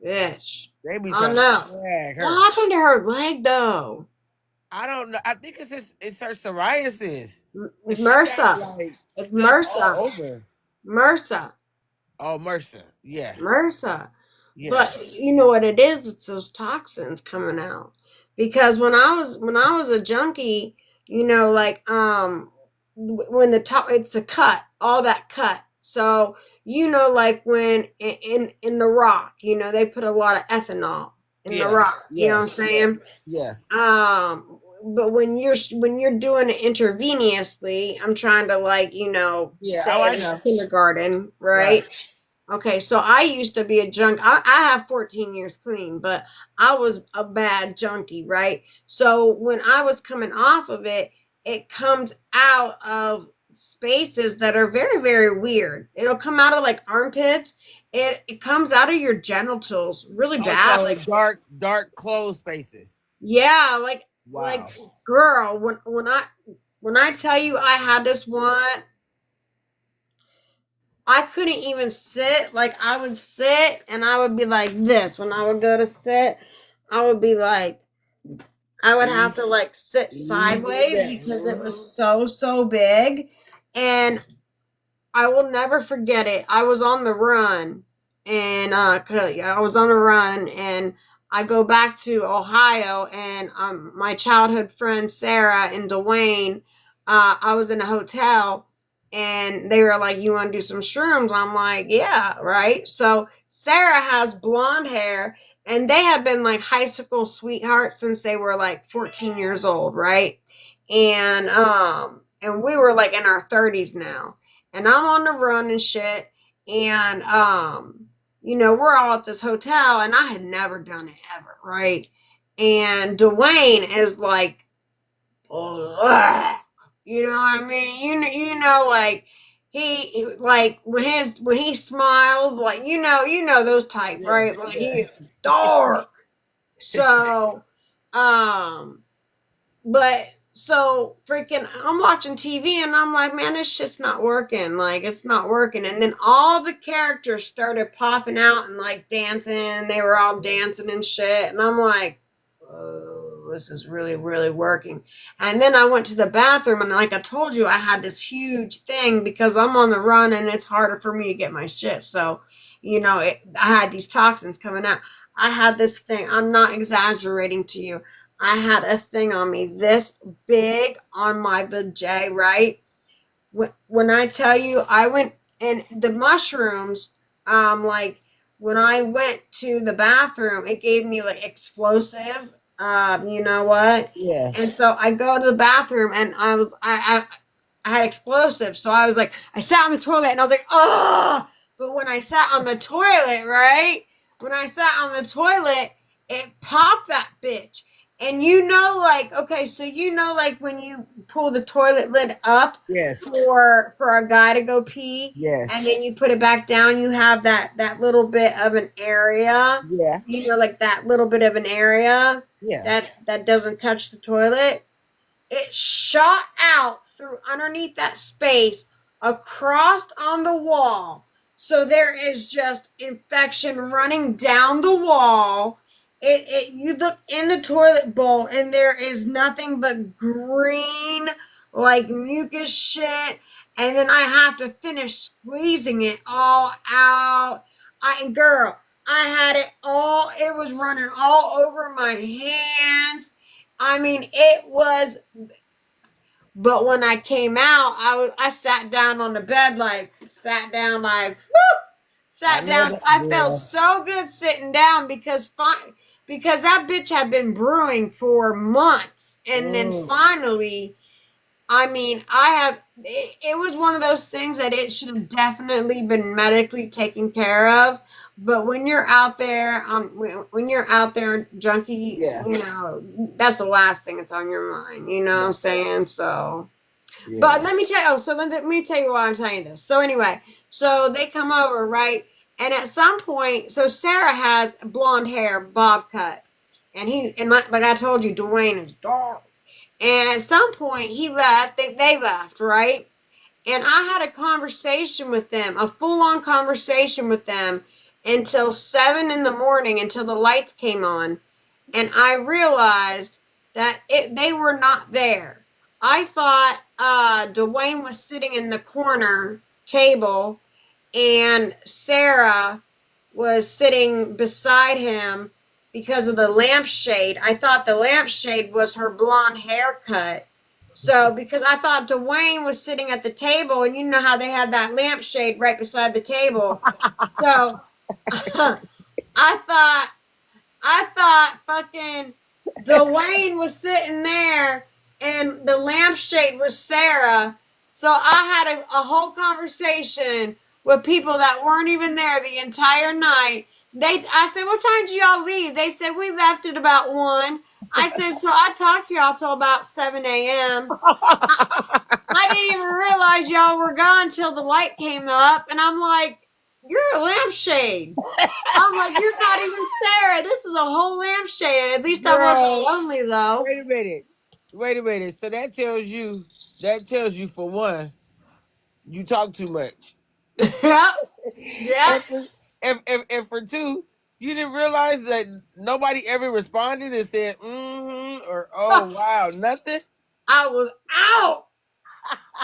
Bitch. They be I trying to know. drag her. What happened to her leg though? I don't know. I think it's her psoriasis. It's She got MRSA. like It's stuff all MRSA. over. MRSA. Oh, MRSA. Yeah. MRSA. Yeah. But you know what it is? It's those toxins coming out. Because when I was a junkie, you know, like when the top, it's the cut, all that cut. So you know, like when in the rock, you know, they put a lot of ethanol in the rock. You know what I'm saying? Yeah. But when you're doing it intravenously, I'm trying to, like, you know, Yeah. say Oh, I it in know. kindergarten, right? Okay, so I used to be a junk. I have 14 years clean, but I was a bad junkie, right? So when I was coming off of it, it comes out of spaces that are very, very weird. It'll come out of like armpits. It comes out of your genitals really bad. Also, Like, dark closed spaces. yeah, Wow. like girl, when I tell you I had this one, I couldn't even sit. Like, I would sit and I would be like this. When I would go to sit, I would be like, I would have to like sit sideways because it was so big. And I will never forget it. I was on the run, and I was on a run, and I go back to Ohio, and my childhood friend Sarah and Dwayne, I was in a hotel, and they were like, "You want to do some shrooms?" I'm like, "Yeah, right." So Sarah has blonde hair, and they have been like high school sweethearts since they were like 14 years old, right? And we were like in our 30s now, and I'm on the run and shit. And you know, we're all at this hotel, and I had never done it ever, right? And Dwayne is like, ugh, you know what I mean? You know, like he like when he smiles, like you know those type, right? Like he's dark. So, but so freaking, I'm watching TV and I'm like, man, this shit's not working. Like, it's not working. And then all the characters started popping out and like dancing. They were all dancing and shit. And I'm like, oh, this is really, really working. And then I went to the bathroom, and like I told you, I had this huge thing because I'm on the run and it's harder for me to get my shit. So, you know, I had these toxins coming out. I had this thing. I'm not exaggerating to you. I had a thing on me this big on my vajay, right? When I tell you, I went, and the mushrooms, like when I went to the bathroom, it gave me like explosive, you know what? Yeah. And so I go to the bathroom, and I had explosive, so I was like, I sat on the toilet, and I was like, oh. But when I sat on the toilet, right? When I sat on the toilet, it popped that bitch. And you know, like, okay, so you know, like when you pull the toilet lid up, Yes. for a guy to go pee, Yes. and then you put it back down, you have that little bit of an area. Yeah. You know, like that little bit of an area. Yeah. That doesn't touch the toilet. It shot out through underneath that space across on the wall. So there is just infection running down the wall. You look in the toilet bowl, and there is nothing but green, like mucus shit. And then I have to finish squeezing it all out. Girl, I had it all. It was running all over my hands. I mean, it was. But when I came out, I sat down on the bed, sat down, sat down. I felt so good sitting down because that bitch had been brewing for months, and then finally, I mean, it was one of those things that it should have definitely been medically taken care of. But when you're out there, when you're out there, junkie, Yeah. that's the last thing that's on your mind. You know what I'm saying? So, Yeah. but let me tell you. Oh, so let me tell you why I'm telling you this. So anyway, so they come over, right? And at some point, so Sarah has blonde hair, bob cut, and like I told you, Dwayne is dark. And at some point, he left. They left, right? And I had a conversation with them, a full-on conversation with them, until 7 in the morning, until the lights came on. And I realized that they were not there. I thought Dwayne was sitting in the corner table, and Sarah was sitting beside him because of the lampshade. I thought the lampshade was her blonde haircut. So, because I thought Dwayne was sitting at the table, and you know how they have that lampshade right beside the table. So, I thought fucking Dwayne was sitting there, and the lampshade was Sarah. So I had a whole conversation with people that weren't even there the entire night. I said, "What time did y'all leave?" They said, "We left at about 1." I said, "So I talked to y'all till about 7 a.m. I didn't even realize y'all were gone till the light came up." And I'm like, "You're a lampshade." I'm like, "You're not even Sarah. This is a whole lampshade." At least I wasn't lonely, though. Wait a minute. So that tells you for one, you talk too much. Yep. Yep. And for two, you didn't realize that nobody ever responded and said, mm-hmm, or oh wow, nothing. I was out.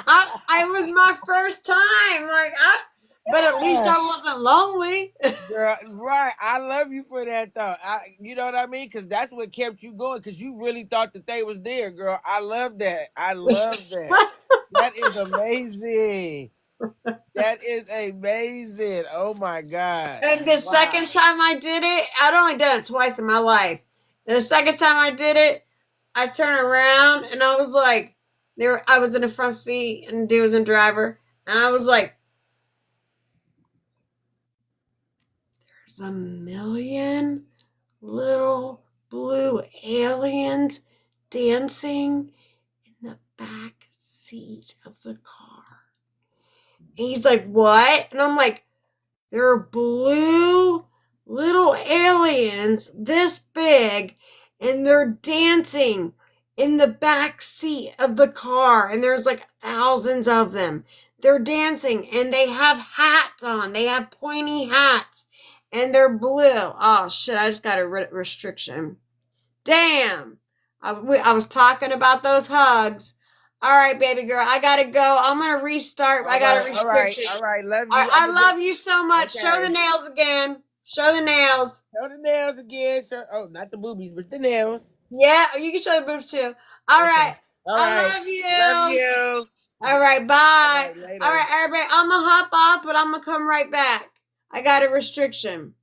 I was my first time. But at least I wasn't lonely. Girl, right. I love you for that though. You know what I mean? Because that's what kept you going. Because you really thought that they was there, girl. I love that. I love that. That is amazing. That is amazing. Oh my God. And the second time I did it, I'd only done it twice in my life. And the second time I did it, I turned around and I was like, I was in the front seat and dude was in driver, and I was like, "There's a million little blue aliens dancing in the back seat of the car." And he's like, "What?" And I'm like, "There are blue little aliens this big, and they're dancing in the back seat of the car, and there's like thousands of them. They're dancing, and they have hats on. They have pointy hats, and they're blue." Oh shit! I just got a restriction. Damn! I was talking about those hugs. All right, baby girl, I gotta go. I'm gonna restart. I got a restriction. All right. Love you. I love you so much. Okay. Show the nails again. Show the nails. Show the nails again. Oh, not the boobies, but the nails. Yeah, you can show the boobs too. All right. I love you. Love you. All right, bye. All right, later. All right, everybody. I'm gonna hop off, but I'm gonna come right back. I got a restriction.